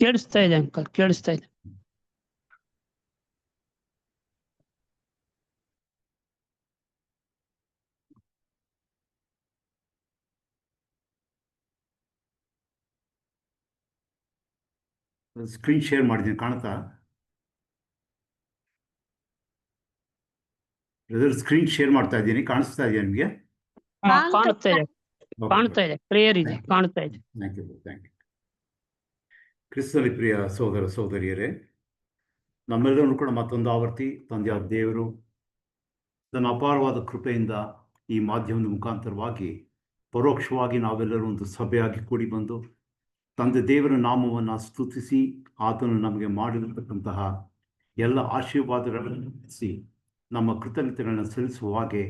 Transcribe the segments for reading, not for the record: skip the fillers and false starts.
ಕೇಳಿಸ್ತಾ ಇದೆ ಅಂಕಲ್, ಕೇಳಿಸ್ತಾ ಇದೆ. ಸ್ಕ್ರೀನ್ ಶೇರ್ ಮಾಡಿದ್ದೀನಿ, ಕಾಣುತ್ತಾ? ಸ್ಕ್ರೀನ್ ಶೇರ್ ಮಾಡ್ತಾ ಇದ್ದೀನಿ, ಕಾಣಿಸ್ತಾ ಇದೆಯಾ ನಿಮಗೆ? ಕಾಣುತ್ತಾ ಇದೆ, ಕಾಣ್ತಾ ಇದೆ, ಕ್ಲಿಯರ್ ಇದೆ, ಕಾಣ್ತಾ ಇದೆ. Thank you. ಕ್ರಿಸ್ತನಲ್ಲಿ ಪ್ರಿಯ ಸಹೋದರ ಸಹೋದರಿಯರೇ, ನಮ್ಮೆಲ್ಲರೂ ಕೂಡ ಮತ್ತೊಂದು ಆವರ್ತಿ ತಂದೆಯಾದ ದೇವರು ತನ್ನ ಅಪಾರವಾದ ಕೃಪೆಯಿಂದ ಈ ಮಾಧ್ಯಮದ ಮುಖಾಂತರವಾಗಿ ಪರೋಕ್ಷವಾಗಿ ನಾವೆಲ್ಲರೂ ಒಂದು ಸಭೆಯಾಗಿ ಕೂಡಿ ಬಂದು ತಂದೆ ದೇವರ ನಾಮವನ್ನು ಸ್ತುತಿಸಿ ಆತನು ನಮಗೆ ಮಾಡಿರತಕ್ಕಂತಹ ಎಲ್ಲ ಆಶೀರ್ವಾದಗಳನ್ನು ನಡೆಸಿ ನಮ್ಮ ಕೃತಜ್ಞತೆಗಳನ್ನು ಸಲ್ಲಿಸುವ ಹಾಗೆ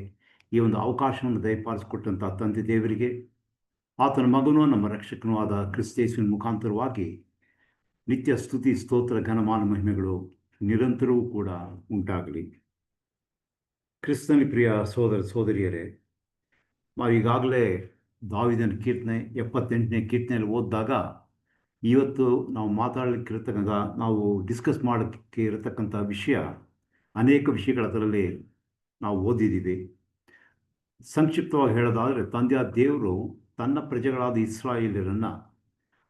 ಈ ಒಂದು ಅವಕಾಶವನ್ನು ದಯಪಾಲಿಸಿಕೊಟ್ಟಂಥ ತಂದೆ ದೇವರಿಗೆ, ಆತನ ಮಗನೂ ನಮ್ಮ ರಕ್ಷಕನೂ ಆದ ಕ್ರಿಸ್ತೇಸುವಿನ ಮುಖಾಂತರವಾಗಿ ನಿತ್ಯ ಸ್ತುತಿ ಸ್ತೋತ್ರ ಘನಮಾನ ಮಹಿಮೆಗಳು ನಿರಂತರವೂ ಕೂಡ ಉಂಟಾಗಲಿ. ಕ್ರಿಸ್ತನಲ್ಲಿ ಪ್ರಿಯ ಸಹೋದರ ಸಹೋದರಿಯರೇ, ನಾವು ಈಗಾಗಲೇ ದಾವೀದನ ಕೀರ್ತನೆ 78ನೇ ಕೀರ್ತನೆಯಲ್ಲಿ ಓದಿದಾಗ ಇವತ್ತು ನಾವು ಮಾತಾಡಲಿಕ್ಕಿರತಕ್ಕಂಥ, ನಾವು ಡಿಸ್ಕಸ್ ಮಾಡೋಕ್ಕೆ ಇರತಕ್ಕಂಥ ವಿಷಯ, ಅನೇಕ ವಿಷಯಗಳ ಅದರಲ್ಲಿ ನಾವು ಓದಿದ್ದೀವಿ. ಸಂಕ್ಷಿಪ್ತವಾಗಿ ಹೇಳೋದಾದರೆ, ತಂದೆಯಾದ ದೇವರು ತನ್ನ ಪ್ರಜೆಗಳಾದ ಇಸ್ರಾಯೇಲರನ್ನು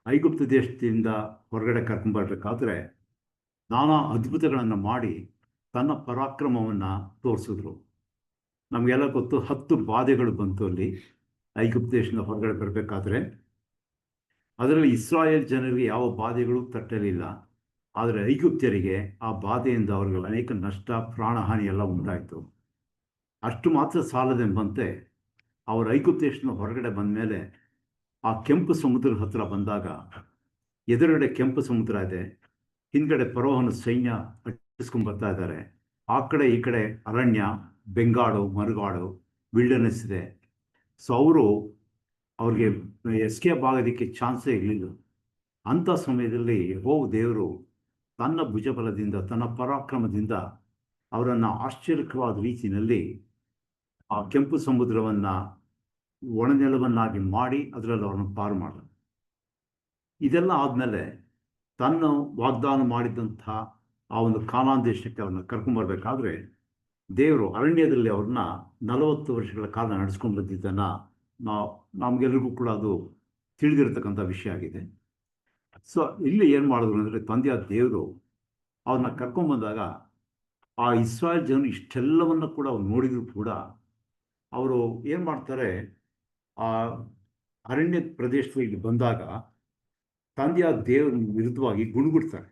ಐಗುಪ್ತ ದೇಶದಿಂದ ಹೊರಗಡೆ ಕರ್ಕೊಂಬರ್ಬೇಕಾದ್ರೆ ನಾನಾ ಅದ್ಭುತಗಳನ್ನು ಮಾಡಿ ತನ್ನ ಪರಾಕ್ರಮವನ್ನು ತೋರಿಸಿದ್ರು. ನಮಗೆಲ್ಲ ಗೊತ್ತು, 10 ಬಾಧೆಗಳು ಬಂತು ಅಲ್ಲಿ ಐಗುಪ್ತ ದೇಶದಿಂದ ಹೊರಗಡೆ ಬರಬೇಕಾದ್ರೆ. ಅದರಲ್ಲಿ ಇಸ್ರಾಯೇಲ್ ಜನರಿಗೆ ಯಾವ ಬಾಧೆಗಳು ತಟ್ಟಲಿಲ್ಲ, ಆದರೆ ಐಗುಪ್ತ್ಯರಿಗೆ ಆ ಬಾಧೆಯಿಂದ ಅವರಿಗೆ ಅನೇಕ ನಷ್ಟ, ಪ್ರಾಣಹಾನಿ ಎಲ್ಲ ಉಂಟಾಯಿತು. ಅಷ್ಟು ಮಾತ್ರ ಸಾಲದೆಂಬಂತೆ ಅವರು ಐಗುಪ್ತ ದೇಶದಿಂದ ಹೊರಗಡೆ ಬಂದ ಮೇಲೆ ಆ ಕೆಂಪು ಸಮುದ್ರದ ಹತ್ತಿರ ಬಂದಾಗ, ಎದುರುಗಡೆ ಕೆಂಪು ಸಮುದ್ರ ಇದೆ, ಹಿಂದ್ಗಡೆ ಫರೋಹನ ಸೈನ್ಯ ಅಟ್ಟಿಸ್ಕೊಂಡು ಬರ್ತಾ ಇದ್ದಾರೆ, ಆ ಕಡೆ ಈ ಕಡೆ ಅರಣ್ಯ, ಬೆಂಗಾಡು, ಮರುಗಾಡು, ವಿಲ್ಡರ್ನೆಸ್ ಇದೆ. ಸೊ ಅವ್ರಿಗೆ ಎಸ್ಕೇಪ್ ಆಗೋದಕ್ಕೆ ಚಾನ್ಸೇ ಇರಲಿಲ್ಲ. ಅಂಥ ಸಮಯದಲ್ಲಿ ಯೆಹೋವ ದೇವರು ತನ್ನ ಭುಜಬಲದಿಂದ, ತನ್ನ ಪರಾಕ್ರಮದಿಂದ ಅವರನ್ನು ಆಶ್ಚರ್ಯಕರವಾದ ರೀತಿಯಲ್ಲಿ ಆ ಕೆಂಪು ಸಮುದ್ರವನ್ನು ಒಣನೆಲವನ್ನಾಗಿ ಮಾಡಿ ಅದರಲ್ಲಿ ಅವ್ರನ್ನ ಪಾರು ಮಾಡಿದ. ಇದೆಲ್ಲ ಆದಮೇಲೆ ತನ್ನ ವಾಗ್ದಾನ ಮಾಡಿದಂಥ ಆ ಒಂದು ಕಾನಾನ್ ದೇಶಕ್ಕೆ ಅವ್ರನ್ನ ಕರ್ಕೊಂಬರ್ಬೇಕಾದ್ರೆ ದೇವರು ಅರಣ್ಯದಲ್ಲಿ ಅವ್ರನ್ನ 40 ವರ್ಷಗಳ ಕಾಲ ನಡೆಸ್ಕೊಂಡು ಬಂದಿದ್ದನ್ನು ನಮಗೆಲ್ಲರಿಗೂ ಕೂಡ ಅದು ತಿಳಿದಿರತಕ್ಕಂಥ ವಿಷಯ ಆಗಿದೆ. ಸೊ ಇಲ್ಲಿ ಏನು ಮಾಡಿದ್ರು ಅಂದರೆ, ತಂದೆಯಾದ ದೇವರು ಅವ್ರನ್ನ ಕರ್ಕೊಂಬಂದಾಗ ಆ ಇಸ್ರಾಯೇಲ್ ಜನರು ಇಷ್ಟೆಲ್ಲವನ್ನು ಕೂಡ ಅವ್ರು ನೋಡಿದ್ರು ಕೂಡ ಅವರು ಏನು ಮಾಡ್ತಾರೆ, ಆ ಅರಣ್ಯ ಪ್ರದೇಶದಲ್ಲಿ ಬಂದಾಗ ತಂದೆಯಾದ ದೇವರ ವಿರುದ್ಧವಾಗಿ ಗುಣಗುಡ್ತಾರೆ.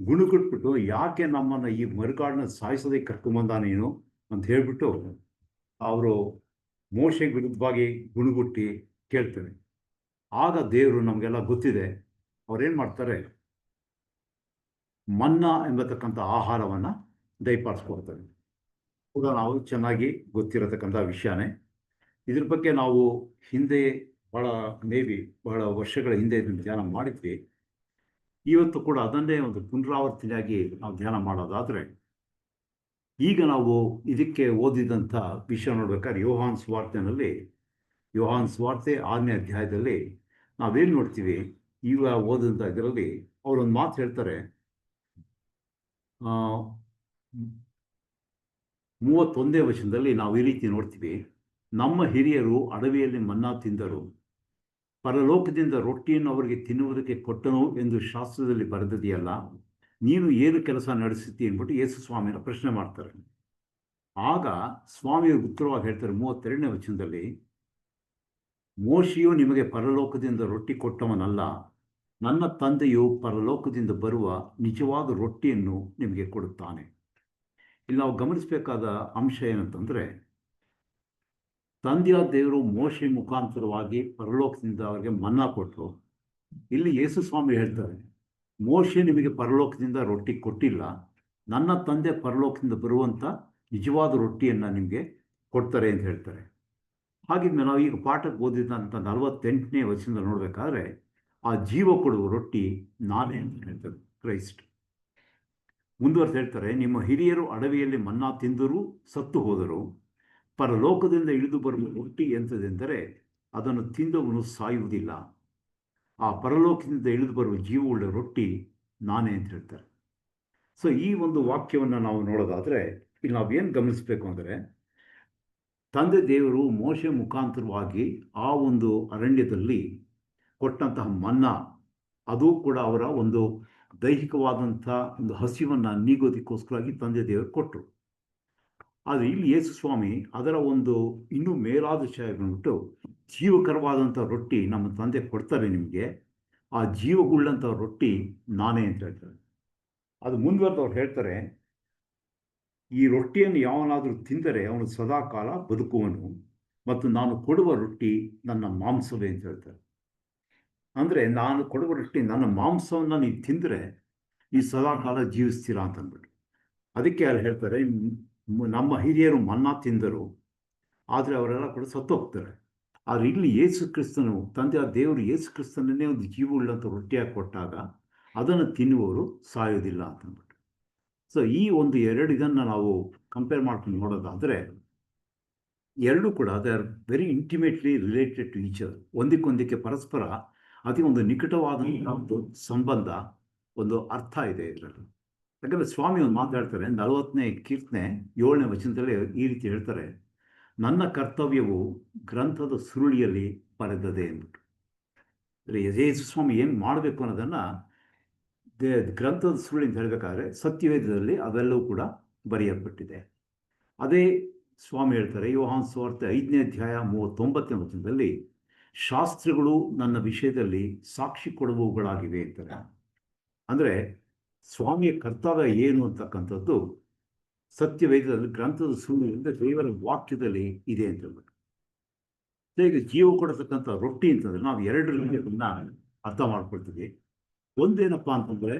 ಗುಣಗುಟ್ಬಿಟ್ಟು, ಯಾಕೆ ನಮ್ಮನ್ನು ಈ ಮರುಗಾಡನ್ನ ಸಾಯಿಸೋದೇ ಕರ್ಕೊಂಬಂದ ನೀನು ಅಂತ ಹೇಳಿಬಿಟ್ಟು ಅವರು ಮೋಶೆಗೆ ವಿರುದ್ಧವಾಗಿ ಗುಣಗುಟ್ಟಿ ಕೇಳ್ತಾರೆ. ಆಗ ದೇವರು, ನಮಗೆಲ್ಲ ಗೊತ್ತಿದೆ, ಅವ್ರೇನು ಮಾಡ್ತಾರೆ, ಮನ್ನಾ ಎಂಬತಕ್ಕಂಥ ಆಹಾರವನ್ನು ದಯಪಾಲಿಸ್ಕೊಡ್ತಾರೆ. ಕೂಡ ನಾವು ಚೆನ್ನಾಗಿ ಗೊತ್ತಿರತಕ್ಕಂಥ ವಿಷಯನೇ. ಇದ್ರ ಬಗ್ಗೆ ನಾವು ಹಿಂದೆ ಬಹಳ ವರ್ಷಗಳ ಹಿಂದೆ ಇದನ್ನು ಧ್ಯಾನ ಮಾಡಿದ್ವಿ. ಇವತ್ತು ಕೂಡ ಅದನ್ನೇ ಒಂದು ಪುನರಾವರ್ತನೆಯಾಗಿ ನಾವು ಧ್ಯಾನ ಮಾಡೋದಾದರೆ, ಈಗ ನಾವು ಇದಕ್ಕೆ ಓದಿದಂಥ ವಿಷಯ ನೋಡ್ಬೇಕಾದ್ರೆ ಯೋಹಾನ್ ಸುವಾರ್ತೆ 6ನೇ ಅಧ್ಯಾಯದಲ್ಲಿ ನಾವೇನು ನೋಡ್ತೀವಿ, ಈಗ ಓದಿದಂಥ ಇದರಲ್ಲಿ ಅವರೊಂದು ಮಾತು ಹೇಳ್ತಾರೆ. 31ನೇ ವಚನದಲ್ಲಿ ನಾವು ಈ ರೀತಿ ನೋಡ್ತೀವಿ, ನಮ್ಮ ಹಿರಿಯರು ಅಡವಿಯಲ್ಲಿ ಮನ್ನಾ ತಿಂದರು, ಪರಲೋಕದಿಂದ ರೊಟ್ಟಿಯನ್ನು ಅವರಿಗೆ ತಿನ್ನುವುದಕ್ಕೆ ಕೊಟ್ಟನು ಎಂದು ಶಾಸ್ತ್ರದಲ್ಲಿ ಬರೆದಿದೆಯಲ್ಲ, ನೀನು ಏನು ಕೆಲಸ ನಡೆಸುತ್ತಿ ಅಂದ್ಬಿಟ್ಟು ಯೇಸು ಸ್ವಾಮಿನ ಪ್ರಶ್ನೆ ಮಾಡ್ತಾರೆ. ಆಗ ಸ್ವಾಮಿಯವರು ಉತ್ತರವಾಗಿ ಹೇಳ್ತಾರೆ 32ನೇ ವಚನದಲ್ಲಿ, ಮೋಶೆಯು ನಿಮಗೆ ಪರಲೋಕದಿಂದ ರೊಟ್ಟಿ ಕೊಟ್ಟವನಲ್ಲ, ನನ್ನ ತಂದೆಯು ಪರಲೋಕದಿಂದ ಬರುವ ನಿಜವಾದ ರೊಟ್ಟಿಯನ್ನು ನಿಮಗೆ ಕೊಡುತ್ತಾನೆ. ಇಲ್ಲಿ ನಾವು ಗಮನಿಸಬೇಕಾದ ಅಂಶ ಏನಂತಂದರೆ, ತಂದೆಯಾದ ದೇವರು ಮೋಶೆ ಮುಖಾಂತರವಾಗಿ ಪರಲೋಕದಿಂದ ಅವರಿಗೆ ಮನ್ನಾ ಕೊಟ್ಟರು. ಇಲ್ಲಿ ಯೇಸು ಸ್ವಾಮಿ ಹೇಳ್ತಾರೆ, ಮೋಶೆ ನಿಮಗೆ ಪರಲೋಕದಿಂದ ರೊಟ್ಟಿ ಕೊಟ್ಟಿಲ್ಲ, ನನ್ನ ತಂದೆ ಪರಲೋಕದಿಂದ ಬರುವಂಥ ನಿಜವಾದ ರೊಟ್ಟಿಯನ್ನು ನಿಮಗೆ ಕೊಡ್ತಾರೆ ಅಂತ ಹೇಳ್ತಾರೆ. ಹಾಗಿದ್ಮೇಲೆ ನಾವು ಈಗ ಪಾಠಕ್ಕೆ ಓದಿದಂಥ 48ನೇ ವಚನದಲ್ಲಿ ನೋಡಬೇಕಾದ್ರೆ, ಆ ಜೀವ ಕೊಡುವ ರೊಟ್ಟಿ ನಾನೇ ಅಂತ ಹೇಳ್ತಾರೆ ಕ್ರೈಸ್ಟ್. ಮುಂದುವರೆದು ಹೇಳ್ತಾರೆ, ನಿಮ್ಮ ಹಿರಿಯರು ಅಡವಿಯಲ್ಲಿ ಮನ್ನಾ ತಿಂದರೂ ಸತ್ತು ಹೋದರು, ಪರಲೋಕದಿಂದ ಇಳಿದು ಬರುವ ರೊಟ್ಟಿ ಎಂಥದೆಂದರೆ ಅದನ್ನು ತಿಂದವನು ಸಾಯುವುದಿಲ್ಲ. ಆ ಪರಲೋಕದಿಂದ ಇಳಿದು ಬರುವ ಜೀವವುಳ್ಳ ರೊಟ್ಟಿ ನಾನೇ ಅಂತ ಹೇಳ್ತಾರೆ. ಸೊ ಈ ಒಂದು ವಾಕ್ಯವನ್ನು ನಾವು ನೋಡೋದಾದರೆ ಇಲ್ಲಿ ನಾವೇನು ಗಮನಿಸಬೇಕು ಅಂದರೆ, ತಂದೆ ದೇವರು ಮೋಶೆ ಮುಖಾಂತರವಾಗಿ ಆ ಒಂದು ಅರಣ್ಯದಲ್ಲಿ ಕೊಟ್ಟಂತಹ ಮನ್ನಾ, ಅದು ಕೂಡ ಅವರ ಒಂದು ದೈಹಿಕವಾದಂಥ ಒಂದು ಹಸಿವನ್ನು ನೀಗೋದಕ್ಕೋಸ್ಕರವಾಗಿ ತಂದೆ ದೇವರು ಕೊಟ್ಟರು. ಆದರೆ ಇಲ್ಲಿ ಯೇಸು ಸ್ವಾಮಿ ಅದರ ಒಂದು ಇನ್ನೂ ಮೇಲಾದ ವಿಷಯಗಳನ್ಬಿಟ್ಟು ಜೀವಕರವಾದಂಥ ರೊಟ್ಟಿ ನಮ್ಮ ತಂದೆ ಕೊಡ್ತಾರೆ ನಿಮಗೆ, ಆ ಜೀವಗುಳ್ಳಂಥ ರೊಟ್ಟಿ ನಾನೇ ಅಂತ ಹೇಳ್ತಾರೆ. ಅದು ಮುಂದುವರೆದು ಅವ್ರು ಹೇಳ್ತಾರೆ, ಈ ರೊಟ್ಟಿಯನ್ನು ಯಾವನಾದರೂ ತಿಂದರೆ ಅವನು ಸದಾಕಾಲ ಬದುಕುವನು, ಮತ್ತು ನಾನು ಕೊಡುವ ರೊಟ್ಟಿ ನನ್ನ ಮಾಂಸವೇ ಅಂತ ಹೇಳ್ತಾರೆ. ಅಂದರೆ ನಾನು ಕೊಡುವ ರೊಟ್ಟಿ ನನ್ನ ಮಾಂಸವನ್ನು ನೀವು ತಿಂದರೆ ಈ ಸದಾಕಾಲ ಜೀವಿಸ್ತೀರಾ ಅಂತ ಅಂದ್ಬಿಟ್ಟು. ಅದಕ್ಕೆ ಅಲ್ಲಿ ಹೇಳ್ತಾರೆ, ನಮ್ಮ ಹಿರಿಯರು ಮನ್ನಾ ತಿಂದರು, ಆದರೆ ಅವರೆಲ್ಲ ಕೂಡ ಸತ್ತೋಗ್ತಾರೆ. ಆದರೆ ಇಲ್ಲಿ ಯೇಸು ಕ್ರಿಸ್ತನು, ತಂದೆ ಆ ದೇವರು ಯೇಸು ಕ್ರಿಸ್ತನನ್ನೇ ಒಂದು ಜೀವವುಳ್ಳಂಥ ರೊಟ್ಟಿಯಾಗಿ ಕೊಟ್ಟಾಗ ಅದನ್ನು ತಿನ್ನುವವರು ಸಾಯೋದಿಲ್ಲ ಅಂತಂದ್ಬಿಟ್ಟು. ಸೊ ಈ ಒಂದು ಎರಡು ಇದನ್ನು ನಾವು ಕಂಪೇರ್ ಮಾಡ್ಕೊಂಡು ನೋಡೋದಾದರೆ, ಎರಡೂ ಕೂಡ they are very intimately related to each other. ಒಂದಕ್ಕೊಂದಕ್ಕೆ ಪರಸ್ಪರ ಅತಿ ಒಂದು ನಿಕಟವಾದಂಥ ಒಂದು ಸಂಬಂಧ, ಒಂದು ಅರ್ಥ ಇದೆ ಇದರಲ್ಲಿ. ಯಾಕಂದರೆ ಸ್ವಾಮಿ ಒಂದು ಮಾತಾಡ್ತಾರೆ, 40ನೇ ಕೀರ್ತನೆ 7ನೇ ವಚನದಲ್ಲಿ ಈ ರೀತಿ ಹೇಳ್ತಾರೆ, ನನ್ನ ಕರ್ತವ್ಯವು ಗ್ರಂಥದ ಸುರುಳಿಯಲ್ಲಿ ಬರೆದದೆ ಅಂದ್ಬಿಟ್ಟು. ಯೇಸು ಸ್ವಾಮಿ ಏನು ಮಾಡಬೇಕು ಅನ್ನೋದನ್ನು ಗ್ರಂಥದ ಸುರುಳಿ ಅಂತ ಹೇಳಬೇಕಾದ್ರೆ ಸತ್ಯವೇದದಲ್ಲಿ ಅವೆಲ್ಲವೂ ಕೂಡ ಬರೆಯಲ್ಪಟ್ಟಿದೆ. ಅದೇ ಸ್ವಾಮಿ ಹೇಳ್ತಾರೆ ಯೋಹಾನ್ ಸುವಾರ್ತೆ 5ನೇ ಅಧ್ಯಾಯ 39ನೇ ವಚನದಲ್ಲಿ, ಶಾಸ್ತ್ರಗಳು ನನ್ನ ವಿಷಯದಲ್ಲಿ ಸಾಕ್ಷಿ ಕೊಡುವವುಗಳಾಗಿವೆ ಅಂತಾರೆ. ಅಂದರೆ ಸ್ವಾಮಿಯ ಕರ್ತವ್ಯ ಏನು ಅಂತಕ್ಕಂಥದ್ದು ಸತ್ಯವೇದದಲ್ಲಿ ಗ್ರಂಥದ ಸುರುಳಿಯಿಂದ ದೇವರ ವಾಕ್ಯದಲ್ಲಿ ಇದೆ ಅಂತ ಹೇಳ್ಬಿಟ್ಟು. ಈಗ ಜೀವ ಕೊಡತಕ್ಕಂಥ ರೊಟ್ಟಿ ಅಂತಂದರೆ ನಾವು ಎರಡು ರೀತಿಯನ್ನ ಅರ್ಥ ಮಾಡ್ಕೊಳ್ತೀವಿ. ಒಂದೇನಪ್ಪ ಅಂತಂದರೆ,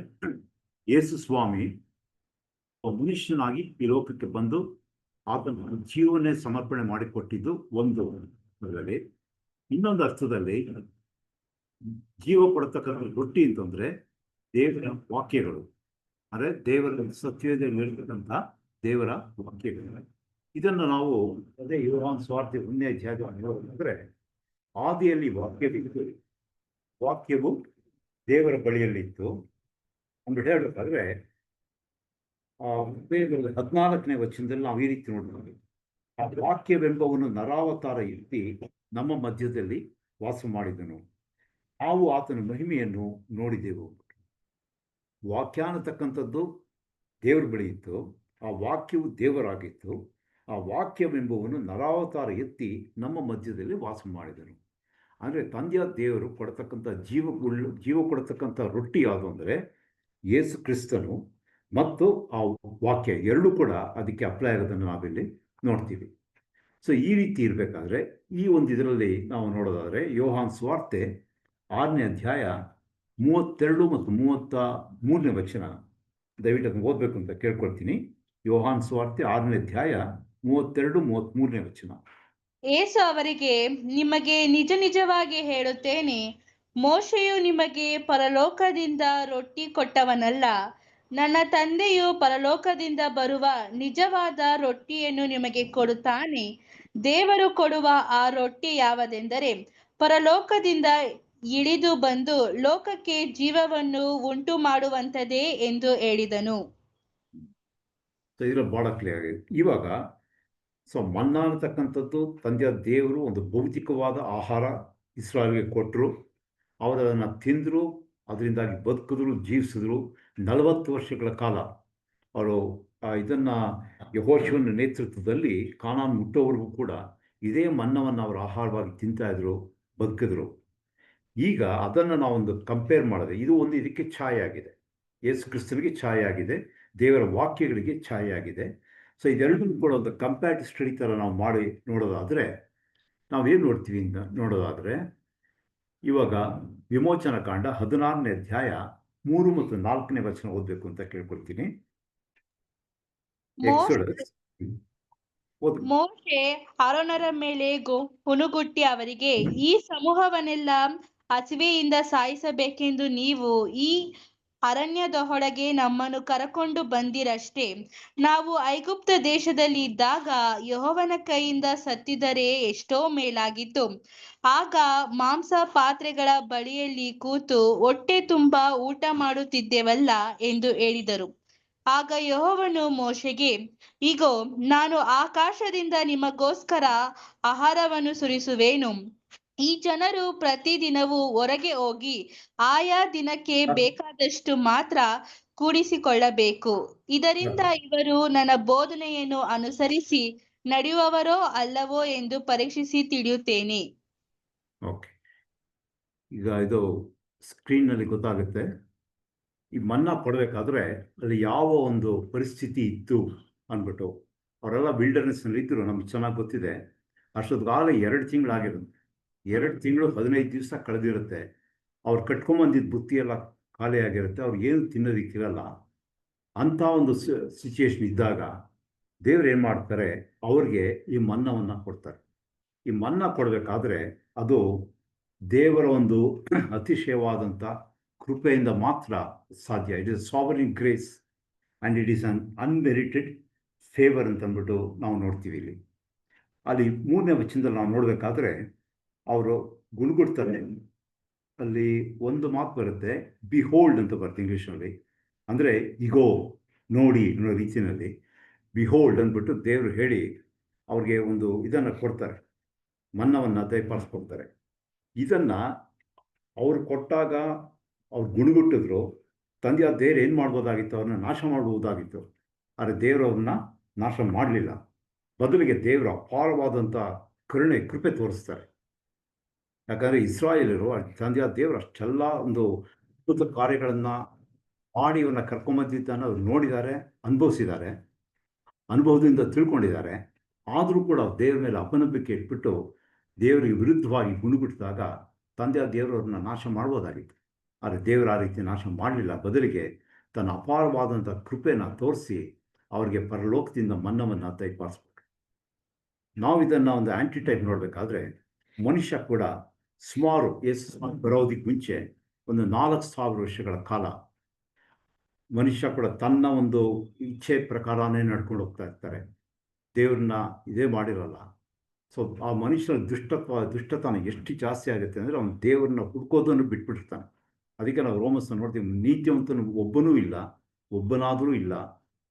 ಯೇಸು ಸ್ವಾಮಿ ಮನುಷ್ಯನಾಗಿ ಈ ಲೋಕಕ್ಕೆ ಬಂದು ಆತನ ಜೀವನೇ ಸಮರ್ಪಣೆ ಮಾಡಿಕೊಟ್ಟಿದ್ದು ಒಂದು ಅರ್ಥದಲ್ಲಿ. ಇನ್ನೊಂದು ಅರ್ಥದಲ್ಲಿ ಜೀವ ಕೊಡತಕ್ಕಂಥ ರೊಟ್ಟಿ ಅಂತಂದರೆ ದೇವರ ವಾಕ್ಯಗಳು, ಅಂದರೆ ದೇವರ ಸತ್ಯದಲ್ಲಿ ಇರತಕ್ಕಂಥ ದೇವರ ವಾಕ್ಯಗಳು. ಇದನ್ನು ನಾವು ಅದೇ ಯೋಹಾನ್ ಸುವಾರ್ತೆ 1ನೇ ಅಧ್ಯಾಯದಲ್ಲಿ ನೋಡೋದಾದರೆ, ಆದಿಯಲ್ಲಿ ವಾಕ್ಯವಿತ್ತು, ವಾಕ್ಯವು ದೇವರ ಬಳಿಯಲ್ಲಿತ್ತು ಅಂದ್ಬಿಟ್ಟು ಹೇಳಬೇಕಾದ್ರೆ 14ನೇ ವಚನದಲ್ಲಿ ನಾವು ಈ ರೀತಿ ನೋಡ್ಬೋದು, ಆ ವಾಕ್ಯವೆಂಬವನು ನರಾವತಾರ ಎತ್ತಿ ನಮ್ಮ ಮಧ್ಯದಲ್ಲಿ ವಾಸ ಮಾಡಿದನು, ನಾವು ಆತನ ಮಹಿಮೆಯನ್ನು ನೋಡಿದೆವು. ವಾಕ್ಯ ಅನ್ನತಕ್ಕಂಥದ್ದು ದೇವರ ಬಳಿ ಇತ್ತು, ಆ ವಾಕ್ಯವು ದೇವರಾಗಿತ್ತು, ಆ ವಾಕ್ಯವೆಂಬವನು ನರಾವತಾರ ಎತ್ತಿ ನಮ್ಮ ಮಧ್ಯದಲ್ಲಿ ವಾಸ ಮಾಡಿದನು. ಅಂದರೆ ತಂದೆಯ ದೇವರು ಕೊಡತಕ್ಕಂಥ ಜೀವ ಕೊಡತಕ್ಕಂಥ ರೊಟ್ಟಿ ಯಾವುದು ಅಂದರೆ ಯೇಸು ಕ್ರಿಸ್ತನು ಮತ್ತು ಆ ವಾಕ್ಯ ಎರಡೂ ಕೂಡ ಅದಕ್ಕೆ ಅಪ್ಲೈ ಆಗೋದನ್ನು ನಾವಿಲ್ಲಿ ನೋಡ್ತೀವಿ. ಸೊ ಈ ರೀತಿ ಇರಬೇಕಾದ್ರೆ ಈ ಒಂದು ಇದರಲ್ಲಿ ನಾವು ನೋಡೋದಾದರೆ ಯೋಹಾನ್ ಸುವಾರ್ತೆ 6ನೇ ಅಧ್ಯಾಯ 32 ಮತ್ತು 33ನೇ ವಚನ ದಯವಿಟ್ಟು ಅದನ್ನು ಓದಬೇಕು ಅಂತ ಕೇಳ್ಕೊಳ್ತೀನಿ. ಯೋಹಾನ್ ಸುವಾರ್ತೆ 6ನೇ ಅಧ್ಯಾಯ 32, 33ನೇ ವಚನ. ಯೇಸು ಅವರಿಗೆ, ನಿಮಗೆ ನಿಜ ನಿಜವಾಗಿ ಹೇಳುತ್ತೇನೆ, ಮೋಶೆಯು ನಿಮಗೆ ಪರಲೋಕದಿಂದ ರೊಟ್ಟಿ ಕೊಟ್ಟವನಲ್ಲ, ನನ್ನ ತಂದೆಯು ಪರಲೋಕದಿಂದ ಬರುವ ನಿಜವಾದ ರೊಟ್ಟಿಯನ್ನು ನಿಮಗೆ ಕೊಡುತ್ತಾನೆ. ದೇವರು ಕೊಡುವ ಆ ರೊಟ್ಟಿ ಯಾವುದೆಂದರೆ ಪರಲೋಕದಿಂದ ಇಳಿದು ಬಂದು ಲೋಕಕ್ಕೆ ಜೀವವನ್ನು ಉಂಟು ಮಾಡುವಂಥದ್ದೇ ಎಂದು ಹೇಳಿದನು. ಬಹಳ ಕ್ಲಿಯರ್ ಆಗಿದೆ. ಇವಾಗ ಸೊ ಮನ್ನಾ ಅನ್ನತಕ್ಕಂಥದ್ದು ತಂದೆಯ ದೇವರು ಒಂದು ಭೌತಿಕವಾದ ಆಹಾರ ಇಸ್ರಾಯೇಲ್ಗೆ ಕೊಟ್ಟರು, ಅವರು ಅದನ್ನು ತಿಂದರು, ಅದರಿಂದಾಗಿ ಬದುಕಿದ್ರು, ಜೀವಿಸಿದ್ರು. 40 ವರ್ಷಗಳ ಕಾಲ ಅವರು ಇದನ್ನು ಯೆಹೋಶುವನ ನೇತೃತ್ವದಲ್ಲಿ ಕಾನಾನ್ ಮುಟ್ಟೋವರೆಗೂ ಕೂಡ ಇದೇ ಮನ್ನವನ್ನು ಅವರು ಆಹಾರವಾಗಿ ತಿಂತಾಯಿದ್ರು, ಬದುಕಿದ್ರು. ಈಗ ಅದನ್ನು ನಾವೊಂದು ಕಂಪೇರ್ ಮಾಡಿದ್ರೆ ಇದು ಒಂದು ಇದಕ್ಕೆ ಛಾಯೆ ಆಗಿದೆ, ಯೇಸು ಕ್ರಿಸ್ತನಿಗೆ ಛಾಯೆ ಆಗಿದೆ, ದೇವರ ವಾಕ್ಯಗಳಿಗೆ ಛಾಯೆ ಆಗಿದೆ. ಸೊ ಇದೆರಡೂ ಕೂಡ ಒಂದು ಕಂಪ್ಯಾರಿಟಿವ್ ಸ್ಟಡಿ ಥರ ನಾವು ಮಾಡಿ ನೋಡೋದಾದರೆ ನಾವೇನು ನೋಡ್ತೀವಿ ನೋಡೋದಾದರೆ, ಇವಾಗ ವಿಮೋಚನಾ ಕಾಂಡ 16ನೇ ಅಧ್ಯಾಯ 3 ಮತ್ತು 4ನೇ ವಚನ ಓದಬೇಕು ಅಂತ ಕೇಳ್ಕೊಳ್ತೀನಿ. ಮೋಶೆ ಆರೋನರ ಮೇಲೆ ಹುನುಗುಟ್ಟಿ ಅವರಿಗೆ, ಈ ಸಮೂಹವನ್ನೆಲ್ಲ ಹಸಿವೆಯಿಂದ ಸಾಯಿಸಬೇಕೆಂದು ನೀವು ಈ ಅರಣ್ಯದ ಒಳಗೆ ನಮ್ಮನ್ನು ಕರಕೊಂಡು ಬಂದಿರಷ್ಟೇ. ನಾವು ಐಗುಪ್ತ ದೇಶದಲ್ಲಿ ಇದ್ದಾಗ ಯೆಹೋವನ ಕೈಯಿಂದ ಸತ್ತಿದರೆ ಎಷ್ಟೋ ಮೇಲಾಗಿತ್ತು. ಆಗ ಮಾಂಸ ಪಾತ್ರೆಗಳ ಬಳಿಯಲ್ಲಿ ಕೂತು ಹೊಟ್ಟೆ ತುಂಬ ಊಟ ಮಾಡುತ್ತಿದ್ದೆವಲ್ಲ ಎಂದು ಹೇಳಿದರು. ಆಗ ಯೆಹೋವನು ಮೋಶೆಗೆ, ಇಗೋ, ನಾನು ಆಕಾಶದಿಂದ ನಿಮಗೋಸ್ಕರ ಆಹಾರವನ್ನು ಸುರಿಸುವೆನು. ಈ ಜನರು ಪ್ರತಿದಿನವೂ ಹೊರಗೆ ಹೋಗಿ ಆಯಾ ದಿನಕ್ಕೆ ಬೇಕಾದಷ್ಟು ಮಾತ್ರ ಕೂಡಿಸಿಕೊಳ್ಳಬೇಕು. ಇದರಿಂದ ಇವರು ನನ್ನ ಬೋಧನೆಯನ್ನು ಅನುಸರಿಸಿ ನಡೆಯುವವರೋ ಅಲ್ಲವೋ ಎಂದು ಪರೀಕ್ಷಿಸಿ ತಿಳಿಯುತ್ತೇನೆ. ಓಕೆ, ಈಗ ಇದು ಸ್ಕ್ರೀನ್ನಲ್ಲಿ ಗೊತ್ತಾಗುತ್ತೆ. ಈ ಮನ್ನಾ ಕೊಡಬೇಕಾದ್ರೆ ಅಲ್ಲಿ ಯಾವ ಒಂದು ಪರಿಸ್ಥಿತಿ ಇತ್ತು ಅಂದ್ಬಿಟ್ಟು. ಅವರೆಲ್ಲ ವಿಲ್ಡರ್ನೆಸ್ನಲ್ಲಿ ಇದ್ದರು, ನಮ್ಗೆ ಚೆನ್ನಾಗಿ ಗೊತ್ತಿದೆ. ಅಷ್ಟೊತ್ತಿಗಾಗಲೇ 2 ತಿಂಗಳಾಗಿರುತ್ತೆ. 2 ತಿಂಗಳು 15 ದಿವಸ ಕಳೆದಿರುತ್ತೆ. ಅವ್ರು ಕಟ್ಕೊಂಬಂದಿದ್ದ ಬುತ್ತಿ ಎಲ್ಲ ಖಾಲಿ ಆಗಿರುತ್ತೆ, ಅವ್ರಿಗೆ ಏನು ತಿನ್ನೋದಕ್ಕಿರಲ್ಲ. ಅಂಥ ಒಂದು ಸಿಚುಯೇಷನ್ ಇದ್ದಾಗ ದೇವ್ರು ಏನು ಮಾಡ್ತಾರೆ, ಅವ್ರಿಗೆ ಈ ಮನ್ನವನ್ನು ಕೊಡ್ತಾರೆ. ಈ ಮನ್ನಾ ಕೊಡಬೇಕಾದ್ರೆ ಅದು ದೇವರ ಒಂದು ಅತಿಶಯವಾದಂಥ ಕೃಪೆಯಿಂದ ಮಾತ್ರ ಸಾಧ್ಯ. It is sovereign grace and it is un unmerited favour ಅಂತ ಅಂದ್ಬಿಟ್ಟು ನಾವು ನೋಡ್ತೀವಿ. ಇಲ್ಲಿ ಅಲ್ಲಿ 3ನೇ ವಚನದಲ್ಲಿ ನಾವು ನೋಡಬೇಕಾದ್ರೆ ಅವರು ಗುಣಗುಡ್ತಾರೆ. ಅಲ್ಲಿ ಒಂದು ಮಾತು ಬರುತ್ತೆ, ಬಿಹೋಲ್ಡ್ ಅಂತ ಬರುತ್ತೆ ಇಂಗ್ಲೀಷ್ನಲ್ಲಿ. ಅಂದರೆ ಇಗೋ, ನೋಡಿ ಅನ್ನೋ ರೀತಿಯಲ್ಲಿ ಬಿಹೋಲ್ಡ್ ಅಂದ್ಬಿಟ್ಟು ದೇವರು ಹೇಳಿ ಅವ್ರಿಗೆ ಒಂದು ಇದನ್ನು ಕೊಡ್ತಾರೆ, ಮನ್ನವನ್ನು ದಯಪಾಲಿಸ್ಕೊಡ್ತಾರೆ. ಇದನ್ನು ಅವ್ರು ಕೊಟ್ಟಾಗ ಅವ್ರು ಗುಣಗುಟ್ಟಿದ್ರು. ತಂದೆಯ ದೇವ್ರು ಏನು ಮಾಡ್ಬೋದಾಗಿತ್ತು, ಅವ್ರನ್ನ ನಾಶ ಮಾಡ್ಬೋದಾಗಿತ್ತು. ಆದರೆ ದೇವರು ಅವ್ರನ್ನ ನಾಶ ಮಾಡಲಿಲ್ಲ. ಬದಲಿಗೆ ದೇವರು ಅಪಾರವಾದಂಥ ಕೃಪೆ ತೋರಿಸ್ತಾರೆ. ಯಾಕಂದರೆ ಇಸ್ರಾಯೇಲರು ತಂದೆಯ ದೇವರು ಅಷ್ಟೆಲ್ಲ ಒಂದು ಅದ್ಭುತ ಕಾರ್ಯಗಳನ್ನು ಮಾಡಿ ಇವ್ರನ್ನ ಕರ್ಕೊಂಬಂದಿದ್ದನ್ನು ಅವ್ರು ನೋಡಿದ್ದಾರೆ, ಅನುಭವಿಸಿದ್ದಾರೆ, ಅನುಭವದಿಂದ ತಿಳ್ಕೊಂಡಿದ್ದಾರೆ. ಆದರೂ ಕೂಡ ದೇವ್ರ ಮೇಲೆ ಅಪನಂಬಿಕೆ ಇಟ್ಬಿಟ್ಟು ದೇವರಿಗೆ ವಿರುದ್ಧವಾಗಿ ಗುಣಗುಟ್ಟಿದಾಗ ತಂದೆಯ ದೇವರು ಅವ್ರನ್ನ ನಾಶ ಮಾಡ್ಬೋದಾಗಿತ್ತು. ಆದರೆ ದೇವರು ಆ ರೀತಿ ನಾಶ ಮಾಡಲಿಲ್ಲ. ಬದಲಿಗೆ ತನ್ನ ಅಪಾರವಾದಂಥ ಕೃಪೆನ ತೋರಿಸಿ ಅವ್ರಿಗೆ ಪರಲೋಕದಿಂದ ಮನ್ನವನ್ನು ದಯಪಾಲಿಸ್ಬಿಟ್ರು. ನಾವು ಇದನ್ನು ಒಂದು ಆ್ಯಂಟಿಟೈಪ್ ನೋಡಬೇಕಾದ್ರೆ ಮನುಷ್ಯ ಕೂಡ ಸುಮಾರು ಬರೋದಕ್ಕೆ ಮುಂಚೆ ಒಂದು 4,000 ವರ್ಷಗಳ ಕಾಲ ಮನುಷ್ಯ ಕೂಡ ತನ್ನ ಒಂದು ಇಚ್ಛೆ ಪ್ರಕಾರನೇ ನಡ್ಕೊಂಡು ಹೋಗ್ತಾ ಇರ್ತಾರೆ. ದೇವ್ರನ್ನ ಇದೇ ಮಾಡಿರಲ್ಲ. ಸೊ ಆ ಮನುಷ್ಯನ ದುಷ್ಟತನ ಎಷ್ಟು ಜಾಸ್ತಿ ಆಗುತ್ತೆ ಅಂದರೆ ಅವನು ದೇವ್ರನ್ನ ಹುಡ್ಕೋದನ್ನು ಬಿಟ್ಬಿಟ್ಟಿರ್ತಾನೆ. ಅದಕ್ಕೆ ನಾವು ರೋಮಸ್ನ ನೋಡ್ತೀವಿ, ನೀತಿವಂತನು ಒಬ್ಬನೂ ಇಲ್ಲ, ಒಬ್ಬನಾದರೂ ಇಲ್ಲ,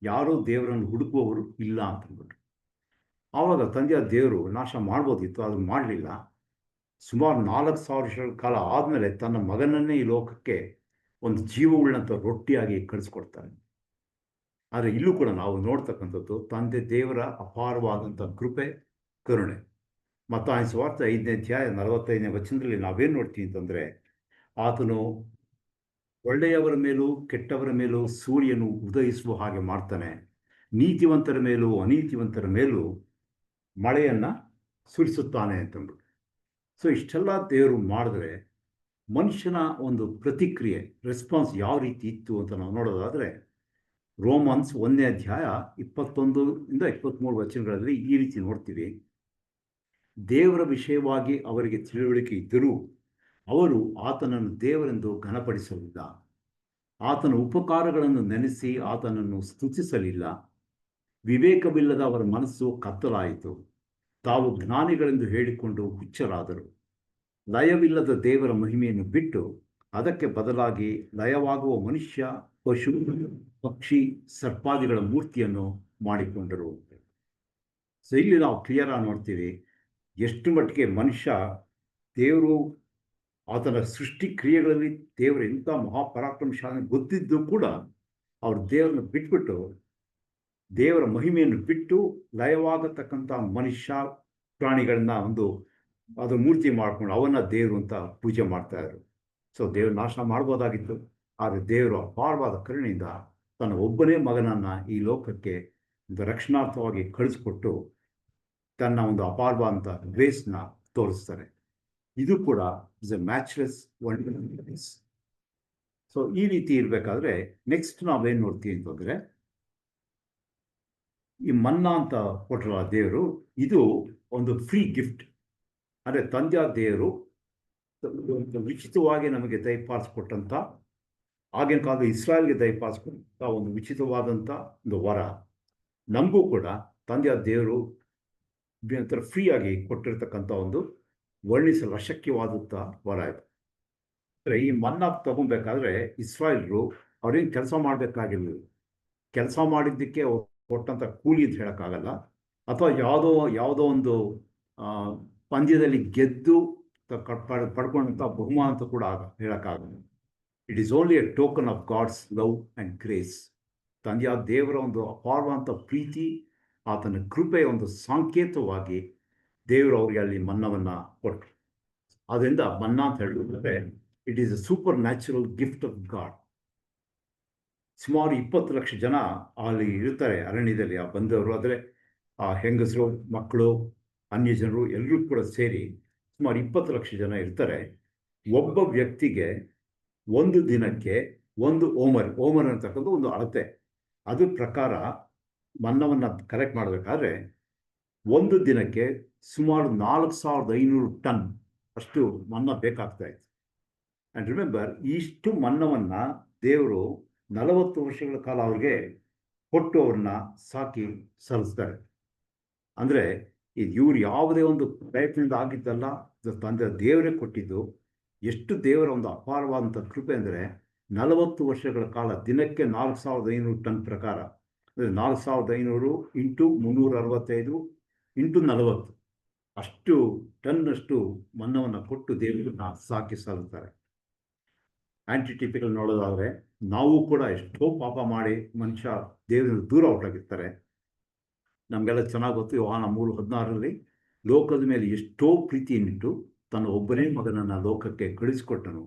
ಯಾರೂ ದೇವರನ್ನು ಹುಡುಕುವವರು ಇಲ್ಲ ಅಂತಂದ್ಬಿಟ್ಟು. ಆವಾಗ ತಂದೆಯ ದೇವರು ನಾಶ ಮಾಡ್ಬೋದಿತ್ತು, ಅದು ಮಾಡಲಿಲ್ಲ. ಸುಮಾರು 4,000 ವರ್ಷಗಳ ಕಾಲ ಆದಮೇಲೆ ತನ್ನ ಮಗನನ್ನೇ ಈ ಲೋಕಕ್ಕೆ ಒಂದು ಜೀವವುಳ್ಳಂಥ ರೊಟ್ಟಿಯಾಗಿ ಕಳಿಸ್ಕೊಡ್ತಾನೆ. ಆದರೆ ಇಲ್ಲೂ ಕೂಡ ನಾವು ನೋಡ್ತಕ್ಕಂಥದ್ದು ತಂದೆ ದೇವರ ಅಪಾರವಾದಂಥ ಕೃಪೆ, ಕರುಣೆ. ಮತ್ತಾಯನ ಸುವಾರ್ತೆ 5ನೇ ಅಧ್ಯಾಯ 45ನೇ ವಚನದಲ್ಲಿ ನಾವೇನು ನೋಡ್ತೀವಿ ಅಂತಂದರೆ, ಆತನು ಒಳ್ಳೆಯವರ ಮೇಲೂ ಕೆಟ್ಟವರ ಮೇಲೂ ಸೂರ್ಯನು ಉದಯಿಸುವ ಹಾಗೆ ಮಾಡ್ತಾನೆ, ನೀತಿವಂತರ ಮೇಲೂ ಅನೀತಿವಂತರ ಮೇಲೂ ಮಳೆಯನ್ನು ಸುರಿಸುತ್ತಾನೆ ಅಂತಂದ್ಬಿಟ್ಟು. ಸೊ ಇಷ್ಟೆಲ್ಲ ದೇವರು ಮಾಡಿದ್ರೆ ಮನುಷ್ಯನ ಒಂದು ಪ್ರತಿಕ್ರಿಯೆ, ರೆಸ್ಪಾನ್ಸ್ ಯಾವ ರೀತಿ ಇತ್ತು ಅಂತ ನಾವು ನೋಡೋದಾದರೆ, ರೋಮನ್ಸ್ 1ನೇ ಅಧ್ಯಾಯ 21ಇಂದ 23 ವಚನಗಳಲ್ಲಿ ಈ ರೀತಿ ನೋಡ್ತೀವಿ. ದೇವರ ವಿಷಯವಾಗಿ ಅವರಿಗೆ ತಿಳುವಳಿಕೆ ಇದ್ದರೂ ಅವರು ಆತನನ್ನು ದೇವರೆಂದು ಘನಪಡಿಸಲಿಲ್ಲ. ಆತನ ಉಪಕಾರಗಳನ್ನು ನೆನೆಸಿ ಆತನನ್ನು ಸ್ತುತಿಸಲಿಲ್ಲ. ವಿವೇಕವಿಲ್ಲದ ಅವರ ಮನಸ್ಸು ಕತ್ತಲಾಯಿತು. ತಾವು ಜ್ಞಾನಿಗಳೆಂದು ಹೇಳಿಕೊಂಡು ಹುಚ್ಚರಾದರು. ಲಯವಿಲ್ಲದ ದೇವರ ಮಹಿಮೆಯನ್ನು ಬಿಟ್ಟು ಅದಕ್ಕೆ ಬದಲಾಗಿ ಲಯವಾಗುವ ಮನುಷ್ಯ, ಪಶು, ಪಕ್ಷಿ, ಸರ್ಪಾದಿಗಳ ಮೂರ್ತಿಯನ್ನು ಮಾಡಿಕೊಂಡರು. ಸೊ ಇಲ್ಲಿ ನಾವು ಕ್ಲಿಯರಾಗಿ ನೋಡ್ತೀವಿ ಎಷ್ಟು ಮಟ್ಟಿಗೆ ಮನುಷ್ಯ ದೇವರು ಆತನ ಸೃಷ್ಟಿ ಕ್ರಿಯೆಗಳಲ್ಲಿ ದೇವರು ಎಂಥ ಮಹಾಪರಾಕ್ರಮಶಾಲಿ ಗೊತ್ತಿದ್ದು ಕೂಡ ಅವರು ದೇವರನ್ನು ಬಿಟ್ಬಿಟ್ಟು ದೇವರ ಮಹಿಮೆಯನ್ನು ಬಿಟ್ಟು ಲಯವಾಗತಕ್ಕಂಥ ಮನುಷ್ಯ ಪ್ರಾಣಿಗಳನ್ನ ಅದು ಮೂರ್ತಿ ಮಾಡಿಕೊಂಡು ಅವನ್ನ ದೇವರು ಅಂತ ಪೂಜೆ ಮಾಡ್ತಾಯಿದ್ರು. ಸೊ ದೇವರು ನಾಶ ಮಾಡ್ಬೋದಾಗಿತ್ತು. ಆದರೆ ದೇವರು ಅಪಾರವಾದ ಕರುಣೆಯಿಂದ ತನ್ನ ಒಬ್ಬನೇ ಮಗನನ್ನು ಈ ಲೋಕಕ್ಕೆ ಒಂದು ರಕ್ಷಣಾರ್ಥವಾಗಿ ಕಳಿಸ್ಕೊಟ್ಟು ತನ್ನ ಒಂದು ಅಪಾರವಾದಂಥ ಗ್ರೇಸ್ನ ತೋರಿಸ್ತಾರೆ. ಇದು ಕೂಡ ಇಸ್ ಎ ಮ್ಯಾಚ್ಲೆಸ್ ವಂಡರ್ಸ್. ಸೊ ಈ ರೀತಿ ಇರಬೇಕಾದ್ರೆ ನೆಕ್ಸ್ಟ್ ನಾವೇನು ನೋಡ್ತೀವಿ ಅಂತಂದರೆ, ಈ ಮನ್ನಾ ಅಂತ ಕೊಟ್ಟರಲ್ಲ ದೇವರು, ಇದು ಒಂದು ಫ್ರೀ ಗಿಫ್ಟ್. ಅಂದರೆ ತಂದೆಯ ದೇವರು ಉಚಿತವಾಗಿ ನಮಗೆ ದಯಪಾಲಿಸ್ಕೊಟ್ಟಂಥ ಆಗಿನ ಕಾಲದ ಇಸ್ರಾಯೇಲ್ಗೆ ದಯಪಾಲಿಸಿದಂಥ ಒಂದು ಉಚಿತವಾದಂಥ ಒಂದು ವರ ನಮಗೂ ಕೂಡ ತಂದೆಯ ದೇವರು ಫ್ರೀಯಾಗಿ ಕೊಟ್ಟಿರ್ತಕ್ಕಂಥ ಒಂದು ವರ್ಣಿಸಲು ಅಶಕ್ಯವಾದಂಥ ವರ ಇದು. ಅಂದರೆ ಈ ಮನ್ನಾ ತಗೊಬೇಕಾದ್ರೆ ಇಸ್ರಾಯೇಲ್ರು ಅವ್ರೇನು ಕೆಲಸ ಮಾಡಬೇಕಾಗಿರಲಿಲ್ಲ. ಕೆಲಸ ಮಾಡಿದ್ದಕ್ಕೆ ಕೊಟ್ಟಂಥ ಕೂಲಿ ಅಂತ ಹೇಳೋಕ್ಕಾಗಲ್ಲ, ಅಥವಾ ಯಾವುದೋ ಒಂದು ಪಂದ್ಯದಲ್ಲಿ ಗೆದ್ದು ಪಡ್ಕೊಂಡಂಥ ಬಹುಮಾನ ಅಂತ ಕೂಡ ಹೇಳೋಕ್ಕಾಗಲ್ಲ. It is only a token of God's love and grace. ತಂದೆಯ ದೇವರ ಒಂದು ಅಪಾರವಾದಂಥ ಪ್ರೀತಿ, ಆತನ ಕೃಪೆಯ ಒಂದು ಸಾಂಕೇತವಾಗಿ ದೇವರು ಅವರಿಗೆ ಅಲ್ಲಿ ಮನ್ನವನ್ನು ಕೊಟ್ಟರು. ಅದರಿಂದ ಮನ್ನಾ ಅಂತ ಹೇಳಿದ್ರೆ it is A super natural gift of god. ಸುಮಾರು 20 ಲಕ್ಷ ಜನ ಅಲ್ಲಿ ಇರ್ತಾರೆ ಅರಣ್ಯದಲ್ಲಿ, ಆ ಬಂದವರು. ಆದರೆ ಆ ಹೆಂಗಸರು, ಮಕ್ಕಳು, ಅನ್ಯ ಜನರು ಎಲ್ಲರೂ ಕೂಡ ಸೇರಿ ಸುಮಾರು 20 ಲಕ್ಷ ಜನ ಇರ್ತಾರೆ. ಒಬ್ಬ ವ್ಯಕ್ತಿಗೆ ಒಂದು ದಿನಕ್ಕೆ ಒಂದು ಓಮರ್ ಅಂತಕ್ಕಂಥ ಒಂದು ಅಳತೆ. ಅದ್ರ ಪ್ರಕಾರ ಮನ್ನವನ್ನು ಕಲೆಕ್ಟ್ ಮಾಡಬೇಕಾದ್ರೆ ಒಂದು ದಿನಕ್ಕೆ ಸುಮಾರು 4500 ಟನ್ ಅಷ್ಟು ಮನ್ನ ಬೇಕಾಗ್ತಾ ಇತ್ತು. ಆ್ಯಂಡ್ ರಿಮೆಂಬರ್, ಇಷ್ಟು ಮನ್ನವನ್ನು ದೇವರು 40 ವರ್ಷಗಳ ಕಾಲ ಅವ್ರಿಗೆ ಕೊಟ್ಟು ಅವ್ರನ್ನ ಸಾಕಿ ಸಲ್ಲಿಸ್ತಾರೆ. ಅಂದರೆ ಇವ್ರು ಯಾವುದೇ ಒಂದು ಪ್ರಯತ್ನದಿಂದ ಆಗಿದ್ದಲ್ಲ, ತಂದೆ ದೇವರೇ ಕೊಟ್ಟಿದ್ದು. ಎಷ್ಟು ದೇವರ ಒಂದು ಅಪಾರವಾದಂಥ ಕೃಪೆ ಅಂದರೆ 40 ವರ್ಷಗಳ ಕಾಲ ದಿನಕ್ಕೆ 4500 ಟನ್ ಪ್ರಕಾರ, ಅಂದರೆ 4500 ಇಂಟು 365 ಇಂಟು 40 ಅಷ್ಟು ಟನ್ನಷ್ಟು ಮನ್ನವನ್ನು ಕೊಟ್ಟು ದೇವರನ್ನ ಸಾಕಿ ಸಲ್ಲುತ್ತಾರೆ. ಆ್ಯಂಟಿಟಿಪಿಕಲ್ ನೋಡೋದಾದರೆ ನಾವು ಕೂಡ ಎಷ್ಟೋ ಪಾಪ ಮಾಡಿ ಮನುಷ್ಯ ದೇವರಿಂದ ದೂರ ಹೊರಟಾಗಿರ್ತಾರೆ. ನಮಗೆಲ್ಲ ಚೆನ್ನಾಗಿ ಗೊತ್ತು, ಯೋಹಾನ 3:16 ಲೋಕದ ಮೇಲೆ ಎಷ್ಟೋ ಪ್ರೀತಿಯನ್ನಿಟ್ಟು ತನ್ನ ಒಬ್ಬನೇ ಮಗನನ್ನು ಲೋಕಕ್ಕೆ ಕಳಿಸಿಕೊಟ್ಟನು,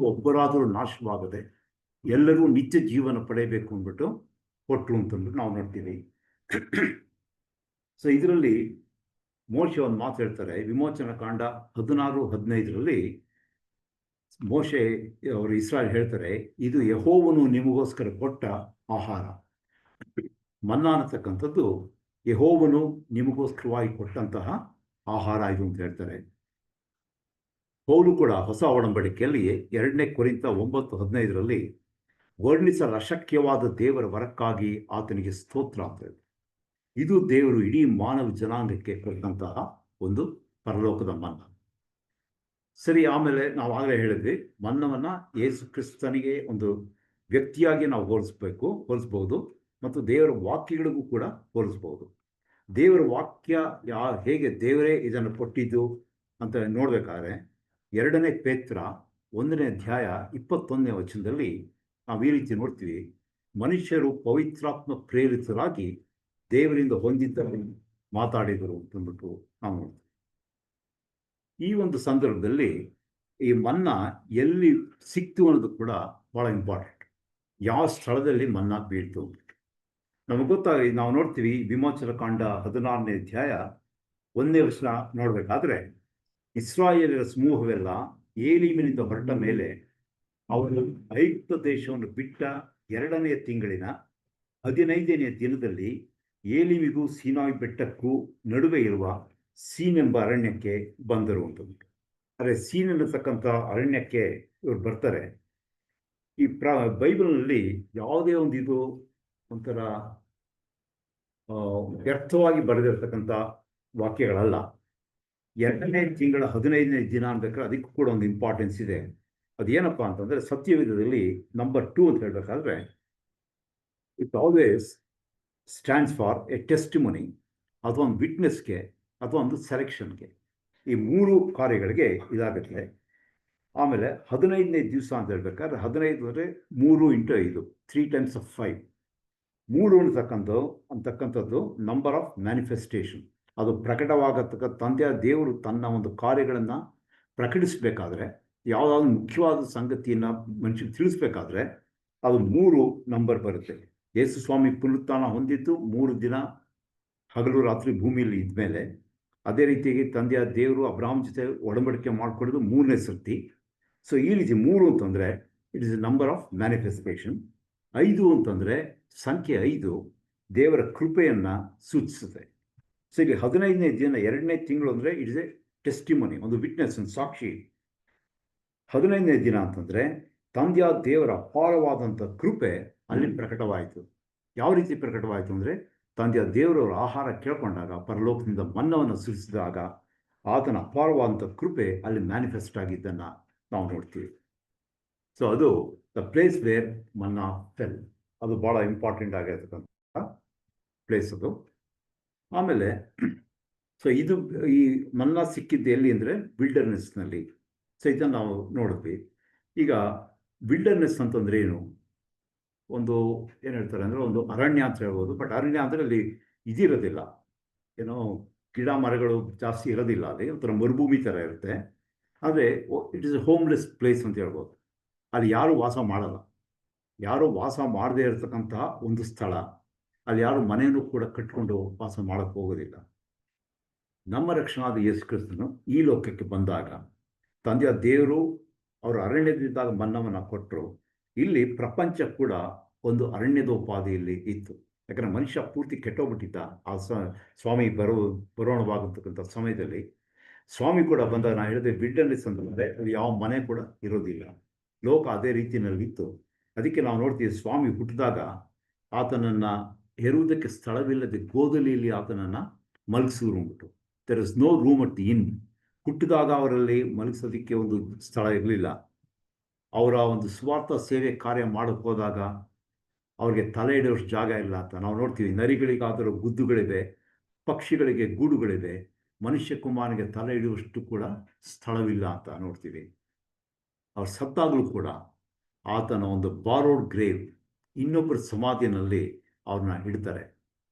ಒಬ್ಬರಾದರೂ ನಾಶವಾಗದೆ ಎಲ್ಲರೂ ನಿತ್ಯ ಜೀವನ ಪಡೆಯಬೇಕು ಅಂದ್ಬಿಟ್ಟು ಕೊಟ್ಟರು ಅಂತಂದ್ಬಿಟ್ಟು ನಾವು ನೋಡ್ತೀವಿ. ಸೊ ಇದರಲ್ಲಿ ಮೋಶೆ ಒಂದು ಮಾತು ಹೇಳ್ತಾರೆ, ವಿಮೋಚನಾ ಕಾಂಡ 16:15 ಮೋಶೆ ಅವರು ಇಸ್ರಾಯೇಲ್ ಹೇಳ್ತಾರೆ, ಇದು ಯೆಹೋವನು ನಿಮಗೋಸ್ಕರ ಕೊಟ್ಟ ಆಹಾರ. ಮನ್ನಾ ಅನ್ನತಕ್ಕಂಥದ್ದು ಯೆಹೋವನು ನಿಮಗೋಸ್ಕರವಾಗಿ ಕೊಟ್ಟಂತಹ ಆಹಾರ ಇದು ಅಂತ ಹೇಳ್ತಾರೆ. ಪೌಲು ಕೂಡ ಹೊಸ ಒಡಂಬಡಿಕೆಯಲ್ಲಿ 2 ಕೊರಿಂಥ 9:15 ವರ್ಣಿಸಲು ಅಶಕ್ಯವಾದ ದೇವರ ವರಕ್ಕಾಗಿ ಆತನಿಗೆ ಸ್ತೋತ್ರ ಅಂತ ಹೇಳ್ತಾರೆ. ಇದು ದೇವರು ಇಡೀ ಮಾನವ ಜನಾಂಗಕ್ಕೆ ಕೊಟ್ಟಂತಹ ಒಂದು ಪರಲೋಕದ ಮನ್ನ. ಸರಿ, ಆಮೇಲೆ ನಾವು ಆಗಲೇ ಹೇಳಿದ್ವಿ, ಮನ್ನವನ್ನು ಯೇಸು ಕ್ರಿಸ್ತನಿಗೆ ಒಂದು ವ್ಯಕ್ತಿಯಾಗಿ ನಾವು ಹೋಲಿಸ್ಬೋದು ಮತ್ತು ದೇವರ ವಾಕ್ಯಗಳಿಗೂ ಕೂಡ ಹೋಲಿಸ್ಬೋದು. ದೇವರ ವಾಕ್ಯ ಹೇಗೆ ದೇವರೇ ಇದನ್ನು ಕೊಟ್ಟಿದ್ದು ಅಂತ ನೋಡಬೇಕಾದ್ರೆ 2 ಪೇತ್ರ 1ನೇ ಅಧ್ಯಾಯ 21ನೇ ವಚನದಲ್ಲಿ ನಾವು ಈ ರೀತಿ ನೋಡ್ತೀವಿ, ಮನುಷ್ಯರು ಪವಿತ್ರಾತ್ಮ ಪ್ರೇರಿತರಾಗಿ ದೇವರಿಂದ ಹೊಂದಿದ್ದಲ್ಲಿ ಮಾತಾಡಿದರು ಅಂತಂದ್ಬಿಟ್ಟು ನಾವು ನೋಡ್ತೀವಿ. ಈ ಒಂದು ಸಂದರ್ಭದಲ್ಲಿ ಈ ಮನ್ನಾ ಎಲ್ಲಿ ಸಿಕ್ತು ಅನ್ನೋದು ಕೂಡ ಭಾಳ ಇಂಪಾರ್ಟೆಂಟ್. ಯಾವ ಸ್ಥಳದಲ್ಲಿ ಮನ್ನಾ ಬೀಳ್ತು ನಮಗೆ ಗೊತ್ತಾಗಿ ನಾವು ನೋಡ್ತೀವಿ. ವಿಮೋಚನಾ ಕಾಂಡ 16ನೇ ಅಧ್ಯಾಯ 1ನೇ ವಚನ ನೋಡಬೇಕಾದ್ರೆ, ಇಸ್ರಾಯೇಲರ ಸಮೂಹವೆಲ್ಲ ಏಲೀಮಿನಿಂದ ಹೊರಟ ಮೇಲೆ ಅವರು ಐಗುಪ್ತ ದೇಶವನ್ನು ಬಿಟ್ಟ 2ನೇ ತಿಂಗಳಿನ 15ನೇ ದಿನದಲ್ಲಿ ಏಲೀಮಿಗೂ ಸೀನಾಯಿ ಬೆಟ್ಟಕ್ಕೂ ನಡುವೆ ಇರುವ ಸೀನ್ ಎಂಬ ಅರಣ್ಯಕ್ಕೆ ಬಂದರು ಅಂತಂದ್ಬಿಟ್ಟು. ಆದರೆ ಸೀನ್ ಅನ್ನತಕ್ಕಂಥ ಅರಣ್ಯಕ್ಕೆ ಇವರು ಬರ್ತಾರೆ. ಈ ಬೈಬಲ್ನಲ್ಲಿ ಯಾವುದೇ ಒಂದು ಇದು ಒಂಥರ ವ್ಯರ್ಥವಾಗಿ ಬರೆದಿರ್ತಕ್ಕಂಥ ವಾಕ್ಯಗಳಲ್ಲ. 2ನೇ ತಿಂಗಳ 15ನೇ ದಿನ ಅನ್ಬೇಕಾದ್ರೆ ಅದಕ್ಕೂ ಕೂಡ ಒಂದು ಇಂಪಾರ್ಟೆನ್ಸ್ ಇದೆ. ಅದೇನಪ್ಪ ಅಂತಂದರೆ, ಸತ್ಯವೇದದಲ್ಲಿ ನಂಬರ್ 2 ಅಂತ ಹೇಳಬೇಕಾದ್ರೆ it always stands for A testimony, ಅಥವಾ ಒಂದು ವಿಟ್ನೆಸ್ಗೆ ಅಥವಾ ಒಂದು ಸೆಲೆಕ್ಷನ್ಗೆ. ಈ 3 ಕಾರ್ಯಗಳಿಗೆ ಇದಾಗುತ್ತೆ. ಆಮೇಲೆ 15ನೇ ದಿವಸ ಅಂತ ಹೇಳ್ಬೇಕಾದ್ರೆ 15 ಅಂದರೆ 3 × 5 3 × 5. 3 ಅಂತಕ್ಕಂಥದ್ದು ನಂಬರ್ ಆಫ್ ಮ್ಯಾನಿಫೆಸ್ಟೇಷನ್. ಅದು ಪ್ರಕಟವಾಗತಕ್ಕ ತಂದೆಯ ದೇವರು ತನ್ನ ಒಂದು ಕಾರ್ಯಗಳನ್ನು ಪ್ರಕಟಿಸಬೇಕಾದ್ರೆ, ಯಾವುದಾದ್ರೂ ಮುಖ್ಯವಾದ ಸಂಗತಿಯನ್ನು ಮನುಷ್ಯನಿಗೆ ತಿಳಿಸ್ಬೇಕಾದ್ರೆ ಅದು 3 ನಂಬರ್ ಬರುತ್ತೆ. ಯೇಸು ಸ್ವಾಮಿ ಪುನರುತ್ಥಾನ ಹೊಂದಿದ್ದು 3 ದಿನ ಹಗಲು ರಾತ್ರಿ ಭೂಮಿಯಲ್ಲಿ ಇದ್ಮೇಲೆ, ಅದೇ ರೀತಿಯಾಗಿ ತಂದೆಯ ದೇವರು ಅಬ್ರಹಾಂ ಜೊತೆ ಒಡಂಬಡಿಕೆ ಮಾಡ್ಕೊಳ್ಳೋದು 3ನೇ ಸರ್ತಿ. ಸೊ ಈ ರೀತಿ 3 ಅಂತಂದರೆ it is A number of manifestation. 5 ಅಂತಂದರೆ ಸಂಖ್ಯೆ 5 ದೇವರ ಕೃಪೆಯನ್ನು ಸೂಚಿಸುತ್ತೆ. ಸೊ ಇಲ್ಲಿ 15ನೇ ದಿನ 2ನೇ ತಿಂಗಳು ಅಂದರೆ ಇಟ್ ಇಸ್ ಎ ಟೆಸ್ಟಿಮನಿ, ಒಂದು ವಿಟ್ನೆಸ್, ಒಂದು ಸಾಕ್ಷಿ. 15ನೇ ದಿನ ಅಂತಂದರೆ ತಂದೆಯ ದೇವರ ಅಪಾರವಾದಂಥ ಕೃಪೆ ಅಲ್ಲಿ ಪ್ರಕಟವಾಯಿತು. ಯಾವ ರೀತಿ ಪ್ರಕಟವಾಯಿತು ಅಂದರೆ, ತಂದೆಯ ದೇವರವರ ಆಹಾರ ಕೇಳ್ಕೊಂಡಾಗ, ಪರಲೋಕದಿಂದ ಮನ್ನವನ್ನು ಸುರಿಸಿದಾಗ ಆತನ ಅಪಾರವಾದಂಥ ಕೃಪೆ ಅಲ್ಲಿ ಮ್ಯಾನಿಫೆಸ್ಟ್ ಆಗಿದ್ದನ್ನು ನಾವು ನೋಡ್ತೀವಿ. ಸೊ ಅದು ದ ಪ್ಲೇಸ್ ವೇರ್ ಮನ್ನಾ ಫೆಲ್. ಅದು ಭಾಳ ಇಂಪಾರ್ಟೆಂಟ್ ಆಗಿರ್ತಕ್ಕಂಥ ಪ್ಲೇಸ್ ಅದು. ಆಮೇಲೆ ಸೊ ಇದು ಈ ಮನ್ನಾ ಸಿಕ್ಕಿದ್ದು ಎಲ್ಲಿ ಅಂದರೆ ವಿಲ್ಡರ್ನೆಸ್ನಲ್ಲಿ. ಸೊ ಇದನ್ನು ನಾವು ನೋಡಿದ್ವಿ. ಈಗ ವಿಲ್ಡರ್ನೆಸ್ ಅಂತಂದ್ರೆ ಏನು? ಒಂದು ಏನು ಹೇಳ್ತಾರೆ ಅಂದರೆ ಒಂದು ಅರಣ್ಯ ಅಂತ ಹೇಳ್ಬೋದು. ಬಟ್ ಅರಣ್ಯ ಅಂದರೆ ಅಲ್ಲಿ ಇದಿರೋದಿಲ್ಲ, ಏನೋ ಗಿಡ ಮರಗಳು ಜಾಸ್ತಿ ಇರೋದಿಲ್ಲ, ಅಲ್ಲಿ ಒಂಥರ ಮರುಭೂಮಿ ಥರ ಇರುತ್ತೆ. ಆದರೆ it is A homeless place ಅಂತ ಹೇಳ್ಬೋದು. ಅಲ್ಲಿ ಯಾರೂ ವಾಸ ಮಾಡಲ್ಲ, ಯಾರೂ ವಾಸ ಮಾಡದೇ ಇರತಕ್ಕಂತಹ ಒಂದು ಸ್ಥಳ. ಅಲ್ಲಿ ಯಾರು ಮನೆಯೂ ಕೂಡ ಕಟ್ಕೊಂಡು ವಾಸ ಮಾಡೋಕ್ಕೆ ಹೋಗೋದಿಲ್ಲ. ನಮ್ಮ ರಕ್ಷಣಾದ ಯೇಸು ಕ್ರಿಸ್ತನು ಈ ಲೋಕಕ್ಕೆ ಬಂದಾಗ ತಂದೆಯ ದೇವರು ಅವರು ಅರಣ್ಯದಿದ್ದಾಗ ಮನ್ನವನ್ನು ಕೊಟ್ಟರು. ಇಲ್ಲಿ ಪ್ರಪಂಚ ಕೂಡ ಒಂದು ಅರಣ್ಯದೋಪಾದಿಯಲ್ಲಿ ಇತ್ತು. ಯಾಕಂದರೆ ಮನುಷ್ಯ ಪೂರ್ತಿ ಕೆಟ್ಟೋಗ್ಬಿಟ್ಟಿದ್ದ. ಆ ಸ್ವಾಮಿ ಬರೋಣವಾಗತಕ್ಕಂಥ ಸಮಯದಲ್ಲಿ ಸ್ವಾಮಿ ಕೂಡ ಬಂದಾಗ ನಾನು ಹೇಳಿದೆ ವಿಲ್ಡರ್ನೆಸ್ ಅಂತಂದರೆ ಅಲ್ಲಿ ಯಾವ ಮನೆ ಕೂಡ ಇರೋದಿಲ್ಲ. ಲೋಕ ಅದೇ ರೀತಿಯಲ್ಲಿತ್ತು. ಅದಕ್ಕೆ ನಾವು ನೋಡ್ತೀವಿ, ಸ್ವಾಮಿ ಹುಟ್ಟಿದಾಗ ಆತನನ್ನು ಹೆರುವುದಕ್ಕೆ ಸ್ಥಳವಿಲ್ಲದೆ ಗೋದಲಿಯಲ್ಲಿ ಆತನನ್ನು ಮಲಗಿಸಿರುಂಬಿಟ್ಟು. There is no room at the inn. ಹುಟ್ಟಿದಾಗ ಅವರಲ್ಲಿ ಮಲಗಿಸೋದಕ್ಕೆ ಒಂದು ಸ್ಥಳ ಇರಲಿಲ್ಲ. ಅವರ ಒಂದು ಸ್ವಾರ್ಥ ಸೇವೆ ಕಾರ್ಯ ಮಾಡೋಕ್ಕೆ ಹೋದಾಗ ಅವ್ರಿಗೆ ತಲೆ ಇಡೋಷ್ಟು ಜಾಗ ಇಲ್ಲ ಅಂತ ನಾವು ನೋಡ್ತೀವಿ. ನರಿಗಳಿಗಾದರೂ ಗುದ್ದುಗಳಿವೆ, ಪಕ್ಷಿಗಳಿಗೆ ಗೂಡುಗಳಿವೆ, ಮನುಷ್ಯ ಕುಮಾರನಿಗೆ ತಲೆ ಇಡುವಷ್ಟು ಕೂಡ ಸ್ಥಳವಿಲ್ಲ ಅಂತ ನೋಡ್ತೀವಿ. ಅವ್ರು ಸತ್ತಾಗಲೂ ಕೂಡ ಆತನ ಒಂದು ಬಾರೋಡ್ ಗ್ರೇವ್, ಇನ್ನೊಬ್ಬರ ಸಮಾಧಿಯಲ್ಲಿ ಅವ್ರನ್ನ ಇಡ್ತಾರೆ.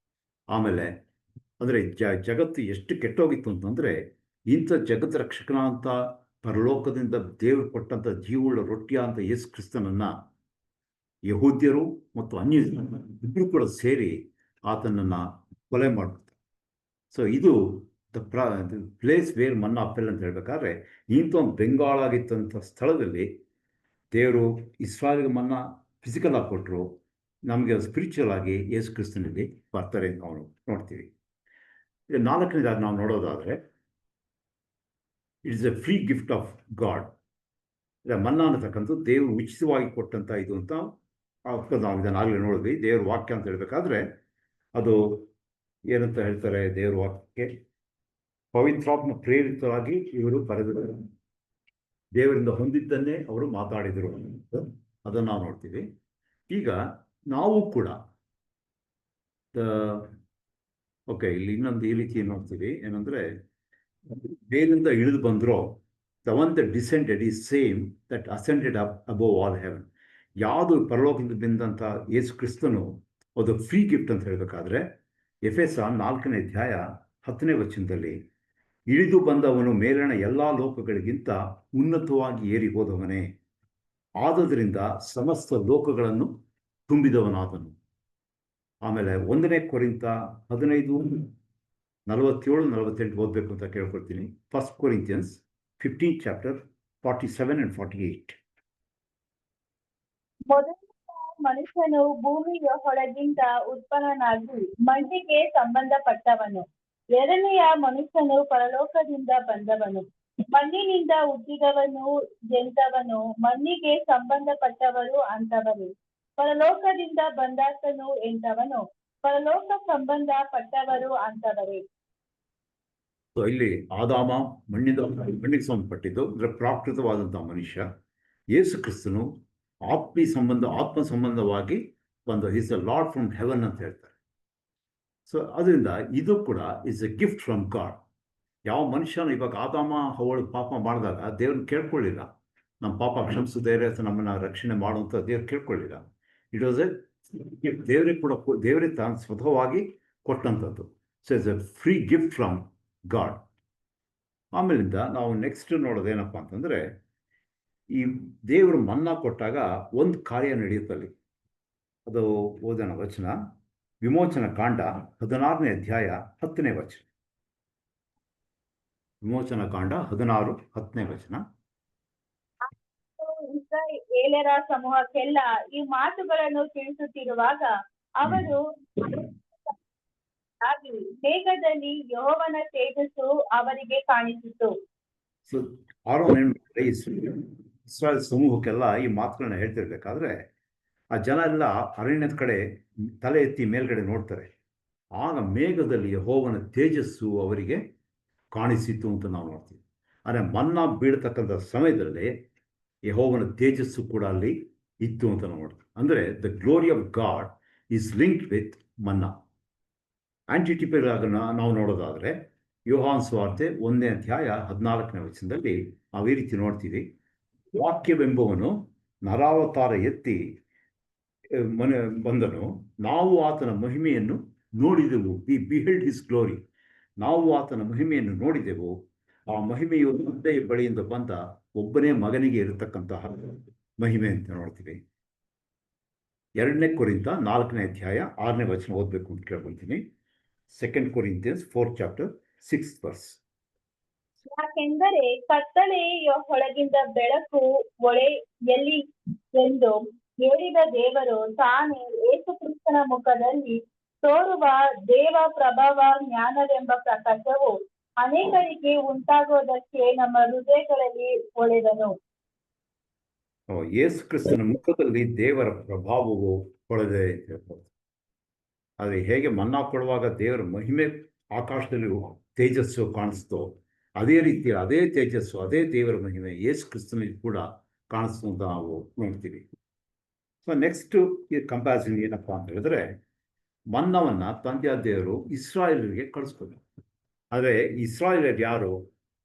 ಆಮೇಲೆ ಅಂದರೆ ಜಗತ್ತು ಎಷ್ಟು ಕೆಟ್ಟೋಗಿತ್ತು ಅಂತಂದರೆ, ಇಂಥ ಜಗತ್ ರಕ್ಷಕನ ಅಂತ ಪರಲೋಕದಿಂದ ದೇವರು ಕೊಟ್ಟಂಥ ಜೀವವುಳ್ಳ ರೊಟ್ಟಿಯ ಅಂತ ಯೇಸು ಕ್ರಿಸ್ತನನ್ನು ಯಹೂದ್ಯರು ಮತ್ತು ಅನ್ಯ ಇಬ್ಬರು ಕೂಡ ಸೇರಿ ಆತನನ್ನು ಕೊಲೆ ಮಾಡ್ತಾರೆ. ಸೊ ಇದು ದ ಪ್ಲೇಸ್ ವೇರ್ ಮನ್ನಾ ಫೆಲ್ ಅಂತ ಹೇಳ್ಬೇಕಾದ್ರೆ, ಇಂಥ ಒಂದು ಬೆಂಗಾಳಾಗಿತ್ತಂಥ ಸ್ಥಳದಲ್ಲಿ ದೇವರು ಇಸ್ರಾಯೇಲಿಗೆ ಮನ್ನಾ ಫಿಸಿಕಲ್ ಆಗಿ ಕೊಟ್ಟರು, ನಮಗೆ ಸ್ಪಿರಿಚುವಲ್ ಆಗಿ ಯೇಸು ಕ್ರಿಸ್ತನಲ್ಲಿ ಬರ್ತಾರೆ ಅಂತ ನಾವು ನೋಡ್ತೀವಿ. ಈಗ ನಾಲ್ಕನೇದಾಗಿ ನಾವು ನೋಡೋದಾದರೆ, it is A free gift of god. ಮನ್ನಾ ಅನ್ನತಕ್ಕಂಥದ್ದು ದೇವರು ಉಚಿತವಾಗಿ ಕೊಟ್ಟಂಥ ಇದು ಅಂತ ನಾವು ಇದನ್ನಾಗಲೇ ನೋಡಿದ್ವಿ. ದೇವ್ರ ವಾಕ್ಯ ಅಂತ ಹೇಳಬೇಕಾದ್ರೆ ಅದು ಏನಂತ ಹೇಳ್ತಾರೆ, ದೇವ್ರ ವಾಕ್ಯಕ್ಕೆ ಪವಿತ್ರಾತ್ಮ ಪ್ರೇರಿತರಾಗಿ ಇವರು ಬರೆದಿದ್ದಾರೆ, ದೇವರಿಂದ ಹೊಂದಿದ್ದನ್ನೇ ಅವರು ಮಾತಾಡಿದರು, ಅದನ್ನು ನಾವು ನೋಡ್ತೀವಿ. ಈಗ ನಾವು ಕೂಡ ಓಕೆ, ಇಲ್ಲಿ ಇನ್ನೊಂದು ಈ ರೀತಿ ನೋಡ್ತೀವಿ, ಏನಂದರೆ ಮೇಲಿಂದ ಇಳಿದು ಬಂದರೂ the one that descended is same that ascended up above all heaven. ಯಾವುದು ಪರಲೋಕದಿಂದ ಬಂದಂಥ ಯೇಸು ಕ್ರಿಸ್ತನು ಅದು ಫ್ರೀ ಗಿಫ್ಟ್ ಅಂತ ಹೇಳಬೇಕಾದ್ರೆ, ಎಫೆಸ 4ನೇ ಅಧ್ಯಾಯ 10ನೇ ವಚನದಲ್ಲಿ, ಇಳಿದು ಬಂದವನು ಮೇಲಣ ಎಲ್ಲ ಲೋಕಗಳಿಗಿಂತ ಉನ್ನತವಾಗಿ ಏರಿ ಹೋದವನೇ, ಆದುದರಿಂದ ಸಮಸ್ತ ಲೋಕಗಳನ್ನು ತುಂಬಿದವನಾದನು. ಆಮೇಲೆ 1ನೇ ಕೊರಿಂಥ 15:47-48 ಓದಬೇಕು ಅಂತ ಕೇಳ್ಕೊಳ್ತೀನಿ. 1 Corinthians 15 chapter 47 and 48. ಮೊದಲನೆಯ ಮನುಷ್ಯನು ಭೂಮಿಯ ಹೊರಗಿಂದ ಉತ್ಪನ್ನನಾಗಿ ಮಣ್ಣಿಗೆ ಸಂಬಂಧಪಟ್ಟವನು. ಎರಡನೆಯ ಮನುಷ್ಯನು ಪರಲೋಕದಿಂದ ಬಂದವನು. ಮಣ್ಣಿನಿಂದ ಹುಟ್ಟಿದವನು ಎಂಥವನು, ಮಣ್ಣಿಗೆ ಸಂಬಂಧಪಟ್ಟವರು ಅಂಥವರು. ಪರಲೋಕದಿಂದ ಬಂದಾತನು ಎಂಥವನು, ಪರಲೋಕ ಸಂಬಂಧಪಟ್ಟವರು ಅಂಥವರೇ. ಇಲ್ಲಿ ಆದಾಮ ಮಣ್ಣಿಗೆ ಸಂಬಂಧಪಟ್ಟಿದ್ದು, ಅಂದರೆ ಪ್ರಾಕೃತವಾದಂಥ ಮನುಷ್ಯ. ಯೇಸು ಕ್ರಿಸ್ತನು ಆತ್ಮ ಸಂಬಂಧವಾಗಿ ಬಂದು is a lord from haven ಅಂತ ಹೇಳ್ತಾರೆ. ಸೊ ಅದರಿಂದ ಇದು ಕೂಡ is A gift from god. ಯಾವ ಮನುಷ್ಯನು ಇವಾಗ ಆದಾಮ ಹವ್ವಳು ಪಾಪ ಮಾಡಿದಾಗ ದೇವ್ರನ್ನ ಕೇಳ್ಕೊಳ್ಳಿಲ್ಲ, ನಮ್ಮ ಪಾಪ ಕ್ಷಮಿಸಿದರೆ ನಮ್ಮನ್ನು ರಕ್ಷಣೆ ಮಾಡುವಂಥ ದೇವ್ರು ಕೇಳ್ಕೊಳ್ಳಿಲ್ಲ. ಇಟ್ ವಾಸ್ ಎ ಗಿಫ್ಟ್, ದೇವರೇ ತಾನು ಸ್ವತಃವಾಗಿ ಕೊಟ್ಟಂಥದ್ದು. So it's a free gift from God. ಆಮೇಲಿಂದ ನಾವು ನೆಕ್ಸ್ಟ್ ನೋಡೋದೇನಪ್ಪ ಅಂತಂದರೆ, ಈ ದೇವರು ಮನ್ನಾ ಕೊಟ್ಟಾಗ ಒಂದು ಕಾರ್ಯ ನಡೆಯುತ್ತಲ್ಲಿ. ಅದು ಓದೋಣ ವಚನ, ವಿಮೋಚನ ಕಾಂಡ 16ನೇ ಅಧ್ಯಾಯ 10ನೇ ವಚನ. ವಿಮೋಚನ ಕಾಂಡ 16:10ನೇ ವಚನ. ಇಸ್ರಾಯೇಲ್ಯರ ಸಮೂಹಕ್ಕೆಲ್ಲ ಈ ಮಾತುಗಳನ್ನು ತಿಳಿಸುತ್ತಿರುವಾಗ ಅವರು ಮೇಘದಲ್ಲಿ ಯೆಹೋವನ ತೇಜಸ್ಸು ಅವರಿಗೆ ಕಾಣಿಸಿತು. ಸೊ ಆರೋನ್ ಇಸ್ರಾಯೇಲ್ ಸಮೂಹಕ್ಕೆಲ್ಲ ಈ ಮಾತುಗಳನ್ನ ಹೇಳ್ತಿರ್ಬೇಕಾದ್ರೆ ಆ ಜನ ಎಲ್ಲ ಅರಣ್ಯದ ಕಡೆ ತಲೆ ಎತ್ತಿ ಮೇಲ್ಗಡೆ ನೋಡ್ತಾರೆ. ಆಗ ಮೇಘದಲ್ಲಿ ಯೆಹೋವನ ತೇಜಸ್ಸು ಅವರಿಗೆ ಕಾಣಿಸಿತು ಅಂತ ನಾವು ನೋಡ್ತೀವಿ. ಆದರೆ ಮನ್ನಾ ಬೀಳ್ತಕ್ಕಂಥ ಸಮಯದಲ್ಲಿ ಯೆಹೋವನ ತೇಜಸ್ಸು ಕೂಡ ಅಲ್ಲಿ ಇತ್ತು ಅಂತ ನಾವು ನೋಡ್ತೀವಿ. ಅಂದರೆ the glory of god is linked with ಮನ್ನಾ. ಆಂಟಿಟಿಪಲ್ ಆಗಿ ನಾವು ನೋಡೋದಾದರೆ ಯೋಹಾನ್ ಸುವಾರ್ತೆ 1ನೇ ಅಧ್ಯಾಯ 14ನೇ ವಚನದಲ್ಲಿ ನಾವು ಈ ರೀತಿ ನೋಡ್ತೀವಿ. ವಾಕ್ಯವೆಂಬವನು ನರಾವತಾರ ಎತ್ತಿ ಬಂದನು, ನಾವು ಆತನ ಮಹಿಮೆಯನ್ನು ನೋಡಿದೆವು. We beheld his glory. ನಾವು ಆತನ ಮಹಿಮೆಯನ್ನು ನೋಡಿದೆವು. ಆ ಮಹಿಮೆಯು ತಂದೆಯ ಬಳಿಯಿಂದ ಬಂದ ಒಬ್ಬನೇ ಮಗನಿಗೆ ಇರತಕ್ಕಂತಹ ಮಹಿಮೆ ಅಂತ ನೋಡ್ತೀವಿ. 2ನೇ ಕೊರಿಂಥ 4ನೇ ಅಧ್ಯಾಯ 6ನೇ ವಚನ ಓದಬೇಕು ಅಂತ ಕೇಳ್ಕೊಳ್ತೀನಿ. 2 Corinthians 4th chapter 6th verse. ಯಾಕೆಂದರೆ ಕತ್ತಲೆಯ ಹೊಳಗಿಂದ ಬೆಳಕು ಹೊಳೆಯಲಿ ಎಂದು ಹೇಳಿದ ದೇವರು ತಾನೇ ಯೇಸು ಕ್ರಿಸ್ತನ ಮುಖದಲ್ಲಿ ತೋರುವ ದೇವ ಪ್ರಭಾವ ಜ್ಞಾನವೆಂಬ ಪ್ರಕಾಶವು ಅನೇಕರಿಗೆ ಉಂಟಾಗುವುದಕ್ಕೆ ನಮ್ಮ ಹೃದಯಗಳಲ್ಲಿ ಹೊಳೆದನು. ಯೇಸು ಕ್ರಿಸ್ತನ ಮುಖದಲ್ಲಿ ದೇವರ ಪ್ರಭಾವವು ಹೊಳೆದೆ ಅಂತ ಹೇಳ್ಬೋದು. ಆದರೆ ಹೇಗೆ ಮನ್ನಾ ಕೊಡುವಾಗ ದೇವರ ಮಹಿಮೆ ಆಕಾಶದಲ್ಲಿ ತೇಜಸ್ಸು ಕಾಣಿಸ್ತೋ, ಅದೇ ರೀತಿ ಅದೇ ತೇಜಸ್ಸು ಅದೇ ದೇವರ ಮಹಿಮೆ ಯೇಸು ಕ್ರಿಸ್ತನಲ್ಲಿ ಕೂಡ ಕಾಣಿಸ್ತು ಅಂತ ನಾವು ನೋಡ್ತೀವಿ. ಸೊ ನೆಕ್ಸ್ಟು ಈ ಕಂಪ್ಯಾರಿಸನ್ ಏನಪ್ಪ ಅಂತ ಹೇಳಿದ್ರೆ, ಮನ್ನವನ್ನು ತಂದೆಯ ದೇವರು ಇಸ್ರಾಯೇಲರಿಗೆ ಕಳಿಸ್ಬೇಕು. ಆದರೆ ಇಸ್ರಾಯೇಲರು ಯಾರು?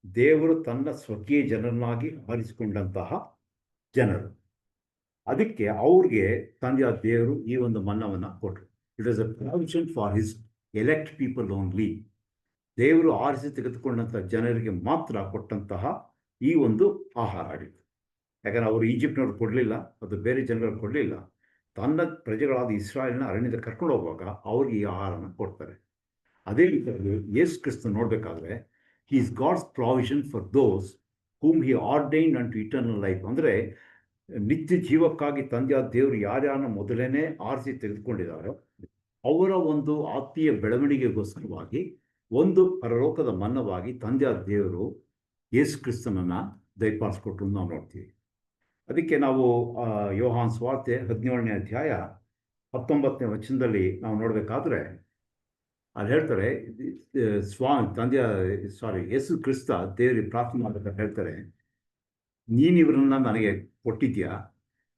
ದೇವರು ತನ್ನ ಸ್ವಕೀಯ ಜನರನ್ನಾಗಿ ಆರಿಸಿಕೊಂಡಂತಹ ಜನರು. ಅದಕ್ಕೆ ಅವ್ರಿಗೆ ತಂದೆಯ ದೇವರು ಈ ಒಂದು ಮನ್ನವನ್ನು ಕೊಟ್ಟರು. It is a provision for his elect people only. ದೇವರು ಆರಿಸಿ ತೆಗೆದುಕೊಂಡಂಥ ಜನರಿಗೆ ಮಾತ್ರ ಕೊಟ್ಟಂತಹ ಈ ಒಂದು ಆಹಾರ ಆಗಿತ್ತು. ಯಾಕಂದರೆ ಅವರು ಈಜಿಪ್ಟ್ನವ್ರು ಕೊಡಲಿಲ್ಲ, ಅದು ಬೇರೆ ಜನರು ಕೊಡಲಿಲ್ಲ. ತನ್ನ ಪ್ರಜೆಗಳಾದ ಇಸ್ರಾಯೇಲ್ನ ಅರಣ್ಯದ ಕರ್ಕೊಂಡು ಹೋಗುವಾಗ ಅವ್ರಿಗೆ ಈ ಆಹಾರನ ಕೊಡ್ತಾರೆ. ಅದೇ ರೀತಿಯಾಗಿ ಯೇಸು ಕ್ರಿಸ್ತನ ನೋಡಬೇಕಾದ್ರೆ he is God's provision for those whom he ordained unto eternal life. ಅಂದರೆ ನಿತ್ಯ ಜೀವಕ್ಕಾಗಿ ತಂದೆಯ ದೇವರು ಯಾರ್ಯಾರನ್ನ ಮೊದಲನೇ ಆರಿಸಿ ತೆಗೆದುಕೊಂಡಿದ್ದಾರೋ ಅವರ ಒಂದು ಆತ್ಮೀಯ ಬೆಳವಣಿಗೆಗೋಸ್ಕರವಾಗಿ ಒಂದು ಪರಲೋಕದ ಮನ್ನವಾಗಿ ತಂದೆಯ ದೇವರು ಯೇಸು ಕ್ರಿಸ್ತನನ್ನು ದಯಪಾಲಿಸ್ಕೊಟ್ರು ನಾವು ನೋಡ್ತೀವಿ. ಅದಕ್ಕೆ ನಾವು ಯೋಹಾನ್ ಸುವಾರ್ತೆ 17ನೇ ಅಧ್ಯಾಯ 19ನೇ ವಚನದಲ್ಲಿ ನಾವು ನೋಡಬೇಕಾದ್ರೆ ಅಲ್ಲಿ ಹೇಳ್ತಾರೆ, ಯೇಸು ಕ್ರಿಸ್ತ ದೇವರಿಗೆ ಪ್ರಾರ್ಥನೆ ಮಾಡಬೇಕಾದ್ರೆ ಹೇಳ್ತಾರೆ, ನೀನು ಇವರನ್ನು ನನಗೆ ಕೊಟ್ಟಿದ್ಯಾ,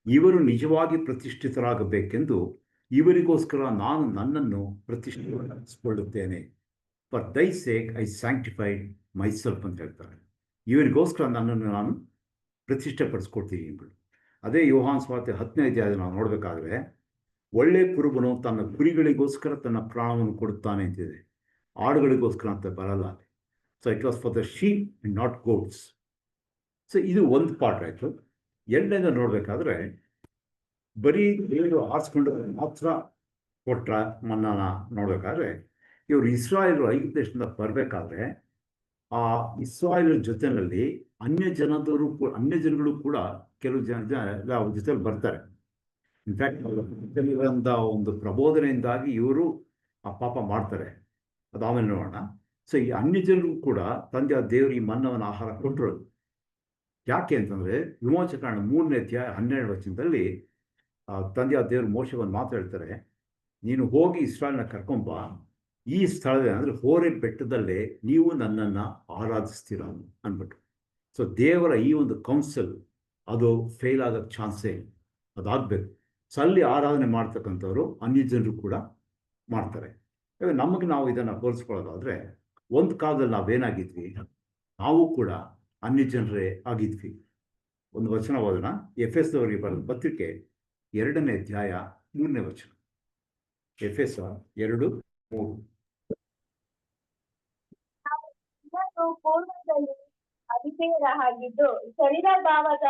ಇವರು ನಿಜವಾಗಿ ಪ್ರತಿಷ್ಠಿತರಾಗಬೇಕೆಂದು ಇವರಿಗೋಸ್ಕರ ನಾನು ನನ್ನನ್ನು ಪ್ರತಿಷ್ಠಿಸಿಕೊಳ್ಳುತ್ತೇನೆ. ಫಾರ್ ದೈ ಸೇಕ್ ಐ ಸ್ಯಾಂಕ್ಟಿಫೈಡ್ ಮೈಸೆಲ್ಫ್ ಅಂತ ಹೇಳ್ತಾರೆ. ಇವರಿಗೋಸ್ಕರ ನನ್ನನ್ನು ನಾನು ಪ್ರತಿಷ್ಠೆಪಡಿಸ್ಕೊಡ್ತೀನಿ ಅಂದ್ಬಿಟ್ಟು. ಅದೇ ಯೋಹಾನ್ ಸುವಾರ್ತೆ 10ನೇ ಅಧ್ಯಾಯ ನಾವು ನೋಡಬೇಕಾದ್ರೆ, ಒಳ್ಳೆ ಕುರುಬನು ತನ್ನ ಕುರಿಗಳಿಗೋಸ್ಕರ ತನ್ನ ಪ್ರಾಣವನ್ನು ಕೊಡುತ್ತಾನೆ ಅಂತಿದೆ, ಆಡುಗಳಿಗೋಸ್ಕರ ಅಂತ ಬರಲ್ಲ. So it was for the sheep and not goats. So ಇದು ಒಂದು ಪಾರ್ಟ್ ಆಯಿತು. ಎರಡನೇದ ನೋಡಬೇಕಾದ್ರೆ ಬರೀ ದೇವರು ಆರಿಸ್ಕೊಂಡು ಮಾತ್ರ ಕೊಟ್ರ ಮನ್ನಾನ ನೋಡಬೇಕಾದ್ರೆ, ಇವರು ಇಸ್ರಾಯೇಲರು ಐಗುಪ್ತ ದೇಶದಿಂದ ಬರಬೇಕಾದ್ರೆ ಆ ಇಸ್ರಾಯೇಲರ ಜೊತೆಯಲ್ಲಿ ಅನ್ಯ ಜನಗಳು ಕೂಡ ಕೆಲವು ಜನ ಜೊತೆಲಿ ಬರ್ತಾರೆ. ಇನ್ಫ್ಯಾಕ್ಟ್ ಒಂದು ಪ್ರಬೋಧನೆಯಿಂದಾಗಿ ಇವರು ಆ ಪಾಪ ಮಾಡ್ತಾರೆ, ಅದು ಆಮೇಲೆ ನೋಡೋಣ. ಸೊ ಈ ಅನ್ಯ ಜನರು ಕೂಡ ತಂದೆಯ ದೇವರು ಈ ಮನ್ನವನ್ನು ಆಹಾರ ಕೊಟ್ಟರು. ಯಾಕೆ ಅಂತಂದರೆ ವಿಮೋಚಕಾಂಡ 3ನೇ ಅಧ್ಯಾಯ 12ನೇ ವಚನದಲ್ಲಿ ತಂದೆಯ ದೇವರು ಮೋಶೆಯನ್ನು ಮಾತಾಡ್ತಾರೆ, ನೀನು ಹೋಗಿ ಇಸ್ರಾಯೇಲನ್ನ ಕರ್ಕೊಂಬ, ಈ ಸ್ಥಳದಲ್ಲಿ ಅಂದರೆ ಹೋರೇಬ್ ಬೆಟ್ಟದಲ್ಲೇ ನೀವು ನನ್ನನ್ನು ಆರಾಧಿಸ್ತೀರ ಅಂದ್ಬಿಟ್ಟು. ಸೊ ದೇವರ ಈ ಒಂದು ಕೌನ್ಸಿಲ್ ಅದು ಫೇಲ್ ಆಗೋ ಚಾನ್ಸೇ, ಅದಾಗಬೇಕು. ಸೊ ಅಲ್ಲಿ ಆರಾಧನೆ ಮಾಡ್ತಕ್ಕಂಥವ್ರು ಅನ್ಯ ಜನರು ಕೂಡ ಮಾಡ್ತಾರೆ. ನಮಗೆ ನಾವು ಇದನ್ನು ಹೋಲಿಸ್ಕೊಳ್ಳೋದಾದರೆ, ಒಂದು ಕಾಲದಲ್ಲಿ ನಾವೇನಾಗಿದ್ವಿ, ನಾವು ಕೂಡ ಅನ್ಯ ಜನರೇ ಆಗಿದ್ವಿ. ಒಂದು ವಚನ ಓದೋಣ. ಎಫೆಸದವರಿಗೆ ಬರೆದ ಪತ್ರಿಕೆ 2ನೇ ಅಧ್ಯಾಯ 3ನೇ ವಚನ. ಎಫೆಸ 2:3. ಪೂರ್ವದಲ್ಲಿ ಅವಿಧೇಯರ ಹಾಗಿದ್ದು ಶರೀರ ಭಾವದ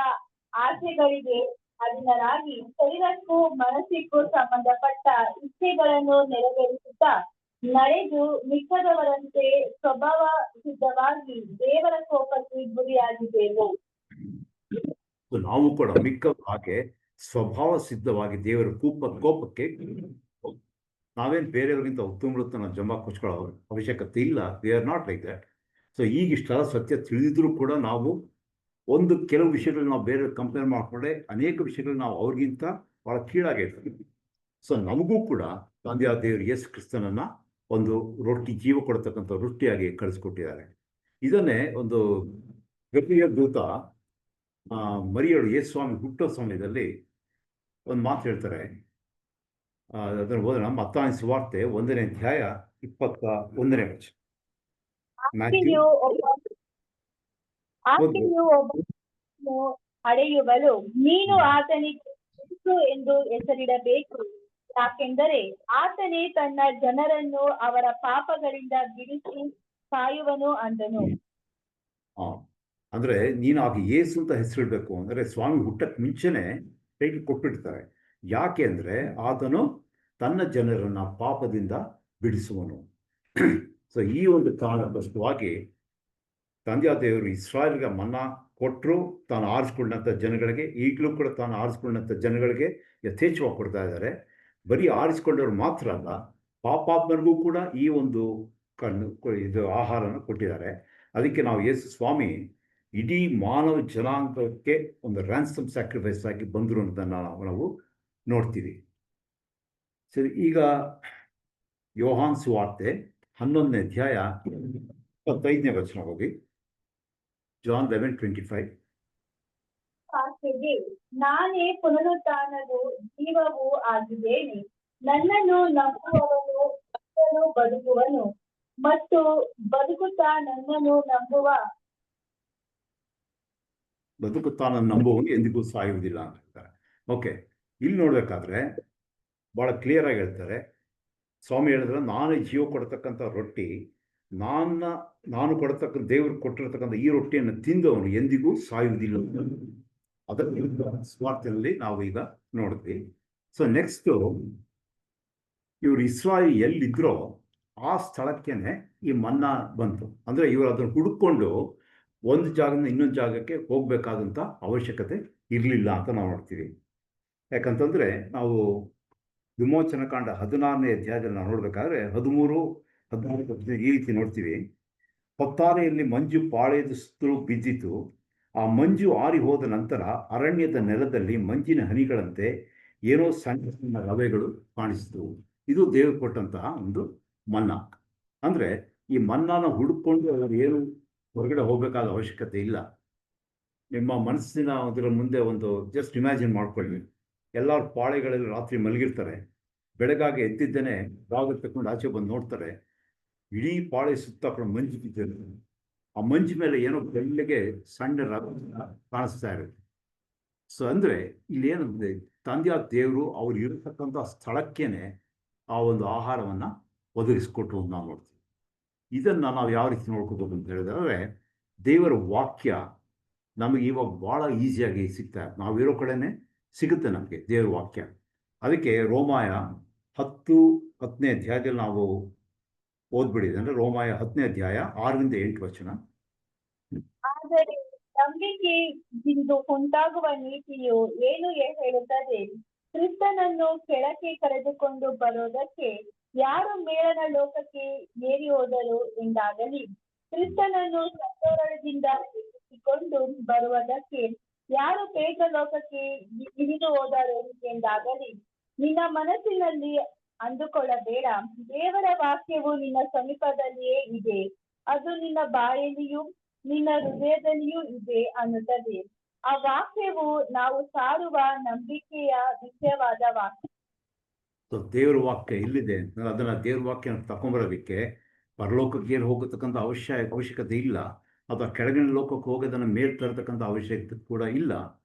ಆಸೆಗಳಿಗೆ ಅಧೀನರಾಗಿ ಶರೀರಕ್ಕೂ ಮನಸ್ಸಿಗೂ ಸಂಬಂಧಪಟ್ಟ ಇಚ್ಛೆಗಳನ್ನು ನೆರವೇರಿಸುತ್ತಾ ನಡೆದು ಮಿಕ್ಕದವರಂತೆ ಸ್ವಭಾವ ಸಿದ್ಧವಾಗಿ ದೇವರ ಕೋಪಕ್ಕೆ ಗುರಿಯಾಗಿದ್ದೆವು. ನಾವು ಕೂಡ ಮಿಕ್ಕ ಹಾಗೆ ಸ್ವಭಾವ ಸಿದ್ಧವಾಗಿ ದೇವರ ಕೋಪಕ್ಕೆ ನಾವೇನು ಬೇರೆಯವರಿಗಿಂತ ಉತ್ತಮಗಳನ್ನು ಜಂಬ ಕೊಚ್ಕೊಳ್ಳೋ ಅವಶ್ಯಕತೆ ಇಲ್ಲ. We are not like that. So ಈಗ ಇಷ್ಟೆಲ್ಲ ಸತ್ಯ ತಿಳಿದಿದ್ರೂ ಕೂಡ ನಾವು ಕೆಲವು ವಿಷಯಗಳನ್ನ ನಾವು ಬೇರೆ ಕಂಪೇರ್ ಮಾಡಿಕೊಂಡ್ರೆ ಅನೇಕ ವಿಷಯಗಳು ನಾವು ಅವ್ರಿಗಿಂತ ಭಾಳ ಕೀಳಾಗಿರ್ತೀವಿ. ಸೊ ನಮಗೂ ಕೂಡ ತಂದೆಯಾದ ದೇವರು ಯೇಸು ಕ್ರಿಸ್ತನನ್ನ ಒಂದು ರೊಟ್ಟಿ, ಜೀವ ಕೊಡ್ತಕ್ಕಂಥ ರೊಟ್ಟಿಯಾಗಿ ಕಳಿಸ್ಕೊಟ್ಟಿದ್ದಾರೆ. ಇದನ್ನೇ ಒಂದು ಗಬ್ರಿಯೇಲ್ ದೂತ ಮರಿಯಳು ಯೇಸು ಸ್ವಾಮಿ ಹುಟ್ಟೋ ಸಮಯದಲ್ಲಿ ಒಂದು ಮಾತು ಹೇಳ್ತಾರೆ. ಅದನ್ನು ಓದೋಣ. ಮತ್ತಾಯನ ಸುವಾರ್ತೆ 1ನೇ ಅಧ್ಯಾಯ 21ನೇ ವಚನ. ಆಕೆಯು ಒಬ್ಬನನ್ನು ಹಡೆಯುವಳು, ನೀನು ಆತನಿಗೆ ಯೇಸು ಎಂದು ಹೆಸರಿಡಬೇಕು, ಯಾಕೆಂದರೆ ಆತನೇ ತನ್ನ ಜನರನ್ನು ಅವರ ಪಾಪಗಳಿಂದ ಬಿಡಿಸಿ ಕಾಯುವನು ಅಂದನು. ಅಂದ್ರೆ ನೀನು ಆಗ ಯೇಸು ಅಂತ ಹೆಸರಿಡಬೇಕು. ಅಂದ್ರೆ ಸ್ವಾಮಿ ಹುಟ್ಟಕ್ಕೆ ಮುಂಚೆನೆ ಹೇಗೆ ಕೊಟ್ಟಿರ್ತಾರೆ. ಯಾಕೆ ಅಂದ್ರೆ ಆತನು ತನ್ನ ಜನರನ್ನ ಪಾಪದಿಂದ ಬಿಡಿಸುವನು. ಸೊ ಈ ಒಂದು ಕಾರಣಕ್ಕೋಸ್ಕರವಾಗಿ ತಂದೆಯಾದ ದೇವರು ಇಸ್ರಾಯೇಲ್ಗೆ ಮನ್ನಾ ಕೊಟ್ಟರು. ತಾನು ಆರಿಸ್ಕೊಂಡಂಥ ಜನಗಳಿಗೆ, ಈಗಲೂ ಕೂಡ ತಾನು ಆರಿಸ್ಕೊಂಡಂಥ ಜನಗಳಿಗೆ ಯಥೇಚ್ಛವಾಗಿ ಕೊಡ್ತಾ ಇದ್ದಾರೆ. ಬರೀ ಆರಿಸ್ಕೊಂಡವ್ರು ಮಾತ್ರ ಅಲ್ಲ, ಪಾಪಾತ್ಮರಿಗೂ ಕೂಡ ಈ ಒಂದು ಇದು ಆಹಾರನ ಕೊಟ್ಟಿದ್ದಾರೆ. ಅದಕ್ಕೆ ನಾವು ಯೇಸು ಸ್ವಾಮಿ ಇಡೀ ಮಾನವ ಜನಾಂಗಕ್ಕೆ ಒಂದು ರ್ಯಾನ್ಸಮ್ ಸ್ಯಾಕ್ರಿಫೈಸ್ ಆಗಿ ಬಂದರು ಅನ್ನೋದನ್ನು ನಾವು ನೋಡ್ತೀವಿ. ಸರಿ, ಈಗ ಯೋಹಾನ್ ಸುವಾರ್ತೆ 11ನೇ ಅಧ್ಯಾಯ 25ನೇ ವಚನ ಹೋಗಿ. ಜಾನ್ 11:25. ಆಕೆಗೆ, ನಾನೇ ಪುನರುತ್ಥಾನವೂ ಜೀವವೂ ಆಗಿದ್ದೇನೆ. ನನ್ನನ್ನು ನಂಬುವವನು ಸತ್ತರೂ ಬದುಕುವನು, ಮತ್ತು ಬದುಕುತ್ತಾ ನನ್ನನ್ನು ನಂಬುವವನು ಎಂದಿಗೂ ಸಾಯುವುದಿಲ್ಲ ಅಂತ ಹೇಳ್ತಾರೆ. ಓಕೆ, ಇಲ್ಲಿ ನೋಡ್ಬೇಕಾದ್ರೆ ಭಾಳ ಕ್ಲಿಯರ್ ಆಗಿ ಹೇಳ್ತಾರೆ. ಸ್ವಾಮಿ ಹೇಳಿದ್ರೆ, ನಾನೇ ಜೀವ ಕೊಡ್ತಕ್ಕಂಥ ರೊಟ್ಟಿ, ನಾನು ಕೊಡ್ತಕ್ಕಂಥ ದೇವರು ಕೊಟ್ಟಿರ್ತಕ್ಕಂಥ ಈ ರೊಟ್ಟಿಯನ್ನು ತಿಂದವನು ಎಂದಿಗೂ ಸಾಯುವುದಿಲ್ಲ. ಅದಕ್ಕೆ ಸ್ವಾರ್ಥದಲ್ಲಿ ನಾವು ಈಗ ನೋಡಿದ್ವಿ. ಸೊ ನೆಕ್ಸ್ಟು, ಇವರು ಇಸ್ರಾಯೇಲ್ ಎಲ್ಲಿದ್ರೋ ಆ ಸ್ಥಳಕ್ಕೇನೆ ಈ ಮನ್ನಾ ಬಂತು. ಅಂದರೆ ಇವರು ಅದನ್ನು ಹುಡುಕೊಂಡು ಒಂದು ಜಾಗದಿಂದ ಇನ್ನೊಂದು ಜಾಗಕ್ಕೆ ಹೋಗಬೇಕಾದಂಥ ಅವಶ್ಯಕತೆ ಇರಲಿಲ್ಲ ಅಂತ ನಾವು ನೋಡ್ತೀವಿ. ಯಾಕಂತಂದರೆ ನಾವು ವಿಮೋಚನಕಾಂಡ 16ನೇ ಅಧ್ಯಾಯದಲ್ಲಿ ನಾವು ನೋಡಬೇಕಾದ್ರೆ 13-14 ಈ ರೀತಿ ನೋಡ್ತೀವಿ. ಹೊತ್ತಾರೆಯಲ್ಲಿ ಮಂಜು ಪಾಳೆಯದ ಸುತ್ತಲೂ ಬಿದ್ದಿತು. ಆ ಮಂಜು ಆರಿ ಹೋದ ನಂತರ ಅರಣ್ಯದ ನೆಲದಲ್ಲಿ ಮಂಜಿನ ಹನಿಗಳಂತೆ ಏನೋ ಸಣ್ಣ ಸಣ್ಣ ರವೆಗಳು ಕಾಣಿಸಿದವು. ಇದು ದೇವರು ಕೊಟ್ಟಂತಹ ಒಂದು ಮನ್ನಾ. ಅಂದರೆ ಈ ಮನ್ನಾನ ಹುಡುಕೊಂಡು ಅವರು ಏನು ಹೊರಗಡೆ ಹೋಗಬೇಕಾದ ಅವಶ್ಯಕತೆ ಇಲ್ಲ. ನಿಮ್ಮ ಮನಸ್ಸಿನ ಅದರ ಮುಂದೆ ಒಂದು ಜಸ್ಟ್ ಇಮ್ಯಾಜಿನ್ ಮಾಡ್ಕೊಳ್ಳಿ. ಎಲ್ಲರೂ ಪಾಳೆಗಳಲ್ಲಿ ರಾತ್ರಿ ಮಲಗಿರ್ತಾರೆ. ಬೆಳಗಾಗಿ ಎದ್ದಿದ್ದೇನೆ ಬಾಗಿಲು ತಗೊಂಡು ಆಚೆ ಬಂದು ನೋಡ್ತಾರೆ, ಇಡೀ ಪಾಳೆ ಸುತ್ತ ಮಂಜು ಬಿದ್ದಿರುತ್ತೆ. ಆ ಮಂಜು ಮೇಲೆ ಏನೋ ಬೆಳ್ಳಗೆ ಸಣ್ಣ ರವೆ ಕಾಣಿಸ್ತಾ ಇರುತ್ತೆ. ಸೊ ಅಂದರೆ ಇಲ್ಲೇನಂದ್ರೆ ತಂದೆಯಾದ ದೇವರು ಅವ್ರು ಇರತಕ್ಕಂಥ ಸ್ಥಳಕ್ಕೇನೆ ಆ ಒಂದು ಆಹಾರವನ್ನು ಒದಗಿಸ್ಕೊಟ್ರು ಅಂತ ನಾವು ನೋಡ್ತೀವಿ. ಇದನ್ನು ನಾವು ಯಾವ ರೀತಿ ನೋಡ್ಕೋಬೇಕು ಅಂತ ಹೇಳಿದ್ರೆ, ದೇವರ ವಾಕ್ಯ ನಮಗೆ ಇವಾಗ ಭಾಳ ಈಸಿಯಾಗಿ ಸಿಗ್ತಾ, ನಾವಿರೋ ಕಡೆನೇ ಸಿಗುತ್ತೆ ನಮಗೆ ದೇವರ ವಾಕ್ಯ. ಅದಕ್ಕೆ ರೋಮಾಯ 10ನೇ ಅಧ್ಯಾಯದಲ್ಲಿ ನಾವು ಓದ್ಬಿಡಿದೆ. ಅಂದರೆ ರೋಮಾಯ 10ನೇ ಅಧ್ಯಾಯ 6-8 ವಚನ. ಆದರೆ ನಂಬಿಕೆಯಿಂದ ಉಂಟಾಗುವ ನೀತಿಯು ಏನು ಹೇಳುತ್ತದೆ? ಕ್ರಿಸ್ತನನ್ನು ಕೆಳಕ್ಕೆ ಕರೆದುಕೊಂಡು ಬರೋದಕ್ಕೆ ಯಾರು ಮೇಲನ ಲೋಕಕ್ಕೆ ಏರಿ ಹೋದರು ಎಂದಾಗಲಿ, ಕ್ರಿಸ್ತನನ್ನು ಸತ್ತವರೊಳಗಿಂದ ಎಬ್ಬಿಸಿಕೊಂಡು ಬರುವುದಕ್ಕೆ ಯಾರು ಪೇಟ ಲೋಕಕ್ಕೆ ಇಳಿದು ಹೋದರು ಎಂದಾಗಲಿ ನಿನ್ನ ಮನಸ್ಸಿನಲ್ಲಿ ಅಂದುಕೊಳ್ಳಬೇಡ. ದೇವರ ವಾಕ್ಯವು ನಿನ್ನ ಸಮೀಪದಲ್ಲಿಯೇ ಇದೆ, ಅದು ನಿನ್ನ ಬಾಯಲ್ಲಿಯೂ ನಿನ್ನ ಹೃದಯದಲ್ಲಿಯೂ ಇದೆ ಅನ್ನುತ್ತದೆ. ಆ ವಾಕ್ಯವು ನಾವು ಸಾರುವ ನಂಬಿಕೆಯ ವಿಷಯವಾದ ವಾಕ್ಯ. ದೇವರ ವಾಕ್ಯ ಇಲ್ಲಿದೆ. ಅದನ್ನು ದೇವ್ರ ವಾಕ್ಯನ ತಗೊಂಬರೋದಕ್ಕೆ ಪರಲೋಕಕ್ಕೆ ಏನು ಹೋಗತಕ್ಕಂಥ ಅವಶ್ಯಕತೆ ಇಲ್ಲ, ಅಥವಾ ಕೆಳಗಿನ ಲೋಕಕ್ಕೆ ಹೋಗೋದನ್ನು ಮೇಲ್ ತರತಕ್ಕಂಥ ಅವಶ್ಯಕತೆ ಕೂಡ ಇಲ್ಲ.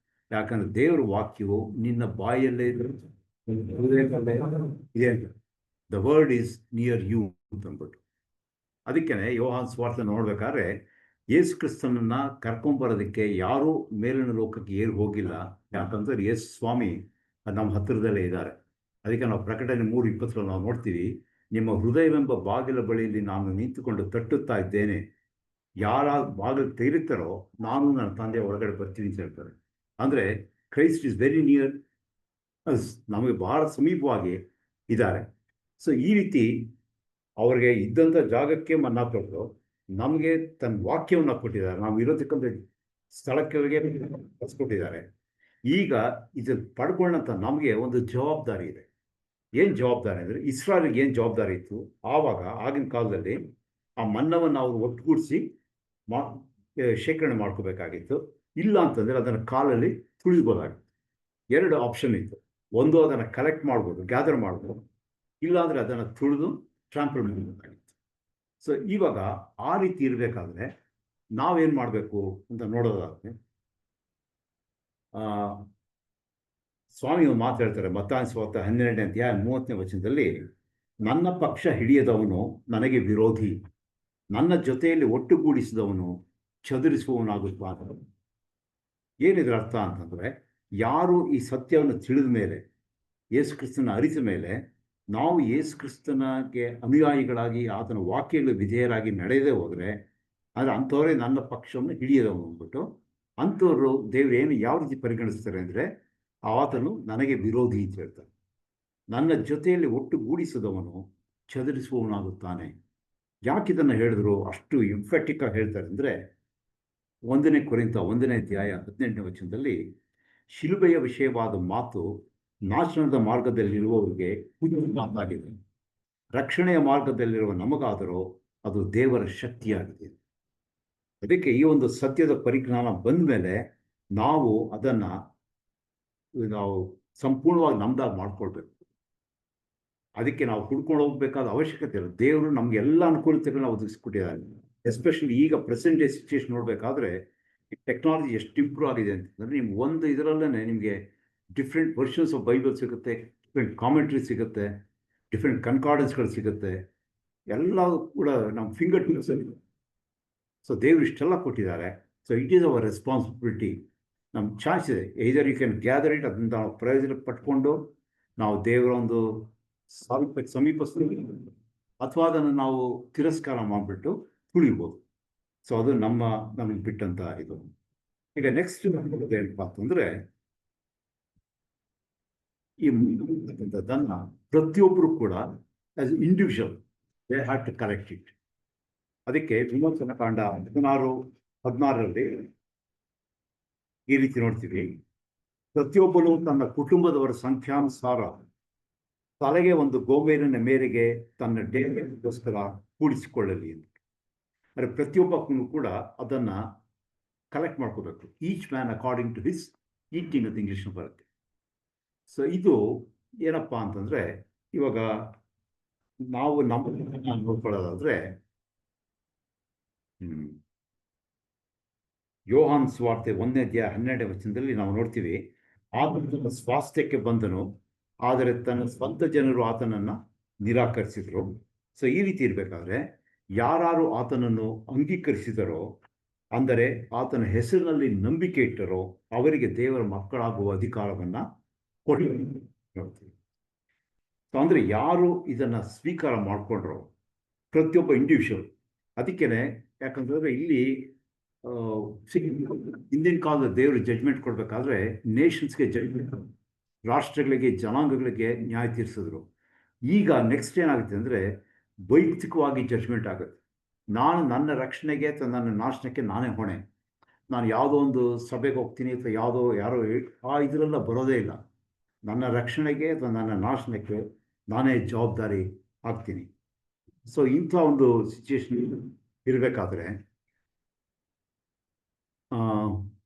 ಯಾಕಂದ್ರೆ ದೇವರ ವಾಕ್ಯವು ನಿನ್ನ ಬಾಯಲ್ಲೇ ಇದೆ. The word is near you ಅಂತಂದ್ಬಿಟ್ಟು. ಅದಕ್ಕೆ ಯೋಹಾನ್ ಸುವಾರ್ತೆ ನೋಡ್ಬೇಕಾದ್ರೆ ಯೇಸು ಕ್ರಿಸ್ತನನ್ನ ಕರ್ಕೊಂಬರೋದಕ್ಕೆ ಯಾರೂ ಮೇಲಿನ ಲೋಕಕ್ಕೆ ಏರು ಹೋಗಿಲ್ಲ. ಯಾಕಂದ್ರೆ ಯೇಸು ಸ್ವಾಮಿ ನಮ್ಮ ಹತ್ತಿರದಲ್ಲೇ ಇದ್ದಾರೆ. ಅದಕ್ಕೆ ನಾವು ಪ್ರಕಟಣೆ 3:20 ನಾವು ನೋಡ್ತೀವಿ, ನಿಮ್ಮ ಹೃದಯವೆಂಬ ಬಾಗಿಲ ಬಳಿಯಲ್ಲಿ ನಾನು ನಿಂತುಕೊಂಡು ತಟ್ಟುತ್ತಾ ಇದ್ದೇನೆ, ಯಾರ ಬಾಗಿಲು ತೆರೀತಾರೋ ನಾನು ನನ್ನ ತಂದೆ ಒಳಗಡೆ ಬರ್ತೀನಿ ಅಂತ ಹೇಳ್ತಾರೆ. ಅಂದರೆ Christ is very near us, ನಮಗೆ ಬಹಳ ಸಮೀಪವಾಗಿ ಇದ್ದಾರೆ. ಸೊ ಈ ರೀತಿ ಅವ್ರಿಗೆ ಇದ್ದಂಥ ಜಾಗಕ್ಕೆ ಮನ್ನಾ ಕೊಟ್ಟು ನಮಗೆ ತನ್ನ ವಾಕ್ಯವನ್ನು ಕೊಟ್ಟಿದ್ದಾರೆ. ನಾವು ಇರೋದಕ್ಕಂತ ಸ್ಥಳಕ್ಕೆ ಕಳಿಸ್ಕೊಟ್ಟಿದ್ದಾರೆ. ಈಗ ಇದು ಪಡ್ಕೊಂಡಂತ ನಮಗೆ ಒಂದು ಜವಾಬ್ದಾರಿ ಇದೆ. ಏನು ಜವಾಬ್ದಾರಿ ಅಂದರೆ, ಇಸ್ರಾಯೇಲ್ಗೆ ಏನು ಜವಾಬ್ದಾರಿ ಇತ್ತು ಆವಾಗ, ಆಗಿನ ಕಾಲದಲ್ಲಿ ಆ ಮನ್ನವನ್ನು ಅವರು ಒಟ್ಟುಗೂಡಿಸಿ ಶೇಖರಣೆ ಮಾಡ್ಕೋಬೇಕಾಗಿತ್ತು. ಇಲ್ಲ ಅಂತಂದರೆ ಅದನ್ನು ಕಾಲಲ್ಲಿ ತುಳಿಬೋದಾಗಿತ್ತು. 2 ಆಪ್ಷನ್ ಇತ್ತು. ಒಂದು, ಅದನ್ನು ಕಲೆಕ್ಟ್ ಮಾಡ್ಬೋದು, ಗ್ಯಾದರ್ ಮಾಡ್ಬೋದು, ಇಲ್ಲಾಂದರೆ ಅದನ್ನು ತುಳಿದು ಟ್ರಾಂಪಲ್ ಮಾಡಬೇಕಾಗಿತ್ತು. ಸೊ ಇವಾಗ ಆ ರೀತಿ ಇರಬೇಕಾದ್ರೆ ನಾವೇನು ಮಾಡಬೇಕು ಅಂತ ನೋಡೋದಾದರೆ, ಸ್ವಾಮಿ ಒಂದು ಮಾತು ಹೇಳ್ತಾರೆ, ಮತ್ತಾಯ ಸುವಾರ್ತೆ 12ನೇ ಅಧ್ಯಾಯ 30ನೇ ವಚನದಲ್ಲಿ, ನನ್ನ ಪಕ್ಷ ಹಿಡಿಯದವನು ನನಗೆ ವಿರೋಧಿ, ನನ್ನ ಜೊತೆಯಲ್ಲಿ ಒಟ್ಟುಗೂಡಿಸಿದವನು ಚದುರಿಸುವವನಾಗುತ್ತಾನೆ. ಏನಿದ್ರ ಅರ್ಥ ಅಂತಂದರೆ, ಯಾರು ಈ ಸತ್ಯವನ್ನು ತಿಳಿದ ಮೇಲೆ, ಯೇಸು ಕ್ರಿಸ್ತನ ಅರಿತ ಮೇಲೆ, ನಾವು ಯೇಸು ಕ್ರಿಸ್ತನಿಗೆ ಅನುಯಾಯಿಗಳಾಗಿ ಆತನ ವಾಕ್ಯಗಳು ವಿಧೇಯರಾಗಿ ನಡೆಯದೇ ಹೋದರೆ, ಆದರೆ ಅಂಥವರೇ ನನ್ನ ಪಕ್ಷವನ್ನು ಹಿಡಿಯದವನು ಅಂದ್ಬಿಟ್ಟು, ಅಂಥವರು ದೇವರು ಏನು ಯಾವ ರೀತಿ ಪರಿಗಣಿಸ್ತಾರೆ ಅಂದರೆ, ಆತನು ನನಗೆ ವಿರೋಧಿ ಅಂತ ಹೇಳ್ತಾರೆ. ನನ್ನ ಜೊತೆಯಲ್ಲಿ ಒಟ್ಟುಗೂಡಿಸಿದವನು ಚದುರಿಸುವವನಾಗುತ್ತಾನೆ. ಯಾಕೆ ಇದನ್ನು ಹೇಳಿದ್ರು, ಅಷ್ಟು ಎಂಫೆಟಿಕ್ ಆಗಿ ಹೇಳ್ತಾರೆ ಅಂದರೆ, 1 ಕೊರಿಂಥ 1ನೇ ಅಧ್ಯಾಯ 18ನೇ ವಚನದಲ್ಲಿ, ಶಿಲುಬೆಯ ವಿಷಯವಾದ ಮಾತು ನಾಶನದ ಮಾರ್ಗದಲ್ಲಿರುವವರಿಗೆ ಮಾತಾಗಿದೆ, ರಕ್ಷಣೆಯ ಮಾರ್ಗದಲ್ಲಿರುವ ನಮಗಾದರೂ ಅದು ದೇವರ ಶಕ್ತಿಯಾಗಿದೆ. ಅದಕ್ಕೆ ಈ ಒಂದು ಸತ್ಯದ ಪರಿಜ್ಞಾನ ಬಂದ ಮೇಲೆ ನಾವು ಅದನ್ನು ಸಂಪೂರ್ಣವಾಗಿ ನಮ್ದಾಗಿ ಮಾಡ್ಕೊಳ್ಬೇಕು. ಅದಕ್ಕೆ ನಾವು ಹುಡ್ಕೊಂಡು ಹೋಗ್ಬೇಕಾದ ಅವಶ್ಯಕತೆ ಇಲ್ಲ. ದೇವರು ನಮ್ಗೆ ಎಲ್ಲ ಅನುಕೂಲತೆಗಳನ್ನ ಒದಗಿಸ್ಕೊಟ್ಟಿದ್ದಾರೆ. ಎಸ್ಪೆಷಲಿ ಈಗ ಪ್ರೆಸೆಂಟ್ ಡೇ ಸಿಚುವೇಶನ್ ನೋಡಬೇಕಾದ್ರೆ ಟೆಕ್ನಾಲಜಿ ಎಷ್ಟು ಇಂಪ್ರೂವ್ ಆಗಿದೆ ಅಂತಂದರೆ, ನಿಮ್ಗೆ ಒಂದು ಇದರಲ್ಲೇ ನಿಮಗೆ ಡಿಫ್ರೆಂಟ್ ವರ್ಷನ್ಸ್ ಆಫ್ ಬೈಬಲ್ ಸಿಗುತ್ತೆ, ಡಿಫ್ರೆಂಟ್ ಕಾಮೆಂಟ್ರಿ ಸಿಗುತ್ತೆ, ಡಿಫ್ರೆಂಟ್ ಕನ್ಕಾರ್ಡೆನ್ಸ್ಗಳು ಸಿಗುತ್ತೆ, ಎಲ್ಲ ಕೂಡ ನಮ್ಮ ಫಿಂಗರ್ ಟಿಪ್ಸಲ್ಲಿ. ಸೊ ದೇವರು ಇಷ್ಟೆಲ್ಲ ಕೊಟ್ಟಿದ್ದಾರೆ. So it is our responsibility. ನಮ್ಮ ಚಾಯ್ಸ್ ಇದೆ. Either you can gather it, ಅದನ್ನು ನಾವು ಪ್ರಯೋಜನ ಪಟ್ಕೊಂಡು ನಾವು ದೇವರ ಒಂದು ಸಮೀಪಿಸ್ತೀವಿ, ಅಥವಾ ಅದನ್ನು ನಾವು ತಿರಸ್ಕಾರ ಮಾಡಿಬಿಟ್ಟು ತುಳಿಬೋದು. ಸೊ ಅದು ನಮಗೆ ಬಿಟ್ಟಂತ ಇದು. ಈಗ ನೆಕ್ಸ್ಟ್ ಏನಪ್ಪ ಅಂತಂದರೆ, ಈ ಮುಂದನ್ನು ಪ್ರತಿಯೊಬ್ಬರು ಕೂಡ as individual they have to correct it. ಅದಕ್ಕೆ ವಿಮೋಚನಾ ಕಾಂಡ 16:16ರಲ್ಲಿ ಈ ರೀತಿ ನೋಡ್ತೀವಿ, ಪ್ರತಿಯೊಬ್ಬನು ತನ್ನ ಕುಟುಂಬದವರ ಸಂಖ್ಯಾನುಸಾರ ತಲೆಗೆ ಒಂದು ಗೋಮೇರಿನ ಮೇರೆಗೆ ತನ್ನ ಡೇಗೋಸ್ಕರ ಕೂಡಿಸಿಕೊಳ್ಳಲಿ ಅಂತ. ಅಂದರೆ ಪ್ರತಿಯೊಬ್ಬಕ್ಕೂ ಕೂಡ ಅದನ್ನು ಕಲೆಕ್ಟ್ ಮಾಡ್ಕೋಬೇಕು. Each man according to his eating ಅಂತ ಇಂಗ್ಲೀಷ್ ಬರುತ್ತೆ. ಸೊ ಇದು ಏನಪ್ಪ ಅಂತಂದರೆ, ಇವಾಗ ನಾವು ನಮ್ಮ ನೋಡ್ಕೊಳ್ಳೋದಾದರೆ, ಯೋಹಾನ್ ಸುವಾರ್ತೆ 1ನೇ ಅಧ್ಯಾಯ 12ನೇ ವಚನದಲ್ಲಿ ನಾವು ನೋಡ್ತೀವಿ, ಆತನ ಸ್ವಾಸ್ಥ್ಯಕ್ಕೆ ಬಂದನು, ಆದರೆ ತನ್ನ ಸ್ವಂತ ಜನರು ಆತನನ್ನು ನಿರಾಕರಿಸಿದರು. ಸೊ ಈ ರೀತಿ ಇರಬೇಕಾದ್ರೆ ಯಾರು ಆತನನ್ನು ಅಂಗೀಕರಿಸಿದರೋ, ಅಂದರೆ ಆತನ ಹೆಸರಿನಲ್ಲಿ ನಂಬಿಕೆ ಇಟ್ಟರೋ, ಅವರಿಗೆ ದೇವರ ಮಕ್ಕಳಾಗುವ ಅಧಿಕಾರವನ್ನು ನೋಡ್ತೀವಿ. ಸೊ ಅಂದರೆ ಯಾರು ಇದನ್ನು ಸ್ವೀಕಾರ ಮಾಡಿಕೊಂಡ್ರೋ, ಪ್ರತಿಯೊಬ್ಬ ಇಂಡಿವಿಜುವಲ್. ಅದಕ್ಕೇನೆ ಯಾಕಂತಂದರೆ ಇಲ್ಲಿ ಹಿಂದಿನ ಕಾಲದ ದೇವರು ಜಡ್ಜ್ಮೆಂಟ್ ಕೊಡಬೇಕಾದ್ರೆ ನೇಷನ್ಸ್ಗೆ ಜಡ್ಜ್ಮೆಂಟ್, ರಾಷ್ಟ್ರಗಳಿಗೆ, ಜನಾಂಗಗಳಿಗೆ ನ್ಯಾಯ ತೀರಿಸಿದ್ರು. ಈಗ ನೆಕ್ಸ್ಟ್ ಏನಾಗುತ್ತೆ ಅಂದರೆ, ವೈಯಕ್ತಿಕವಾಗಿ ಜಡ್ಜ್ಮೆಂಟ್ ಆಗುತ್ತೆ. ನಾನು ನನ್ನ ರಕ್ಷಣೆಗೆ ಅಥವಾ ನನ್ನ ನಾಶನಕ್ಕೆ ನಾನೇ ಹೊಣೆ. ನಾನು ಯಾವುದೋ ಒಂದು ಸಭೆಗೆ ಹೋಗ್ತೀನಿ ಅಥವಾ ಯಾರೋ ಆ ಇದರೆಲ್ಲ ಬರೋದೇ ಇಲ್ಲ. ನನ್ನ ರಕ್ಷಣೆಗೆ ಅಥವಾ ನನ್ನ ನಾಶನಕ್ಕೆ ನಾನೇ ಜವಾಬ್ದಾರಿ ಆಗ್ತೀನಿ. ಸೊ ಇಂಥ ಒಂದು ಸಿಚುವೇಶನ್ ಇರಬೇಕಾದ್ರೆ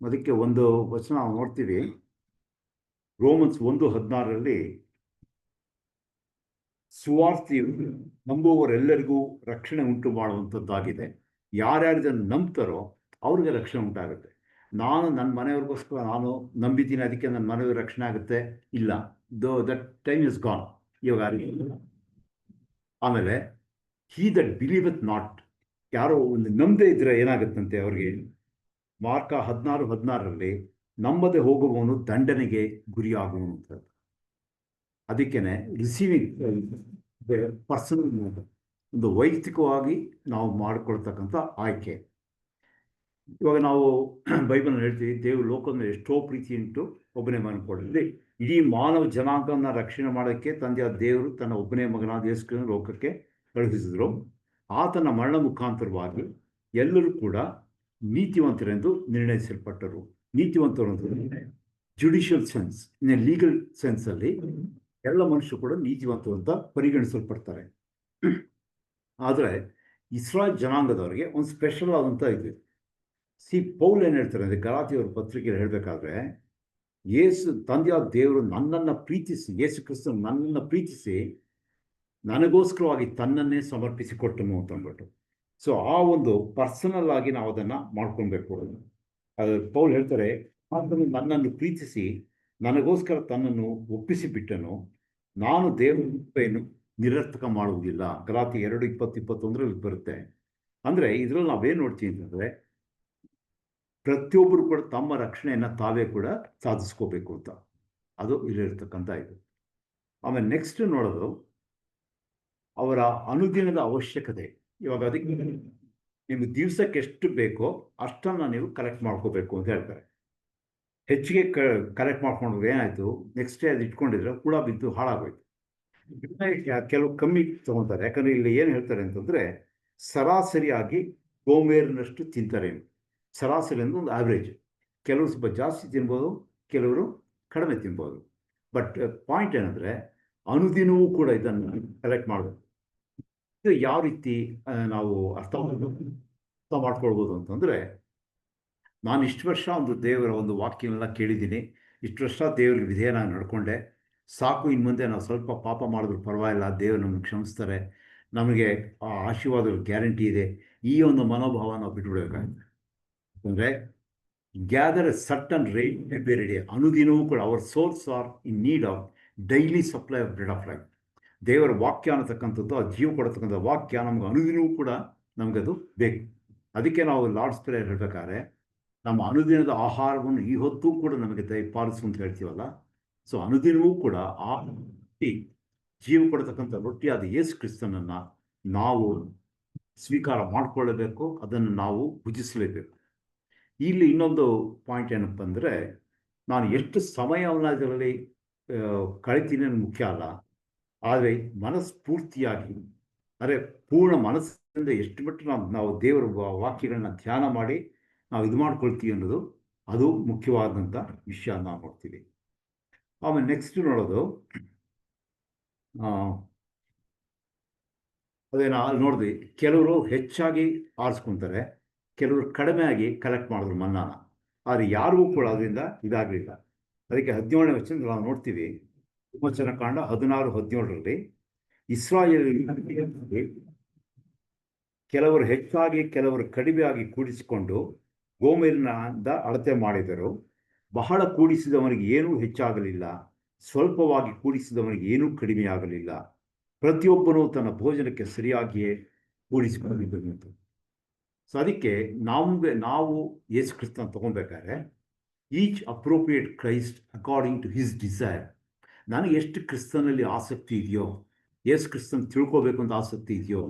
ಅದಕ್ಕೆ ಒಂದು ವಚನ ನಾವು ನೋಡ್ತೀವಿ, ರೋಮನ್ಸ್ 1:16ರಲ್ಲಿ, ಸುವಾರ್ತೆಯು ನಂಬುವವರೆಲ್ಲರಿಗೂ ರಕ್ಷಣೆ ಉಂಟು ಮಾಡುವಂಥದ್ದಾಗಿದೆ. ಯಾರ್ಯಾರು ಇದನ್ನು ನಂಬ್ತಾರೋ ಅವ್ರಿಗೆ ರಕ್ಷಣೆ ಉಂಟಾಗುತ್ತೆ. ನಾನು ನನ್ನ ಮನೆಯವ್ರಿಗೋಸ್ಕರ ನಾನು ನಂಬಿದ್ದೀನಿ, ಅದಕ್ಕೆ ನನ್ನ ಮನೆಯವ್ರಿಗೆ ರಕ್ಷಣೆ ಆಗುತ್ತೆ, ಇಲ್ಲ, ದಟ್ ಟೈಮ್ ಇಸ್ ಗಾನ್. ಇವಾಗ ಆಮೇಲೆ ಹೀ ದಟ್ ಬಿಲೀವತ್ ನಾಟ್, ಯಾರೋ ಒಂದು ನಂಬದೇ ಇದ್ರೆ ಏನಾಗುತ್ತಂತೆ ಅವ್ರಿಗೆ, ಮಾರ್ಕ 16:16ರಲ್ಲಿ, ನಂಬದೆ ಹೋಗುವವನು ದಂಡನೆಗೆ ಗುರಿಯಾಗುವನು ಅಂತ. ಅದಕ್ಕೇನೆ ರಿಸೀವಿಂಗ್ ಪರ್ಸನಲ್ ಒಂದು ವೈಯಕ್ತಿಕವಾಗಿ ನಾವು ಮಾಡಿಕೊಳ್ತಕ್ಕಂಥ ಆಯ್ಕೆ. ಇವಾಗ ನಾವು ಬೈಬಲ್ನ ಹೇಳ್ತೀವಿ, ದೇವರು ಲೋಕದ ಎಷ್ಟೋ ಪ್ರೀತಿ ಉಂಟು ಒಬ್ಬನೇ ಮಗನ ಕೊಡಲಿ. ಇಡೀ ಮಾನವ ಜನಾಂಗವನ್ನು ರಕ್ಷಣೆ ಮಾಡೋಕ್ಕೆ ತಂದೆಯಾದ ದೇವರು ತನ್ನ ಒಬ್ಬನೇ ಮಗನಾದ ಯೇಸು ಕ್ರಿಸ್ತನನ್ನು ಲೋಕಕ್ಕೆ ಕಳುಹಿಸಿದ್ರು. ಆತನ ಮರಣ ಮುಖಾಂತರವಾಗಿ ಎಲ್ಲರೂ ಕೂಡ ನೀತಿವಂತರೆಂದು ನಿರ್ಣಯಿಸಲ್ಪಟ್ಟರು. ನೀತಿವಂತರು ಅಂದರೆ ಜುಡಿಷಿಯಲ್ ಸೆನ್ಸ್, ಲೀಗಲ್ ಸೆನ್ಸಲ್ಲಿ ಎಲ್ಲ ಮನುಷ್ಯರು ಕೂಡ ನೀತಿವಂತರು ಅಂತ ಪರಿಗಣಿಸಲ್ಪಡ್ತಾರೆ. ಆದರೆ ಇಸ್ರಾಯೇಲ್ ಜನಾಂಗದವರಿಗೆ ಒಂದು ಸ್ಪೆಷಲ್ ಆದಂಥ ಇದು. ಪೌಲ್ ಏನು ಹೇಳ್ತಾರೆ ಅಂದರೆ ಗಲಾತಿಯವ್ರ ಪತ್ರಿಕೆಯಲ್ಲಿ ಹೇಳಬೇಕಾದ್ರೆ, ತಂದೆಯಾದ ದೇವರು ನನ್ನನ್ನು ಪ್ರೀತಿಸಿ, ಯೇಸು ಕ್ರಿಸ್ತನು ನನ್ನನ್ನು ಪ್ರೀತಿಸಿ ನನಗೋಸ್ಕರವಾಗಿ ತನ್ನನ್ನೇ ಸಮರ್ಪಿಸಿಕೊಟ್ಟನು ಅಂತ ಅಂದ್ಬಿಟ್ಟು. ಸೊ ಆ ಒಂದು ಪರ್ಸನಲ್ ಆಗಿ ನಾವು ಅದನ್ನು ಮಾಡ್ಕೊಳ್ಬೇಕು. ಅದು ಪೌಲ್ ಹೇಳ್ತಾರೆ, ಆತನು ನನ್ನನ್ನು ಪ್ರೀತಿಸಿ ನನಗೋಸ್ಕರ ತನ್ನನ್ನು ಒಪ್ಪಿಸಿಬಿಟ್ಟನು, ನಾನು ದೇವರ ಕೃಪೆಯನ್ನು ನಿರರ್ಥಕ ಮಾಡುವುದಿಲ್ಲ. ಗಲಾತಿ 2:20-21 ಬರುತ್ತೆ. ಅಂದರೆ ಇದರಲ್ಲಿ ನಾವೇನು ನೋಡ್ತೀವಿ ಅಂತಂದರೆ, ಪ್ರತಿಯೊಬ್ಬರು ಕೂಡ ತಮ್ಮ ರಕ್ಷಣೆಯನ್ನು ತಾವೇ ಕೂಡ ಸಾಧಿಸ್ಕೋಬೇಕು ಅಂತ, ಅದು ಇಲ್ಲಿರ್ತಕ್ಕಂಥ ಇದು. ಆಮೇಲೆ ನೆಕ್ಸ್ಟ್ ನೋಡೋದು ಅವರ ಅನುದಿನದ ಅವಶ್ಯಕತೆ. ಇವಾಗ ಅದಕ್ಕೆ ನಿಮ್ಗೆ ದಿವಸಕ್ಕೆ ಎಷ್ಟು ಬೇಕೋ ಅಷ್ಟನ್ನು ನೀವು ಕಲೆಕ್ಟ್ ಮಾಡ್ಕೋಬೇಕು ಅಂತ ಹೇಳ್ತಾರೆ. ಹೆಚ್ಚಿಗೆ ಕಲೆಕ್ಟ್ ಮಾಡ್ಕೊಂಡ್ರೆ ಏನಾಯಿತು, ನೆಕ್ಸ್ಟ್ ಡೇ ಅದು ಇಟ್ಕೊಂಡಿದ್ರೆ ಹುಳ ಬಿದ್ದು ಹಾಳಾಗೋಯ್ತು. ಕೆಲವು ಕಮ್ಮಿ ತೊಗೊತಾರೆ. ಯಾಕಂದರೆ ಇಲ್ಲಿ ಏನು ಹೇಳ್ತಾರೆ ಅಂತಂದರೆ, ಸರಾಸರಿಯಾಗಿ ಗೋಮೇರಿನಷ್ಟು ತಿಂತಾರೆ. ಸರಾಸರಿ ಅಂದರೆ ಒಂದು ಆವ್ರೇಜ್. ಕೆಲವರು ಸ್ವಲ್ಪ ಜಾಸ್ತಿ ತಿನ್ಬೋದು, ಕೆಲವರು ಕಡಿಮೆ ತಿನ್ಬೋದು. ಬಟ್ ಪಾಯಿಂಟ್ ಏನಂದರೆ, ಅನುದಿನವೂ ಕೂಡ ಇದನ್ನು ಕಲೆಕ್ಟ್ ಮಾಡಬೇಕು. ಇದು ಯಾವ ರೀತಿ ನಾವು ಅರ್ಥ ಮಾಡ್ಕೊಳ್ಬೋದು ಅಂತಂದರೆ, ನಾನು ಇಷ್ಟು ವರ್ಷ ಒಂದು ದೇವರ ಒಂದು ವಾಕ್ಯನೆಲ್ಲ ಕೇಳಿದ್ದೀನಿ, ಇಷ್ಟು ವರ್ಷ ದೇವರಿಗೆ ವಿಧೇಯನಾಗಿ ನಡ್ಕೊಂಡೆ, ಸಾಕು, ಇನ್ನು ಮುಂದೆ ನಾವು ಸ್ವಲ್ಪ ಪಾಪ ಮಾಡಿದ್ರು ಪರವಾಗಿಲ್ಲ, ದೇವರು ನಮಗೆ ಕ್ಷಮಿಸ್ತಾರೆ, ನಮಗೆ ಆ ಆಶೀರ್ವಾದದ ಗ್ಯಾರಂಟಿ ಇದೆ, ಈ ಒಂದು ಮನೋಭಾವ ನಾವು ಬಿಟ್ಬಿಡಬೇಕಾಗುತ್ತೆ. ಅಂದರೆ gather a certain rate every day. ಅನುದಿನವೂ ಕೂಡ our souls are in need of daily supply of bread of life. ದೇವರ ವಾಕ್ಯ ಅನ್ನತಕ್ಕಂಥದ್ದು, ಆ ಜೀವ ಕೊಡತಕ್ಕಂಥ ವಾಕ್ಯ ನಮ್ಗೆ ಅನುದಿನವೂ ಕೂಡ ನಮಗದು ಬೇಕು. ಅದಕ್ಕೆ ನಾವು ಲಾರ್ಡ್ಸ್ ಪ್ರೇಯರ್ ಹೇಳಬೇಕಾದ್ರೆ, ನಮ್ಮ ಅನುದಿನದ ಆಹಾರವನ್ನು ಈ ಹೊತ್ತೂ ಕೂಡ ನಮಗೆ ದಯಪಾಲಿಸು ಅಂತ ಹೇಳ್ತೀವಲ್ಲ. ಸೊ ಅನುದಿನವೂ ಕೂಡ ಆ ಜೀವ ಕೊಡತಕ್ಕಂಥ ರೊಟ್ಟಿಯಾದ ಯೇಸು ಕ್ರಿಸ್ತನನ್ನು ನಾವು ಸ್ವೀಕಾರ ಮಾಡಿಕೊಳ್ಳಬೇಕು, ಅದನ್ನು ನಾವು ಭುಜಿಸಲೇಬೇಕು. ಇಲ್ಲಿ ಇನ್ನೊಂದು ಪಾಯಿಂಟ್ ಏನಪ್ಪ ಅಂದರೆ, ನಾನು ಎಷ್ಟು ಸಮಯವನ್ನು ಇದರಲ್ಲಿ ಕಳಿತೀನಿ ಅನ್ನೋದು ಮುಖ್ಯ ಅಲ್ಲ, ಆದರೆ ಮನಸ್ಫೂರ್ತಿಯಾಗಿ, ಅಂದರೆ ಪೂರ್ಣ ಮನಸ್ಸಿನಿಂದ ಎಷ್ಟು ಮಟ್ಟ ನಾವು ದೇವರ ವಾಕ್ಯಗಳನ್ನ ಧ್ಯಾನ ಮಾಡಿ ನಾವು ಇದು ಮಾಡ್ಕೊಳ್ತೀವಿ ಅನ್ನೋದು, ಅದು ಮುಖ್ಯವಾದಂಥ ವಿಷಯ ನಾವು ನೋಡ್ತೀವಿ. ಆಮೇಲೆ ನೆಕ್ಸ್ಟ್ ನೋಡೋದು, ಅದೇನೋ ಅಲ್ಲಿ ನೋಡಿದ್ವಿ, ಕೆಲವರು ಹೆಚ್ಚಾಗಿ ಆರಿಸ್ಕೊತಾರೆ, ಕೆಲವರು ಕಡಿಮೆಯಾಗಿ ಕಲೆಕ್ಟ್ ಮಾಡಿದ್ರು ಮನ್ನಾನ. ಆದರೆ ಯಾರಿಗೂ ಕೂಡ ಅದರಿಂದ ಇದಾಗಲಿಲ್ಲ. ಅದಕ್ಕೆ 17ನೇ ವಚನದಲ್ಲಿ ನಾವು ನೋಡ್ತೀವಿ, ವಿಮೋಚನಕಾಂಡ 16:17 ಇಸ್ರಾಯೇಲ್ ಕೆಲವರು ಹೆಚ್ಚಾಗಿ ಕೆಲವರು ಕಡಿಮೆಯಾಗಿ ಕೂಡಿಸಿಕೊಂಡು ಗೋಮೇರಿನಿಂದ ಅಳತೆ ಮಾಡಿದರು. ಬಹಳ ಕೂಡಿಸಿದವನಿಗೆ ಏನೂ ಹೆಚ್ಚಾಗಲಿಲ್ಲ, ಸ್ವಲ್ಪವಾಗಿ ಕೂಡಿಸಿದವನಿಗೆ ಏನೂ ಕಡಿಮೆಯಾಗಲಿಲ್ಲ. ಪ್ರತಿಯೊಬ್ಬನೂ ತನ್ನ ಭೋಜನಕ್ಕೆ ಸರಿಯಾಗಿಯೇ ಕೂಡಿಸಿಕೊಂಡಿದ್ದರು. ಸೊ ಅದಕ್ಕೆ ನಾವು ಯೇಸು ಕ್ರಿಸ್ತನ ತಗೊಬೇಕಾದ್ರೆ, each appropriate Christ according to his desire. ನನಗೆ ಎಷ್ಟು ಕ್ರಿಸ್ತನಲ್ಲಿ ಆಸಕ್ತಿ ಇದೆಯೋ, ಯೇಸು ಕ್ರಿಸ್ತನ ತಿಳ್ಕೋಬೇಕು ಅಂತ ಆಸಕ್ತಿ ಇದೆಯೋ,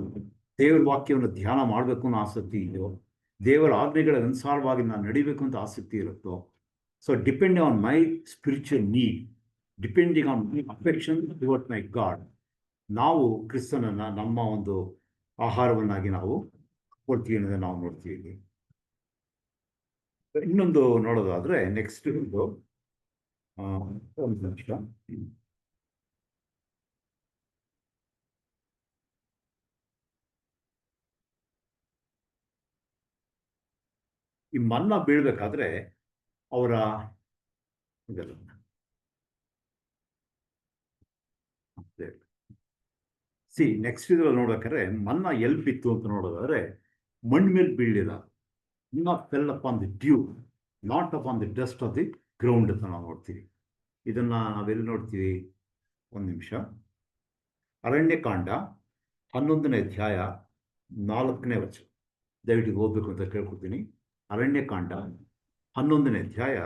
ದೇವರ ವಾಕ್ಯವನ್ನು ಧ್ಯಾನ ಮಾಡಬೇಕು ಅನ್ನೋ ಆಸಕ್ತಿ ಇದೆಯೋ, ದೇವರ ಆಜ್ಞೆಗಳ ಅನುಸಾರವಾಗಿ ನಾನು ನಡಿಬೇಕು ಅಂತ ಆಸಕ್ತಿ ಇರುತ್ತೋ, so depending on my spiritual need, depending on my affection toward my god, ನಾವು ಕ್ರಿಸ್ತನನ್ನು ನಮ್ಮ ಒಂದು ಆಹಾರವನ್ನಾಗಿ ನಾವು ಕೊಡ್ತೀವಿ ಅನ್ನೋದನ್ನು ನಾವು ನೋಡ್ತೀವಿ. ಇನ್ನೊಂದು ನೋಡೋದಾದರೆ ನೆಕ್ಸ್ಟ್ ಒಂದು ನಿಮಿಷ, ಈ ಮನ್ನಾ ಬೀಳ್ಬೇಕಾದ್ರೆ ಅವರ ನೆಕ್ಸ್ಟ್ ಇದ್ರಲ್ಲಿ ನೋಡ್ಬೇಕಾದ್ರೆ ಮನ್ನಾ ಎಲ್ಲಿ ಬಿತ್ತು ಅಂತ ನೋಡೋದಾದ್ರೆ, ಮಣ್ಣು ಮೇಲೆ ಬೀಳಿಲ್ಲ, not fell upon the dew, not upon the dust of the ground ಅಂತ ನಾವು ನೋಡ್ತೀವಿ. ಇದನ್ನು ನಾವೆಲ್ಲಿ ನೋಡ್ತೀವಿ? ಒಂದು ನಿಮಿಷ. ಅರಣ್ಯಕಾಂಡ 11ನೇ ಅಧ್ಯಾಯ 4ನೇ ವಚನ, ದಯವಿಟ್ಟು ಓದಬೇಕು ಅಂತ ಕೇಳ್ಕೊಡ್ತೀನಿ. ಅರಣ್ಯಕಾಂಡ 11ನೇ ಅಧ್ಯಾಯ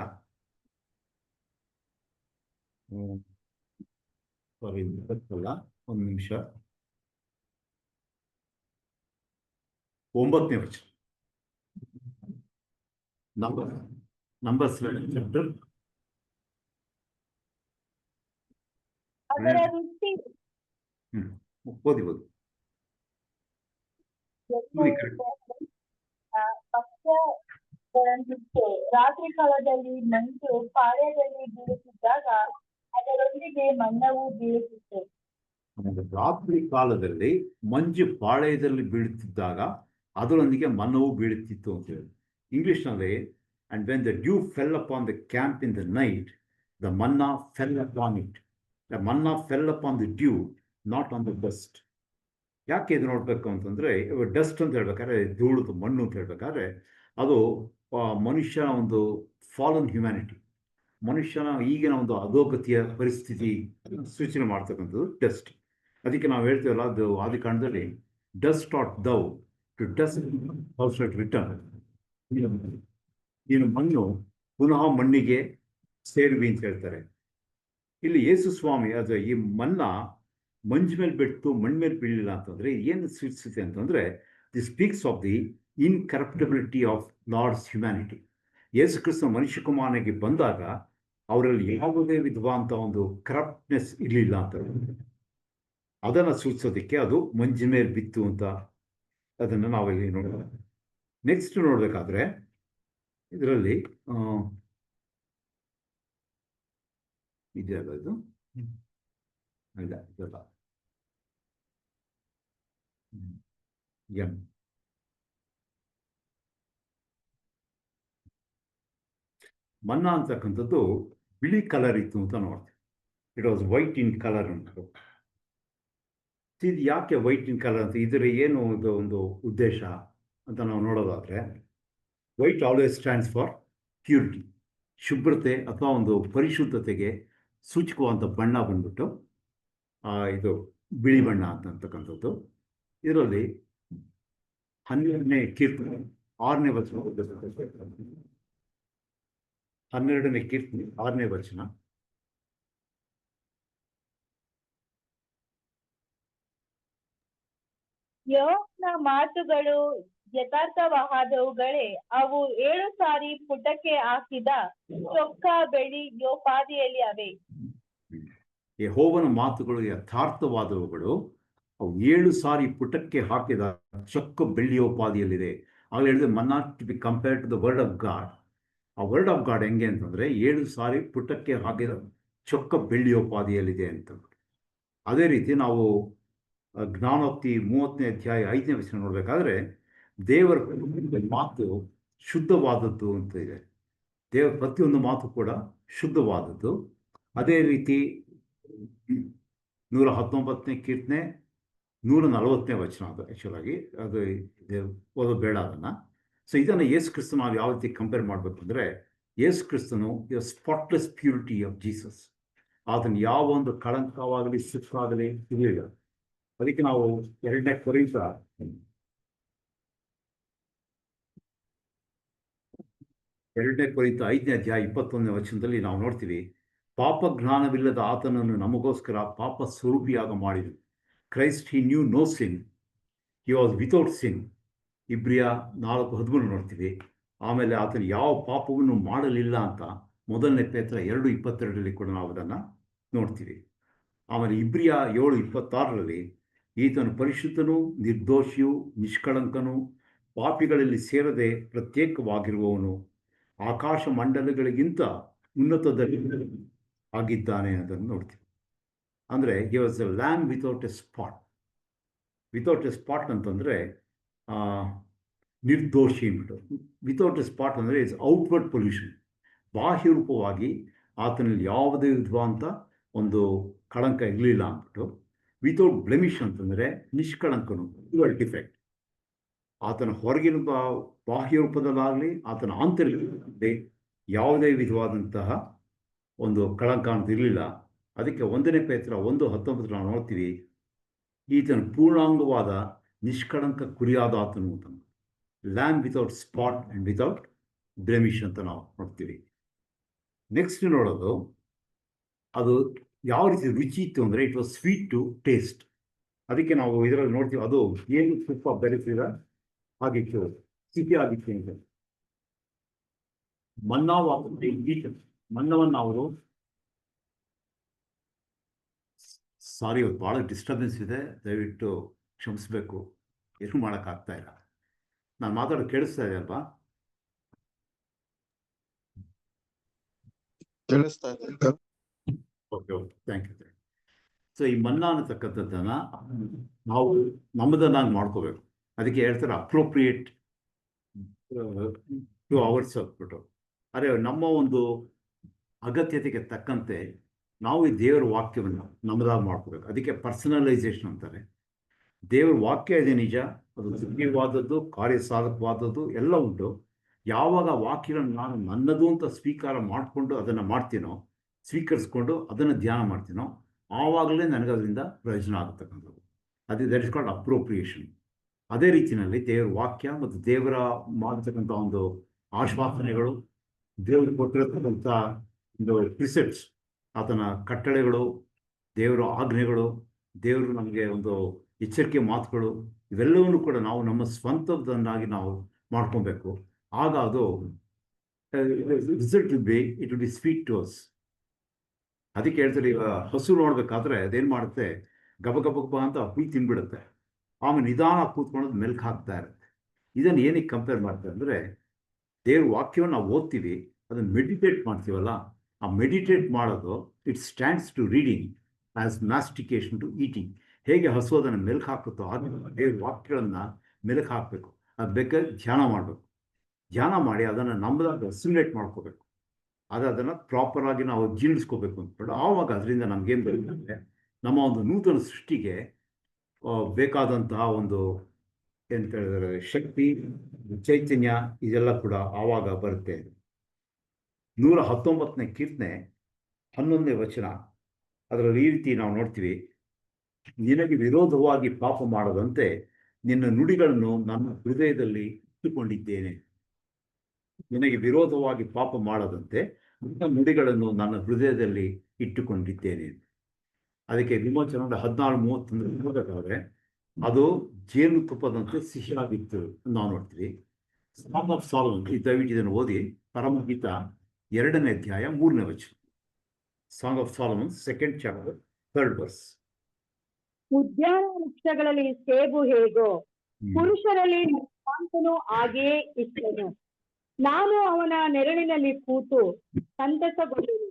ಒಂದು ನಿಮಿಷ, 9ನೇ ವಚನ. ನಂಬರ್ಸ್ ಚಾಪ್ಟರ್ ಅದರ ರುಚಿ ಓದಿ ಪಕ್ಷ ಗಳಂತಿತ್ತು. ರಾತ್ರಿ ಕಾಲದಲ್ಲಿ ಮಂಜು ಪಾಳ್ಯದಲ್ಲಿ ಬೀಳುತ್ತಿದ್ದಾಗ ಅದರೊಂದಿಗೆ ಮನ್ನವು ಬೀಳುತ್ತಿತ್ತು. ರಾತ್ರಿ ಕಾಲದಲ್ಲಿ ಮಂಜು ಪಾಳೆಯದಲ್ಲಿ ಬೀಳುತ್ತಿದ್ದಾಗ ಅದರೊಂದಿಗೆ ಮನ್ನವು ಬೀಳುತ್ತಿತ್ತು ಅಂತ ಹೇಳಿ. ಇಂಗ್ಲಿಷ್ನಲ್ಲಿ and when the dew fell upon the camp in the night, the manna fell upon it. The manna fell upon the dew, not on the dust. ಯಾಕೆ ಇದು ನೋಡ್ಬೇಕು ಅಂತಂದ್ರೆ, ಡಸ್ಟ್ ಅಂತ ಹೇಳ್ಬೇಕಾದ್ರೆ ಧೂಳುದು ಮಣ್ಣು ಅಂತ ಹೇಳ್ಬೇಕಾದ್ರೆ ಅದು ಮನುಷ್ಯನ ಒಂದು ಫಾಲನ್ ಹ್ಯುಮ್ಯಾನಿಟಿ, ಮನುಷ್ಯನ ಈಗಿನ ಒಂದು ಅಧೋಗತಿಯ ಪರಿಸ್ಥಿತಿ ಸೂಚನೆ ಮಾಡ್ತಕ್ಕಂಥದ್ದು ಡಸ್ಟ್. ಅದಕ್ಕೆ ನಾವು ಹೇಳ್ತೀವಲ್ಲ, ಅದು ಆದಿಕಾಂಡದಲ್ಲಿ dust art thou to dust house return, ನೀನು ಮಣ್ಣು ಪುನಃ ಮಣ್ಣಿಗೆ ಸೇರುವಿ ಅಂತ ಹೇಳ್ತಾರೆ. ಇಲ್ಲಿ ಯೇಸು ಸ್ವಾಮಿ ಅದು ಈ ಮನ್ನ ಮಂಜು ಮೇಲೆ ಬಿಟ್ಟು ಮಣ್ಣು ಮೇಲೆ ಬೀಳಲಿಲ್ಲ ಅಂತಂದ್ರೆ ಏನು ಸೂಚಿಸುತ್ತೆ ಅಂತಂದ್ರೆ, the speaks of the incorruptibility of Lord's humanity. ಯೇಸು ಕ್ರಿಸ್ತ ಮನುಷ್ಯ ಕುಮಾರನಿಗೆ ಬಂದಾಗ ಅವರಲ್ಲಿ ಯಾವುದೇ ವಿಧವಾದಂಥ ಒಂದು ಕರಪ್ಟ್ನೆಸ್ ಇರಲಿಲ್ಲ ಅಂತ, ಅದನ್ನು ಸೂಚಿಸೋದಕ್ಕೆ ಅದು ಮಂಜು ಮೇಲೆ ಬಿತ್ತು ಅಂತ ಅದನ್ನು ನಾವಿಲ್ಲಿ ನೋಡೋಣ. ನೆಕ್ಸ್ಟ್ ನೋಡಬೇಕಾದ್ರೆ ಇದರಲ್ಲಿ ಇದೆಯಲ್ಲ, ಇದು ಇಲ್ಲ ಇದಲ್ಲ, ಮನ್ನಾ ಅಂತಕ್ಕಂಥದ್ದು ಬಿಳಿ ಕಲರ್ ಇತ್ತು ಅಂತ ನೋಡ್ತೀವಿ. It was white in colour ಅಂತ. ಇದು ಯಾಕೆ ವೈಟ್ ಇನ್ ಕಲರ್ ಅಂತ, ಇದರ ಏನು ಇದು ಒಂದು ಉದ್ದೇಶ ಅಂತ ನಾವು ನೋಡೋದಾದ್ರೆ, white always stands for purity, ಶುಭ್ರತೆ ಅಥವಾ ಒಂದು ಪರಿಶುದ್ಧತೆಗೆ ಸೂಚಕವಾದಂಥ ಬಣ್ಣ ಬಂದ್ಬಿಟ್ಟು ಇದು ಬಿಳಿ ಬಣ್ಣ ಅಂತಕ್ಕಂಥದ್ದು. ಇದರಲ್ಲಿ 12ನೇ ಕೀರ್ತನೆ 6ನೇ ವಚನ, 12ನೇ ಕೀರ್ತನೆ 6ನೇ ವಚನ. ಯೆಹೋವನ ಮಾತುಗಳು ಯಥಾರ್ಥವಾದವುಗಳೇ, ಅವು 7 ಸಾರಿ ಪುಟಕ್ಕೆ ಹಾಕಿದ ಚೊಕ್ಕ ಬೆಳ್ಳಿಯೋಪಾದಿಯಲ್ಲಿ ಅವೆ. ಯೆಹೋವನ ಮಾತುಗಳು ಯಥಾರ್ಥವಾದವುಗಳು, ಅವು 7 ಸಾರಿ ಪುಟಕ್ಕೆ ಹಾಕಿದ ಚೊಕ್ಕ ಬೆಳ್ಳಿಯೋಪಾದಿಯಲ್ಲಿದೆ. ಆಗಲೇ ಹೇಳಿದ್ರೆ manna to be compared to the word of God. ಆ ವರ್ಡ್ ಆಫ್ ಗಾಡ್ ಹೆಂಗೆ ಅಂತಂದರೆ 7 ಸಾರಿ ಪುಟಕ್ಕೆ ಹಾಕಿದ ಚೊಕ್ಕ ಬೆಳ್ಳಿಯೋಪಾದಿಯಲ್ಲಿದೆ ಅಂತ. ಅದೇ ರೀತಿ ನಾವು ಜ್ಞಾನೋಕ್ತಿ 30ನೇ ಅಧ್ಯಾಯ 5ನೇ ವಚನ ನೋಡಬೇಕಾದ್ರೆ ದೇವರ ಮಾತು ಶುದ್ಧವಾದದ್ದು ಅಂತ ಇದೆ. ದೇವರ ಪ್ರತಿಯೊಂದು ಮಾತು ಕೂಡ ಶುದ್ಧವಾದದ್ದು. ಅದೇ ರೀತಿ 119ನೇ ಕೀರ್ತನೆ 140ನೇ ವಚನ, ಅದು ಆ್ಯಕ್ಚುಲಾಗಿ ಅದು ಓದೋದು ಬೇಡ ಅದನ್ನು. ಸೊ ಇದನ್ನು ಯೇಸು ಕ್ರಿಸ್ತನ ನಾವು ಯಾವ ರೀತಿ ಕಂಪೇರ್ ಮಾಡಬೇಕು ಅಂದರೆ, ಯೇಸು ಕ್ರಿಸ್ತನು ಸ್ಪಾಟ್ಲೆಸ್ ಪ್ಯೂರಿಟಿ ಆಫ್ ಜೀಸಸ್, ಅದನ್ನು ಯಾವ ಒಂದು ಕಳಂಕವಾಗಲಿ ಸುಕ್ಕಾಗಲಿ ಇರಲಿಲ್ಲ. ಅದಕ್ಕೆ ನಾವು 2ನೇ ಕೊರಿಂಥ 5ನೇ ಅಧ್ಯಾಯ 21ನೇ ವಚನದಲ್ಲಿ ನಾವು ನೋಡ್ತೀವಿ, ಪಾಪ ಜ್ಞಾನವಿಲ್ಲದ ಆತನನ್ನು ನಮಗೋಸ್ಕರ ಪಾಪ ಸ್ವರೂಪಿಯಾಗ ಮಾಡಿದನು. Christ he knew no sin, he was without sin. ಇಬ್ರಿಯ 4:13 ನೋಡ್ತೀವಿ. ಆಮೇಲೆ ಆತನು ಯಾವ ಪಾಪವನ್ನು ಮಾಡಲಿಲ್ಲ ಅಂತ 1ನೇ ಪೇತ್ರ 2:22 ಕೂಡ ನಾವು ಅದನ್ನು ನೋಡ್ತೀವಿ. ಆಮೇಲೆ ಇಬ್ರಿಯ 7:26 ಈತನು ಪರಿಶುದ್ಧನು, ನಿರ್ದೋಷಿಯು, ನಿಷ್ಕಳಂಕನು, ಪಾಪಿಗಳಲ್ಲಿ ಸೇರದೆ ಪ್ರತ್ಯೇಕವಾಗಿರುವವನು, ಆಕಾಶ ಮಂಡಲಗಳಿಗಿಂತ ಉನ್ನತದಲ್ಲಿ ಆಗಿದ್ದಾನೆ ಅದನ್ನು ನೋಡ್ತೀವಿ. ಅಂದರೆ he was A Lam without A spot. Without A spot ಅಂತಂದರೆ ನಿರ್ದೋಷಿ ಅಂದ್ಬಿಟ್ಟು. ವಿತೌಟ್ ಎ ಸ್ಪಾಟ್ ಅಂದರೆ ಇಟ್ಸ್ ಔಟ್ವರ್ಡ್ ಪೊಲ್ಯೂಷನ್, ಬಾಹ್ಯ ರೂಪವಾಗಿ ಆತನಲ್ಲಿ ಯಾವುದೇ ವಿಧವಾದಂಥ ಒಂದು ಕಳಂಕ ಇರಲಿಲ್ಲ ಅಂದ್ಬಿಟ್ಟು. ವಿತೌಟ್ ಬ್ಲೆಮಿಷ್ ಅಂತಂದರೆ ನಿಷ್ಕಳಂಕನು, ಯುವರ್ ಡಿಫೆಕ್ಟ್. ಆತನ ಹೊರಗಿನ ಬಾಹ್ಯ ರೂಪದಲ್ಲಾಗಲಿ ಆತನ ಆಂತರಿಕದಲ್ಲಿ ಯಾವುದೇ ವಿಧವಾದಂತಹ ಒಂದು ಕಳಂಕ ಅಂತ ಇರಲಿಲ್ಲ. ಅದಕ್ಕೆ 1ನೇ ಪೇತ್ರ 1:19 ನಾವು ನೋಡ್ತೀವಿ, ಈತನ ಪೂರ್ಣಾಂಗವಾದ ನಿಷ್ಕಳಂಕ ಕುರಿಯಾದ ಆತನು ಅಂತ, lamb without spot and without blemish ಅಂತ ನಾವು ನೋಡ್ತೀವಿ. ನೆಕ್ಸ್ಟ್ ನೋಡೋದು, ಅದು ಯಾವ ರೀತಿ ರುಚಿ ಇತ್ತು ಅಂದರೆ it was sweet to taste. ಅದಕ್ಕೆ ನಾವು ಇದರಲ್ಲಿ ನೋಡ್ತೀವಿ, ಅದು ಏನು ತುಪ್ಪ ಬೆರೆಸಿದ ಆಗಿತ್ತು, ಸಿಹಿ ಆಗಿತ್ತು ಅಂತ. ಮನ್ನವನ್ನು ಅವರು ಸಾರಿ, ಇವತ್ತು ಭಾಳ ಡಿಸ್ಟರ್ಬೆನ್ಸ್ ಇದೆ, ದಯವಿಟ್ಟು ಕ್ಷಮಿಸಬೇಕು, ಏನು ಮಾಡೋಕ್ಕಾಗ್ತಾ ಇಲ್ಲ. ನಾನು ಮಾತಾಡೋದು ಕೇಳಿಸ್ತಾ ಇದೆ ಅಲ್ವಾ? ಕೇಳಿಸ್ತಾ ಇದೆ uncle. Okay okay, thank you. So ಈ ಮನ್ನಾ ಅನ್ನತಕ್ಕಂಥದ್ದನ್ನ ನಾವು ನಮ್ಮದನ್ನಾಗಿ ಮಾಡ್ಕೋಬೇಕು. ಅದಕ್ಕೆ ಹೇಳ್ತಾರೆ ಅಪ್ರೋಪ್ರಿಯೇಟ್ ಟು ಅವರ್ಸ್ ಅಂದ್ಬಿಟ್ಟು. ಅದೇ ನಮ್ಮ ಒಂದು ಅಗತ್ಯತೆಗೆ ತಕ್ಕಂತೆ ನಾವು ಈ ದೇವರ ವಾಕ್ಯವನ್ನು ನಮ್ಮದಾಗಿ ಮಾಡ್ಕೋಬೇಕು. ಅದಕ್ಕೆ ಪರ್ಸನಲೈಸೇಷನ್ ಅಂತಾರೆ. ದೇವರ ವಾಕ್ಯ ಇದೆ ನಿಜ, ಅದು ಸತ್ಯವಾದದ್ದು, ಕಾರ್ಯಸಾಧಕವಾದದ್ದು ಎಲ್ಲ ಉಂಟು. ಯಾವಾಗ ವಾಕ್ಯಗಳನ್ನು ನಾನು ನನ್ನದು ಅಂತ ಸ್ವೀಕಾರ ಮಾಡಿಕೊಂಡು ಅದನ್ನು ಮಾಡ್ತೀನೋ, ಸ್ವೀಕರಿಸ್ಕೊಂಡು ಅದನ್ನು ಧ್ಯಾನ ಮಾಡ್ತೀನೋ, ಆವಾಗಲೇ ನನಗೆ ಅದರಿಂದ ಪ್ರಯೋಜನ ಆಗತಕ್ಕಂಥದ್ದು. That is called appropriation. ಅದೇ ರೀತಿಯಲ್ಲಿ ದೇವರ ವಾಕ್ಯ ಮತ್ತು ದೇವರ ಮಾಡತಕ್ಕಂಥ ಒಂದು ಆಶ್ವಾಸನೆಗಳು, ದೇವರು ಕೊಟ್ಟಿರತಕ್ಕಂಥ ಒಂದು ಪ್ರಿಸೆಪ್ಟ್ಸ್, ಆತನ ಕಟ್ಟಳೆಗಳು, ದೇವರ ಆಜ್ಞೆಗಳು, ದೇವರು ನಮಗೆ ಒಂದು ಎಚ್ಚರಿಕೆ ಮಾತುಗಳು, ಇವೆಲ್ಲವನ್ನೂ ಕೂಡ ನಾವು ನಮ್ಮ ಸ್ವಂತದನ್ನಾಗಿ ನಾವು ಮಾಡ್ಕೊಬೇಕು. ಆಗ ಅದು result it will be sweet to us. ಅದಕ್ಕೆ ಹೇಳ್ತಾರೆ, ಈಗ ಹಸು ನೋಡ್ಬೇಕಾದ್ರೆ ಅದೇನು ಮಾಡುತ್ತೆ, ಗಬ ಗಬ ಗಬ ಅಂತ ಹುಯಿ ತಿನ್ಬಿಡುತ್ತೆ, ಆಮೇಲೆ ನಿಧಾನ ಕೂತ್ಕೊಳ್ಳೋದು ಮೆಲ್ಕ್ ಹಾಕ್ತಾ ಇರುತ್ತೆ. ಇದನ್ನು ಏನಕ್ಕೆ ಕಂಪೇರ್ ಮಾಡ್ತಾರೆ ಅಂದರೆ, ದೇವ್ರ ವಾಕ್ಯವನ್ನು ನಾವು ಓದ್ತೀವಿ, ಅದನ್ನು ಮೆಡಿಟೇಟ್ ಮಾಡ್ತೀವಲ್ಲ, ಆ ಮೆಡಿಟೇಟ್ ಮಾಡೋದು it stands to reading as mastication to eating. ಹೇಗೆ ಹಸು ಅದನ್ನು ಮೆಲ್ಕ್ ಹಾಕುತ್ತೋ ಹಾಗೆ ದೇವ್ರ ವಾಕ್ಯಗಳನ್ನು ಮೆಲ್ಕ್ ಹಾಕಬೇಕು. ಅದು ಬೇಕಾದ್ರೆ ಧ್ಯಾನ ಮಾಡಬೇಕು. ಧ್ಯಾನ ಮಾಡಿ ಅದನ್ನು ನಮ್ಮದಾಗಿ ಅಸಿಮ್ಯುಲೇಟ್ ಮಾಡ್ಕೋಬೇಕು. ಅದನ್ನು ಪ್ರಾಪರಾಗಿ ನಾವು ಜೀರ್ಣಿಸ್ಕೋಬೇಕು ಅಂದ್ಕೊಂಡು ಆವಾಗ ಅದರಿಂದ ನಮಗೇನು ಬರುತ್ತೆ, ನಮ್ಮ ಒಂದು ನೂತನ ಸೃಷ್ಟಿಗೆ ಬೇಕಾದಂತಹ ಒಂದು ಎಂತ ಹೇಳಿದರೆ ಶಕ್ತಿ, ಚೈತನ್ಯ, ಇದೆಲ್ಲ ಕೂಡ ಆವಾಗ ಬರುತ್ತೆ. 119ನೇ ಕೀರ್ತನೆ 11ನೇ ವಚನ, ಅದರಲ್ಲಿ ಈ ರೀತಿ ನಾವು ನೋಡ್ತೀವಿ, ನಿನಗೆ ವಿರೋಧವಾಗಿ ಪಾಪ ಮಾಡದಂತೆ ನಿನ್ನ ನುಡಿಗಳನ್ನು ನನ್ನ ಹೃದಯದಲ್ಲಿ ಇಟ್ಟುಕೊಂಡಿದ್ದೇನೆ. ನಿನಗೆ ವಿರೋಧವಾಗಿ ಪಾಪ ಮಾಡದಂತೆ ನಿನ್ನ ನುಡಿಗಳನ್ನು ನನ್ನ ಹೃದಯದಲ್ಲಿ ಇಟ್ಟುಕೊಂಡಿದ್ದೇನೆ. ಅದಕ್ಕೆ ವಿಮೋಚನ 16:31 ನೋಡಬೇಕಾದ್ರೆ ಅದು ಜೇನುತುಪ್ಪದಂತೆ ಸಿಹಿಯಾಗಿತ್ತು ನಾವು ನೋಡ್ತೀವಿ. ಸಾಂಗ್ ಆಫ್ ಸಾಲಮನ್, ದಯವಿಟ್ಟು ಇದನ್ನು ಓದಿ, ಪರಮಗೀತ 2ನೇ ಅಧ್ಯಾಯ 3ನೇ ವಚನ. Song of Solomon 2nd chapter 3rd verse. ಉದ್ಯಾನ ವೃಕ್ಷಗಳಲ್ಲಿ ಸೇಬು ಹೇಗೋ, ಪುರುಷರಲ್ಲಿ ಶಾಂತನು ಹಾಗೆಯೇ ಇಷ್ಟನು. ನಾನು ಅವನ ನೆರಳಿನಲ್ಲಿ ಕೂತು ಸಂತಸಗೊಂಡೆನು,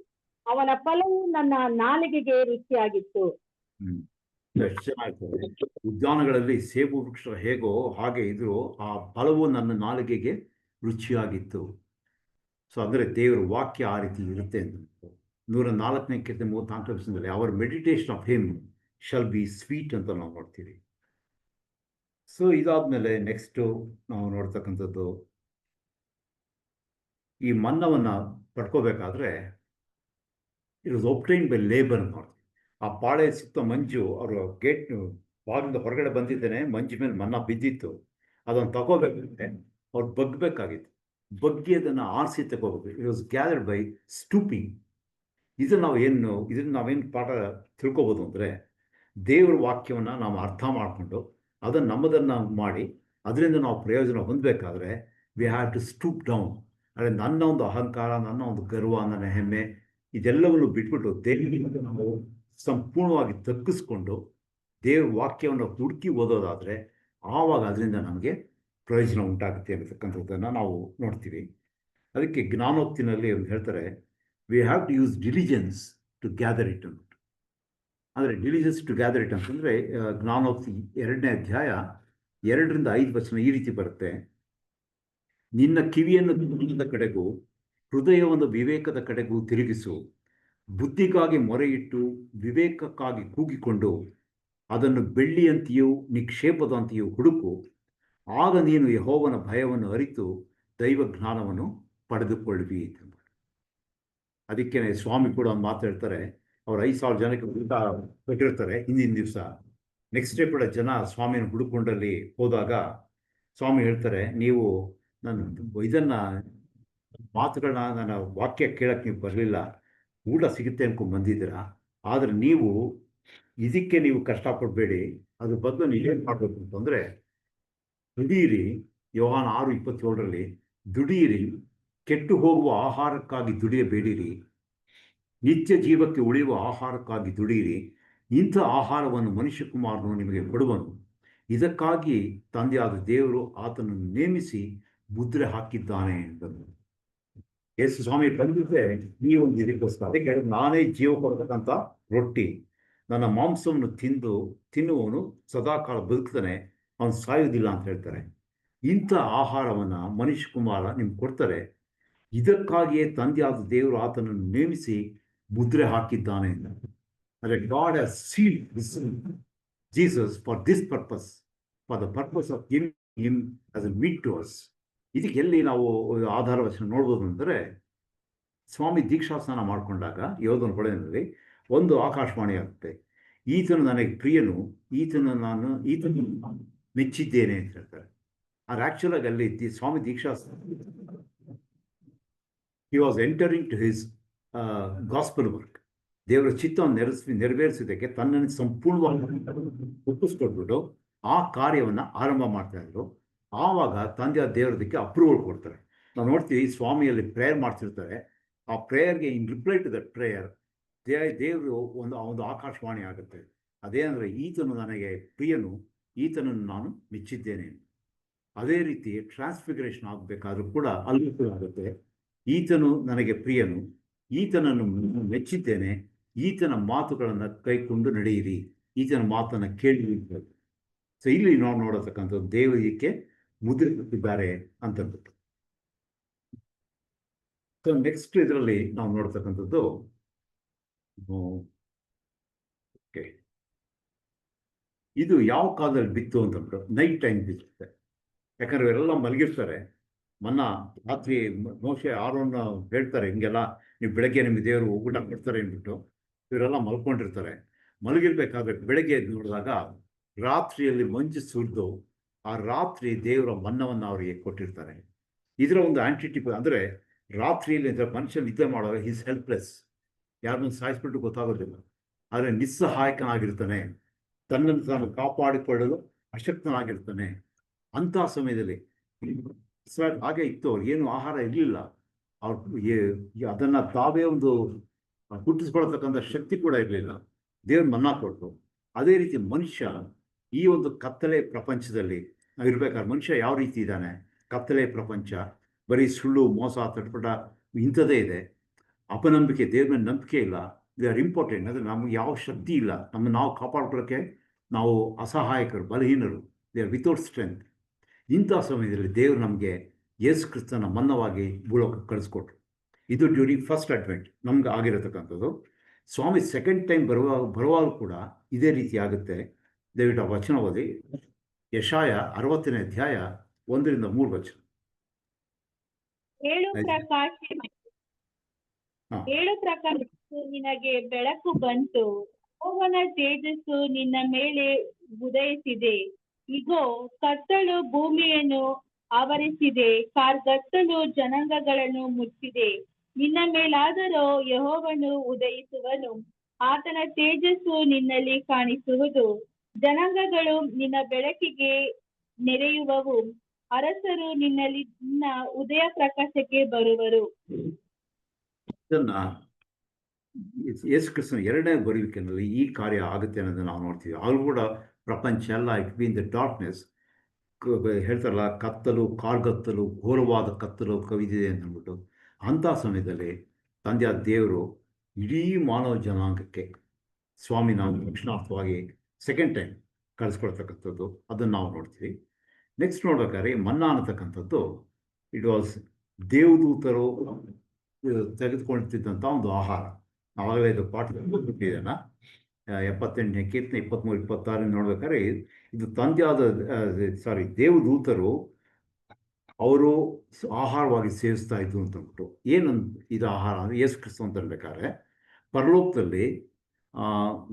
ಅವನ ಫಲವು ನನ್ನ ನಾಲಿಗೆಗೆ ರುಚಿಯಾಗಿತ್ತು. ಎಷ್ಟು ಚೆನ್ನಾಗ್ತದೆ. ಉದ್ಯಾನಗಳಲ್ಲಿ ಸೇಬು ವೃಕ್ಷ ಹೇಗೋ ಹಾಗೆ ಇದ್ರು, ಆ ಫಲವು ನನ್ನ ನಾಲಿಗೆಗೆ ರುಚಿಯಾಗಿತ್ತು. ಸೊ ಅಂದರೆ ದೇವರ ವಾಕ್ಯ ಆ ರೀತಿ ಇರುತ್ತೆ ಅಂತ. 104ನೇ ಕೀರ್ತನೆ 34ನೇ ವಚನದಲ್ಲಿ our meditation of him shall be sweet ಅಂತ ನಾವು ನೋಡ್ತೀವಿ. ಸೊ ಇದಾದ್ಮೇಲೆ ನೆಕ್ಸ್ಟು ನಾವು ನೋಡ್ತಕ್ಕಂಥದ್ದು, ಈ ಮನ್ನವನ್ನು ಪಡ್ಕೋಬೇಕಾದ್ರೆ it was obtained by labour ಅಂತ ನೋಡ್ತೀವಿ. ಆ ಪಾಳೆ ಸುತ್ತ ಮಂಜು, ಅವರು ಗೇಟ್ ಬಾಗಿಲಿಂದ ಹೊರಗಡೆ ಬಂದಿದ್ದೇನೆ, ಮಂಜು ಮೇಲೆ ಮನ್ನ ಬಿದ್ದಿತ್ತು, ಅದನ್ನು ತಗೋಬೇಕಂತೆ ಅವ್ರು ಬಗ್ಬೇಕಾಗಿತ್ತು. ಬಗ್ಗಿ ಅದನ್ನು ಆರಿಸಿ ತಗೋಬೇಕು. It was gathered by stooping. ಇದನ್ನು ನಾವೇನು ಪಾಠ ತಿಳ್ಕೊಬೋದು ಅಂದರೆ, ದೇವರ ವಾಕ್ಯವನ್ನು ನಾವು ಅರ್ಥ ಮಾಡಿಕೊಂಡು ಅದನ್ನು ನಮ್ಮದನ್ನು ಮಾಡಿ ಅದರಿಂದ ನಾವು ಪ್ರಯೋಜನ ಹೊಂದಬೇಕಾದ್ರೆ ವಿ ಹ್ಯಾವ್ ಟು ಸ್ಟೂಪ್ ಡೌನ್. ಅಂದರೆ ನನ್ನ ಒಂದು ಅಹಂಕಾರ, ನನ್ನ ಒಂದು ಗರ್ವ, ನನ್ನ ಹೆಮ್ಮೆ, ಇದೆಲ್ಲವನ್ನು ಬಿಟ್ಬಿಟ್ಟು ದೇವರಿಗೆ ನಾವು ಸಂಪೂರ್ಣವಾಗಿ ತಗ್ಗಿಸ್ಕೊಂಡು ದೇವ್ರ ವಾಕ್ಯವನ್ನು ಹುಡುಕಿ ಓದೋದಾದರೆ ಆವಾಗ ಅದರಿಂದ ನಮಗೆ ಪ್ರಯೋಜನ ಉಂಟಾಗುತ್ತೆ ಅನ್ನತಕ್ಕಂಥದ್ದನ್ನು ನಾವು ನೋಡ್ತೀವಿ. ಅದಕ್ಕೆ ಜ್ಞಾನೋಕ್ತಿನಲ್ಲಿ ಒಂದು ಹೇಳ್ತಾರೆ, we have to use diligence to gather it ಅಂದ್ಬಿಟ್ಟು. ಅಂದರೆ ಡಿಲಿಜೆನ್ಸ್ ಟು ಗ್ಯಾದರ್ ಇಟ್ ಅಂತಂದರೆ ಜ್ಞಾನೋಕ್ತಿ 2ನೇ ಅಧ್ಯಾಯ 2ರಿಂದ 5 ವಚನ ಈ ರೀತಿ ಬರುತ್ತೆ. ನಿನ್ನ ಕಿವಿಯನ್ನು ಜ್ಞಾನದ ಕಡೆಗೂ ಹೃದಯವನ್ನು ವಿವೇಕದ ಕಡೆಗೂ ತಿರುಗಿಸು. ಬುದ್ಧಿಗಾಗಿ ಮೊರೆಯಿಟ್ಟು ವಿವೇಕಕ್ಕಾಗಿ ಕೂಗಿಕೊಂಡು ಅದನ್ನು ಬೆಳ್ಳಿಯಂತೆಯೂ ನಿಕ್ಷೇಪದಂತೆಯೂ ಹುಡುಕು. ಆಗ ನೀನು ಯೆಹೋವನ ಭಯವನ್ನು ಅರಿತು ದೈವ ಜ್ಞಾನವನ್ನು ಪಡೆದುಕೊಳ್ಳುವಿ. ಅದಕ್ಕೆ ಸ್ವಾಮಿ ಕೂಡ ಒಂದು ಮಾತಾಡ್ತಾರೆ, ಅವ್ರು 5,000 ಜನಕ್ಕೆ ಊಟ ಕೊಟ್ಟಿರ್ತಾರೆ ಹಿಂದಿನ ದಿವಸ. ನೆಕ್ಸ್ಟ್ ಡೇ ಕೂಡ ಜನ ಸ್ವಾಮಿಯನ್ನು ಹುಡುಕೊಂಡಲ್ಲಿ ಹೋದಾಗ ಸ್ವಾಮಿ ಹೇಳ್ತಾರೆ, ನೀವು ನನ್ನ ಮಾತುಗಳನ್ನ, ನನ್ನ ವಾಕ್ಯ ಕೇಳಕ್ಕೆ ನೀವು ಬರಲಿಲ್ಲ, ಊಟ ಸಿಗುತ್ತೆ ಅನ್ಕೊಂಡು ಬಂದಿದ್ದೀರಾ. ಆದರೆ ಇದಕ್ಕೆ ನೀವು ಕಷ್ಟಪಡಬೇಡಿ, ಅದ್ರ ಬದಲು ನೀವೇನು ಮಾಡಬೇಕು ಅಂತಂದರೆ ದುಡಿಯಿರಿ. ಯೋಹಾನ 6:27 ದುಡಿಯಿರಿ, ಕೆಟ್ಟು ಹೋಗುವ ಆಹಾರಕ್ಕಾಗಿ ದುಡಿಯಬೇಡಿರಿ, ನಿತ್ಯ ಜೀವಕ್ಕೆ ಉಳಿಯುವ ಆಹಾರಕ್ಕಾಗಿ ದುಡಿಯಿರಿ. ಇಂಥ ಆಹಾರವನ್ನು ಮನುಷ್ಯಕುಮಾರನು ನಿಮಗೆ ಕೊಡುವನು. ಇದಕ್ಕಾಗಿ ತಂದೆಯಾದ ದೇವರು ಆತನನ್ನು ನೇಮಿಸಿ ಮುದ್ರೆ ಹಾಕಿದ್ದಾನೆ ಎಂದರು. ಯೇಸು ಸ್ವಾಮಿ ಬಂದಿದ್ದೆ ಈ ಒಂದು ಇದಕ್ಕೋಸ್ಕರ. ಅದಕ್ಕೆ ನಾನೇ ಜೀವ ಕೊಡತಕ್ಕಂಥ ರೊಟ್ಟಿ, ನನ್ನ ಮಾಂಸವನ್ನು ತಿನ್ನುವವನು ಸದಾಕಾಲ ಬದುಕ್ತಾನೆ, ಅವನು ಸಾಯುವುದಿಲ್ಲ ಅಂತ ಹೇಳ್ತಾರೆ. ಇಂಥ ಆಹಾರವನ್ನು ಮನುಷ್ಯ ಕುಮಾರ ನಿಮ್ಗೆ ಕೊಡ್ತಾರೆ. ಇದಕ್ಕಾಗಿಯೇ ತಂದೆಯಾದ ದೇವರು ಆತನನ್ನು ನೇಮಿಸಿ ಮುದ್ರೆ ಹಾಕಿದ್ದಾನೆ. ಅಂದರೆ god has sealed Jesus for this purpose, for the purpose of giving him as a meat to us. ಇದಕ್ಕೆ ಎಲ್ಲಿ ನಾವು ಆಧಾರ ವಚನ ನೋಡ್ಬೋದು ಅಂದರೆ, ಸ್ವಾಮಿ ದೀಕ್ಷಾ ಸ್ನಾನ ಮಾಡಿಕೊಂಡಾಗ ಯೋಧನ ಹೊಳೆಯಲ್ಲಿ ಒಂದು ಆಕಾಶವಾಣಿ ಆಗುತ್ತೆ, ಈತನು ನನಗೆ ಪ್ರಿಯನು, ಈತನು ಮೆಚ್ಚಿದ್ದೇನೆ ಅಂತ ಹೇಳ್ತಾರೆ. ಅದು ಆ್ಯಕ್ಚುಲಾಗಿ ಅಲ್ಲಿ ಸ್ವಾಮಿ ದೀಕ್ಷಾ he was entering to his gospel work. ದೇವರ ಚಿತ್ತವನ್ನು ನೆರವೇರಿಸಿದ್ದಕ್ಕೆ ತನ್ನನ್ನು ಸಂಪೂರ್ಣವಾಗಿ ಒಪ್ಪಿಸ್ಕೊಟ್ಬಿಟ್ಟು ಆ ಕಾರ್ಯವನ್ನು ಆರಂಭ ಮಾಡ್ತಾ ಇದ್ರು. ಆವಾಗ ತಂದೆಯ ದೇವರದಕ್ಕೆ ಅಪ್ರೂವಲ್ ಕೊಡ್ತಾರೆ. ನಾವು ನೋಡ್ತೀವಿ ಸ್ವಾಮಿಯಲ್ಲಿ ಪ್ರೇಯರ್ ಮಾಡ್ತಿರ್ತಾರೆ. ಆ ಪ್ರೇಯರ್ಗೆ ಇನ್ ರಿಪ್ಲೈ ಟು ದಟ್ ಪ್ರೇಯರ್ ದೇವರು ಒಂದು ಆಕಾಶವಾಣಿ ಆಗುತ್ತೆ. ಅದೇನಂದರೆ, ಈತನು ನನಗೆ ಪ್ರಿಯನು, ಈತನನ್ನು ನಾನು ಮೆಚ್ಚಿದ್ದೇನೆ. ಅದೇ ರೀತಿ ಟ್ರಾನ್ಸ್ಫಿಗರೇಷನ್ ಆಗಬೇಕಾದ್ರೂ ಕೂಡ ಅಲ್ಲೂ ಕೂಡ ಆಗುತ್ತೆ, ಈತನು ನನಗೆ ಪ್ರಿಯನು, ಈತನನ್ನು ಮೆಚ್ಚಿದ್ದೇನೆ, ಈತನ ಮಾತುಗಳನ್ನು ಕೈಕೊಂಡು ನಡೆಯಿರಿ, ಈತನ ಮಾತನ್ನು ಕೇಳಿ. ಸೊ ಇಲ್ಲಿ ನಾವು ನೋಡತಕ್ಕಂಥದ್ದು ದೇವರಿಗೆ ಮುದ್ರೆ ಕೊಟ್ಟಿದ್ದಾರೆ ಅಂತಂದ್ಬಿಟ್ಟು. ಸೊ ನೆಕ್ಸ್ಟ್ ಇದರಲ್ಲಿ ನಾವು ನೋಡ್ತಕ್ಕಂಥದ್ದು ಇದು ಯಾವ ಕಾಲದಲ್ಲಿ ಬಿತ್ತು ಅಂತಂದ್ಬಿಟ್ಟು, ನೈಟ್ ಟೈಮ್ ಬಿತ್ತುತ್ತೆ. ಯಾಕಂದ್ರೆ ಇವರೆಲ್ಲ ಮಲಗಿರ್ತಾರೆ. ರಾತ್ರಿ ಮೋಶೆ ಆರೋನ್ ಹೇಳ್ತಾರೆ, ಹಿಂಗೆಲ್ಲ ನೀವು ಬೆಳಗ್ಗೆ ನಿಮಗೆ ದೇವರು ಊಟ ಕೊಡ್ತಾರೆ ಅಂದ್ಬಿಟ್ಟು ಇವರೆಲ್ಲ ಮಲ್ಕೊಂಡಿರ್ತಾರೆ. ಮಲಗಿರ್ಬೇಕಾದ್ರೆ ಬೆಳಗ್ಗೆ ಎದ್ದು ನೋಡಿದಾಗ ರಾತ್ರಿಯಲ್ಲಿ ಮಂಜು ಸುರಿದು ಆ ರಾತ್ರಿ ದೇವರ ಮನ್ನವನ್ನು ಅವರಿಗೆ ಕೊಟ್ಟಿರ್ತಾರೆ. ಇದರ ಒಂದು ಆಂಟಿಟಿಪ್ ಅಂದರೆ, ರಾತ್ರಿಯಲ್ಲಿ ಮನುಷ್ಯ ನಿದ್ದೆ ಮಾಡುವಾಗ ಈಸ್ ಹೆಲ್ಪ್ಲೆಸ್, ಯಾರನ್ನು ಸಾಯಿಸ್ಬಿಟ್ಟು ಗೊತ್ತಾಗೋದಿಲ್ಲ, ಆದರೆ ನಿಸ್ಸಹಾಯಕನಾಗಿರ್ತಾನೆ, ತನ್ನನ್ನು ತಾನು ಕಾಪಾಡಿಕೊಳ್ಳಲು ಅಶಕ್ತನಾಗಿರ್ತಾನೆ. ಅಂಥ ಸಮಯದಲ್ಲಿ ಹಾಗೆ ಇತ್ತು, ಅವ್ರು ಏನು ಆಹಾರ ಇರಲಿಲ್ಲ, ಅದನ್ನು ತಾವೇ ಒಂದು ಹುಟ್ಟಿಸ್ಕೊಳ್ತಕ್ಕಂಥ ಶಕ್ತಿ ಕೂಡ ಇರಲಿಲ್ಲ. ದೇವ್ರ ಮನ್ನಾ ಕೊಟ್ಟು. ಅದೇ ರೀತಿ ಮನುಷ್ಯ ಈ ಒಂದು ಕತ್ತಲೆ ಪ್ರಪಂಚದಲ್ಲಿ ಇರ್ಬೇಕಾದ್ರೆ ಮನುಷ್ಯ ಯಾವ ರೀತಿ ಇದ್ದಾನೆ, ಕತ್ತಲೆ ಪ್ರಪಂಚ, ಬರೀ ಸುಳ್ಳು, ಮೋಸ, ತಟ್ಪಟ ಇಂಥದ್ದೇ ಇದೆ. ಅಪನಂಬಿಕೆ, ದೇವ್ರ ಮೇಲೆ ನಂಬಿಕೆ ಇಲ್ಲ. They are important. ಅಂದರೆ ನಮಗೆ ಯಾವ ಶಕ್ತಿ ಇಲ್ಲ, ನಮ್ಮನ್ನು ನಾವು ಕಾಪಾಡ್ಕೊಳ್ಳೋಕ್ಕೆ ನಾವು ಅಸಹಾಯಕರು, ಬಲಹೀನರು, ದೇ ಆರ್ ವಿತೌಟ್ ಸ್ಟ್ರೆಂತ್. ಇಂಥ ಸಮಯದಲ್ಲಿ ದೇವರು ನಮಗೆ ಯೇಸು ಕ್ರಿಸ್ತನ ಮನ್ನವಾಗಿ ಭೂಲೋಕಕ್ಕೆ ಕಳಿಸ್ಕೊಟ್ರು. ಇದು ಡ್ಯೂರಿಂಗ್ ಫಸ್ಟ್ ಅಡ್ವೆಂಟ್ ನಮ್ಗೆ ಆಗಿರತಕ್ಕಂಥದ್ದು. ಸ್ವಾಮಿ ಸೆಕೆಂಡ್ ಟೈಮ್ ಬರುವಾಗ ಕೂಡ ಇದೇ ರೀತಿ ಆಗುತ್ತೆ. ದಯವಿಟ್ಟು ಆ ವಚನ ಓದಿ, ಯೆಶಾಯ 60ನೇ ಅಧ್ಯಾಯ 1-3 ವಚನ. ಏಳು ಪ್ರಕಾಶ ನಿನಗೆ ಬೆಳಕು ಬಂತು, ಯೆಹೋವನ ತೇಜಸ್ಸು ನಿನ್ನ ಮೇಲೆ ಉದಯಿಸಿದೆ. ಇಗೋ, ಕತ್ತಲು ಭೂಮಿಯನ್ನು ಆವರಿಸಿದೆ, ಕಾರ್ಗತ್ತಲು ಜನಾಂಗಗಳನ್ನು ಮುಚ್ಚಿದೆ. ನಿನ್ನ ಮೇಲಾದರೋ ಯೆಹೋವನು ಉದಯಿಸುವನು, ಆತನ ತೇಜಸ್ಸು ನಿನ್ನಲ್ಲಿ ಕಾಣಿಸುವುದು. ಜನಾಂಗಗಳು ನಿನ್ನ ಬೆಳಕಿಗೆ ನೆರೆಯುವವು, ಅರಸರು ನಿನ್ನ ಉದಯ ಪ್ರಕಾಶಕ್ಕೆ ಬರುವರು. ಇದನ್ನ ಯೇಸು ಕ್ರಿಸ್ತನ 2ನೇ ಬರುವಿಕೆಯಲ್ಲಿ ಈ ಕಾರ್ಯ ಆಗುತ್ತೆ ಅನ್ನೋದನ್ನು ನಾವು ನೋಡ್ತೀವಿ. ಆಗ ಕೂಡ ಪ್ರಪಂಚ ಎಲ್ಲ ಇಟ್ ಬೀನ್ ದ ಡಾರ್ಕ್ನೆಸ್, ಹೇಳ್ತಾರಲ್ಲ, ಕತ್ತಲು, ಕಾರ್ಗತ್ತಲು, ಘೋರವಾದ ಕತ್ತಲು ಕವಿದಿದೆ ಅಂತ ಅಂದ್ಬಿಟ್ಟು. ಅಂಥ ಸಮಯದಲ್ಲಿ ತಂದೆಯ ದೇವರು ಇಡೀ ಮಾನವ ಜನಾಂಗಕ್ಕೆ ಸ್ವಾಮಿ ನಾವು ರಕ್ಷಣಾರ್ಥವಾಗಿ ಸೆಕೆಂಡ್ ಟೈಮ್ ಕಳಿಸ್ಕೊಳ್ತಕ್ಕಂಥದ್ದು, ಅದನ್ನು ನಾವು ನೋಡ್ತೀವಿ. ನೆಕ್ಸ್ಟ್ ನೋಡ್ಬೇಕಾದ್ರೆ ಮನ್ನಾ ಅನ್ನತಕ್ಕಂಥದ್ದು ಇಟ್ ವಾಸ್ ದೇವದೂತರು ತೆಗೆದುಕೊಳ್ತಿದ್ದಂಥ ಒಂದು ಆಹಾರ. ಆವಾಗಲೇ ಇದು ಪಾಠ 78ನೇ ಕೀರ್ತನೆ 23-26 ನೋಡ್ಬೇಕಾದ್ರೆ ಇದು ತಂದೆಯಾದ ದೇವದೂತರು ಅವರು ಆಹಾರವಾಗಿ ಸೇವಿಸ್ತಾ ಇದ್ರು ಅಂತಂದ್ಬಿಟ್ಟು. ಇದು ಆಹಾರ ಅಂದರೆ ಯೇಸು ಕ್ರಿಸ್ತ ಅಂತ ಹೇಳ್ಬೇಕಾದ್ರೆ ಪರಲೋಕದಲ್ಲಿ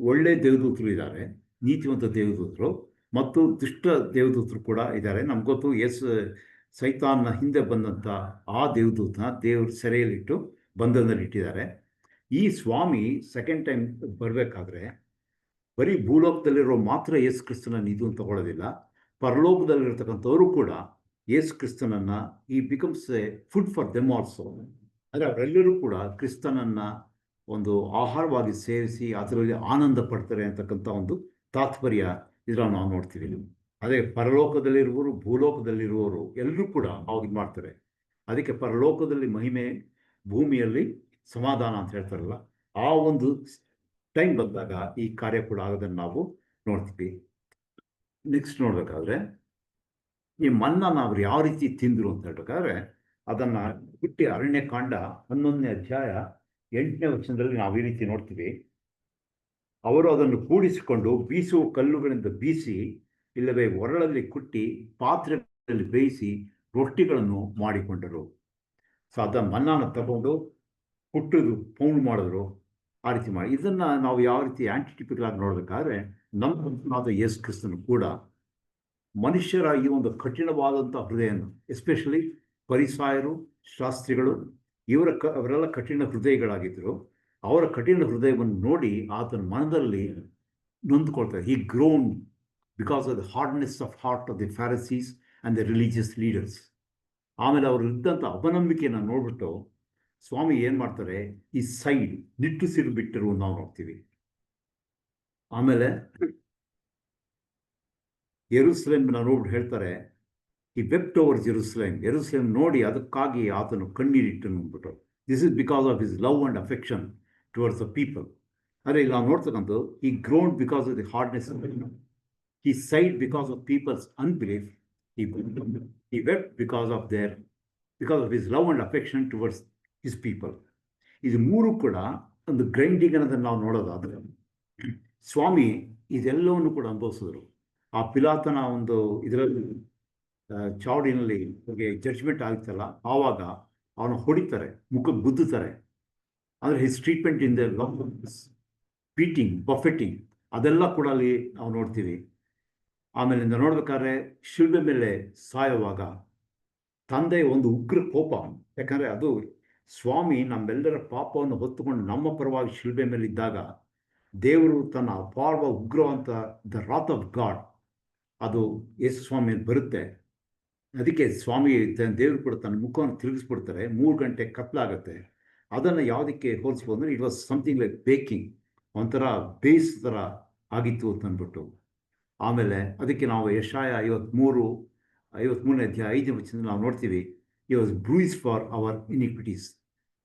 ಒಳ್ಳೆ ದೇವದೂತರು ಇದ್ದಾರೆ, ನೀತಿವಂತ ದೇವದೂತರು ಮತ್ತು ದುಷ್ಟ ದೇವದೂತರು ಕೂಡ ಇದ್ದಾರೆ. ನಮ್ಗೆ ಗೊತ್ತು, ಸೈತಾನ್ನ ಹಿಂದೆ ಬಂದಂಥ ಆ ದೇವದೂತನ ದೇವರು ಸೆರೆಯಲ್ಲಿಟ್ಟು ಬಂಧನದಲ್ಲಿ ಇಟ್ಟಿದ್ದಾರೆ. ಈ ಸ್ವಾಮಿ ಸೆಕೆಂಡ್ ಟೈಮ್ ಬರಬೇಕಾದ್ರೆ ಬರೀ ಭೂಲೋಕದಲ್ಲಿರೋ ಮಾತ್ರ ಯೇಸು ಕ್ರಿಸ್ತನನ್ನು ಇದು ಅಂತ ತಗೊಳ್ಳೋದಿಲ್ಲ, ಪರಲೋಕದಲ್ಲಿರ್ತಕ್ಕಂಥವರು ಕೂಡ ಯೇಸು ಕ್ರಿಸ್ತನನ್ನು ಈ becomes A food for them also. ಅಂದರೆ ಅವರೆಲ್ಲರೂ ಕೂಡ ಕ್ರಿಸ್ತನನ್ನು ಒಂದು ಆಹಾರವಾಗಿ ಸೇವಿಸಿ ಅದರಲ್ಲಿ ಆನಂದ ಪಡ್ತಾರೆ ಅಂತಕ್ಕಂಥ ಒಂದು ತಾತ್ಪರ್ಯ ಇದನ್ನು ನಾವು ನೋಡ್ತೀವಿ. ಅದೇ ಪರಲೋಕದಲ್ಲಿರುವವರು, ಭೂಲೋಕದಲ್ಲಿರುವವರು ಎಲ್ಲರೂ ಕೂಡ ಅವಾಗ ಮಾಡ್ತಾರೆ. ಅದಕ್ಕೆ ಪರಲೋಕದಲ್ಲಿ ಮಹಿಮೆ, ಭೂಮಿಯಲ್ಲಿ ಸಮಾಧಾನ ಅಂತ ಹೇಳ್ತಾರಲ್ಲ, ಆ ಒಂದು ಟೈಮ್ ಬಂದಾಗ ಈ ಕಾರ್ಯ ಕೂಡ ಆಗೋದನ್ನು ನಾವು ನೋಡ್ತೀವಿ. ನೆಕ್ಸ್ಟ್ ನೋಡ್ಬೇಕಾದ್ರೆ ಈ ಮನ್ನನ ಅವ್ರು ಯಾವ ರೀತಿ ತಿಂದ್ರು ಅಂತ ಹೇಳ್ಬೇಕಾದ್ರೆ, ಅದನ್ನ ಬಿಟ್ಟು ಅರಣ್ಯಕಾಂಡ 11ನೇ ಅಧ್ಯಾಯ 8ನೇ ವಚನದಲ್ಲಿ ನಾವು ಈ ರೀತಿ ನೋಡ್ತೀವಿ. ಅವರು ಅದನ್ನು ಕೂಡಿಸಿಕೊಂಡು ಬೀಸುವ ಕಲ್ಲುಗಳಿಂದ ಬೀಸಿ, ಇಲ್ಲವೇ ಒರಳಲ್ಲಿ ಕುಟ್ಟಿ ಪಾತ್ರೆಗಳಲ್ಲಿ ಬೇಯಿಸಿ ರೊಟ್ಟಿಗಳನ್ನು ಮಾಡಿಕೊಂಡರು. ಸೊ ಅದನ್ನು ಮನ್ನಾನ ತಗೊಂಡು ಕುಟ್ಟುದು, ಪೌಂಡ್ ಮಾಡಿದ್ರು, ಆ ರೀತಿ ಮಾಡಿ. ಇದನ್ನು ನಾವು ಯಾವ ರೀತಿ ಆಂಟಿಟಿಪಿಕಲ್ ಆಗಿ ನೋಡಬೇಕಾದ್ರೆ, ನಮ್ಮ ಯೇಸು ಕ್ರಿಸ್ತನು ಕೂಡ ಮನುಷ್ಯರ ಈ ಒಂದು ಕಠಿಣವಾದಂಥ ಹೃದಯವನ್ನು, ಎಸ್ಪೆಷಲಿ ಫರಿಸಾಯರು, ಶಾಸ್ತ್ರಿಗಳು, ಅವರೆಲ್ಲ ಕಠಿಣ ಹೃದಯಗಳಾಗಿದ್ದರು. ಅವರ ಕಠಿಣ ಹೃದಯವನ್ನು ನೋಡಿ ಆತನ ಮನದಲ್ಲಿ ನೊಂದುಕೊಳ್ತಾರೆ. He groan because of the hardness of heart of the Pharisees and the religious leaders. ಆಮೇಲೆ ಅವರು ಇದ್ದಂಥ ಅಪನಂಬಿಕೆಯನ್ನು ನೋಡ್ಬಿಟ್ಟು ಸ್ವಾಮಿ ಏನು ಮಾಡ್ತಾರೆ, ಈ ಸೈಡ್ ನಿಟ್ಟುಸಿರು ಬಿಟ್ಟರು ನಾವು ನೋಡ್ತೀವಿ. ಆಮೇಲೆ ಯೆರೂಸಲೇಮ್ನ ನೋಡ್ಬಿಟ್ಟು ಹೇಳ್ತಾರೆ, ಈ ವೆಪ್ಟ್ ಓವರ್ ಯೆರೂಸಲೇಮ್ ನೋಡಿ ಅದಕ್ಕಾಗಿ ಆತನು ಕಣ್ಣೀರಿಟ್ಟನು ಅಂದ್ಬಿಟ್ಟು. This is because of his love and affection towards the people. ಅಂದರೆ ಇಲ್ಲಿ ನಾವು ನೋಡ್ತಕ್ಕಂಥ he groan because of the hardness, he sighed because of people's unbelief, he wept because of his love and affection towards his people. ಇದು ಮೂರು ಕೂಡ ಒಂದು grinding ಅನ್ನೋದನ್ನು ನಾವು ನೋಡೋದಾದರೆ, ಸ್ವಾಮಿ ಇದೆಲ್ಲವನ್ನು ಕೂಡ ಅನುಭವಿಸಿದ್ರು. ಆ ಪಿಲಾತನ ಒಂದು ಇದರಲ್ಲಿ ಚಾವಡಿನಲ್ಲಿ ಅವ್ರಿಗೆ ಜಡ್ಜ್ಮೆಂಟ್ ಆಗುತ್ತಲ್ಲ, ಆವಾಗ ಅವನು ಹೊಡಿತಾರೆ, ಮುಖಕ್ಕೆ ಗುದ್ದುತ್ತಾರೆ. ಅಂದರೆ his treatment in the love, beating, buffeting, ಅದೆಲ್ಲ ಕೂಡ ಅಲ್ಲಿ ನಾವು ನೋಡ್ತೀವಿ. ಆಮೇಲಿಂದ ನೋಡ್ಬೇಕಾದ್ರೆ ಶಿಲ್ಬೆ ಮೇಲೆ ಸಾಯುವಾಗ ತಂದೆಯ ಒಂದು ಉಗ್ರ ಕೋಪ, ಯಾಕಂದರೆ ಅದು ಸ್ವಾಮಿ ನಮ್ಮೆಲ್ಲರ ಪಾಪವನ್ನು ಹೊತ್ತುಕೊಂಡು ನಮ್ಮ ಪರವಾಗಿ ಶಿಲ್ಬೆ ಮೇಲೆ ಇದ್ದಾಗ ದೇವರು ತನ್ನ ಅಪಾರ ಉಗ್ರ ಅಂತ ದ ರಾತ್ ಆಫ್ ಗಾಡ್ ಅದು ಯೇಸು ಸ್ವಾಮಿ ಬರುತ್ತೆ. ಅದಕ್ಕೆ ಸ್ವಾಮಿ ದೇವರು ಕೂಡ ತನ್ನ ಮುಖವನ್ನು ತಿರುಗಿಸ್ಬಿಡ್ತಾರೆ. 3 ಗಂಟೆ ಕತ್ಲಾಗತ್ತೆ. ಅದನ್ನು ಯಾವುದಕ್ಕೆ ಹೋಲಿಸ್ಬೋದು ಅಂದರೆ, it was something like baking, ಒಂಥರ ಬೇಯಿಸ್ ಥರ ಆಗಿತ್ತು ಅಂತ ಅಂದ್ಬಿಟ್ಟು. ಆಮೇಲೆ ಅದಕ್ಕೆ ನಾವು ಯೆಶಾಯ 53ನೇ ಅಧ್ಯಾಯ 5ನೇ ವಚನದಲ್ಲಿ ನಾವು ನೋಡ್ತೀವಿ, ಹಿ ವಾಸ್ ಬ್ರೂಯಿಸ್ ಫಾರ್ ಅವರ್ ಇನಿಕ್ವಿಟೀಸ್,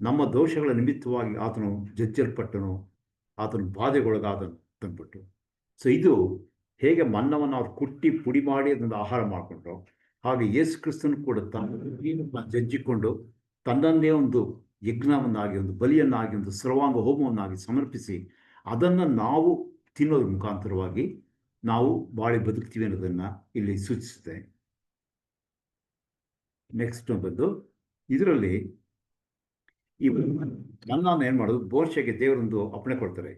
ನಮ್ಮ ದೋಷಗಳ ನಿಮಿತ್ತವಾಗಿ ಆತನು ಜಜ್ಜಲ್ಪಟ್ಟನು, ಆತನು ಬಾಧೆಗೊಳಗಾದನು ತಂದ್ಬಿಟ್ಟು. ಸೊ ಇದು ಹೇಗೆ ಮನ್ನವನ್ನು ಅವ್ರು ಕುಟ್ಟಿ ಪುಡಿ ಮಾಡಿ ಅದನ್ನು ಆಹಾರ ಮಾಡಿಕೊಂಡ್ರು, ಹಾಗೆ ಯೇಸು ಕ್ರಿಸ್ತನು ಕೂಡ ತನ್ನ ಜಜ್ಜಿಕೊಂಡು ತನ್ನನ್ನೇ ಒಂದು ಯಜ್ಞವನ್ನಾಗಿ, ಒಂದು ಬಲಿಯನ್ನಾಗಿ, ಒಂದು ಸರ್ವಾಂಗ ಹೋಮವನ್ನಾಗಿ ಸಮರ್ಪಿಸಿ ಅದನ್ನು ನಾವು ತಿನ್ನೋದ್ರ ಮುಖಾಂತರವಾಗಿ ನಾವು ಬಾಳಿ ಬದುಕ್ತೀವಿ ಅನ್ನೋದನ್ನು ಇಲ್ಲಿ ಸೂಚಿಸುತ್ತೆ. ನೆಕ್ಸ್ಟ್ ಬಂದು ಇದರಲ್ಲಿ ಈ ಮನ್ನಾನ ಏನು ಮಾಡೋದು, ಮೋಶೆಗೆ ದೇವರೊಂದು ಅಪ್ಪಣೆ ಕೊಡ್ತಾರೆ,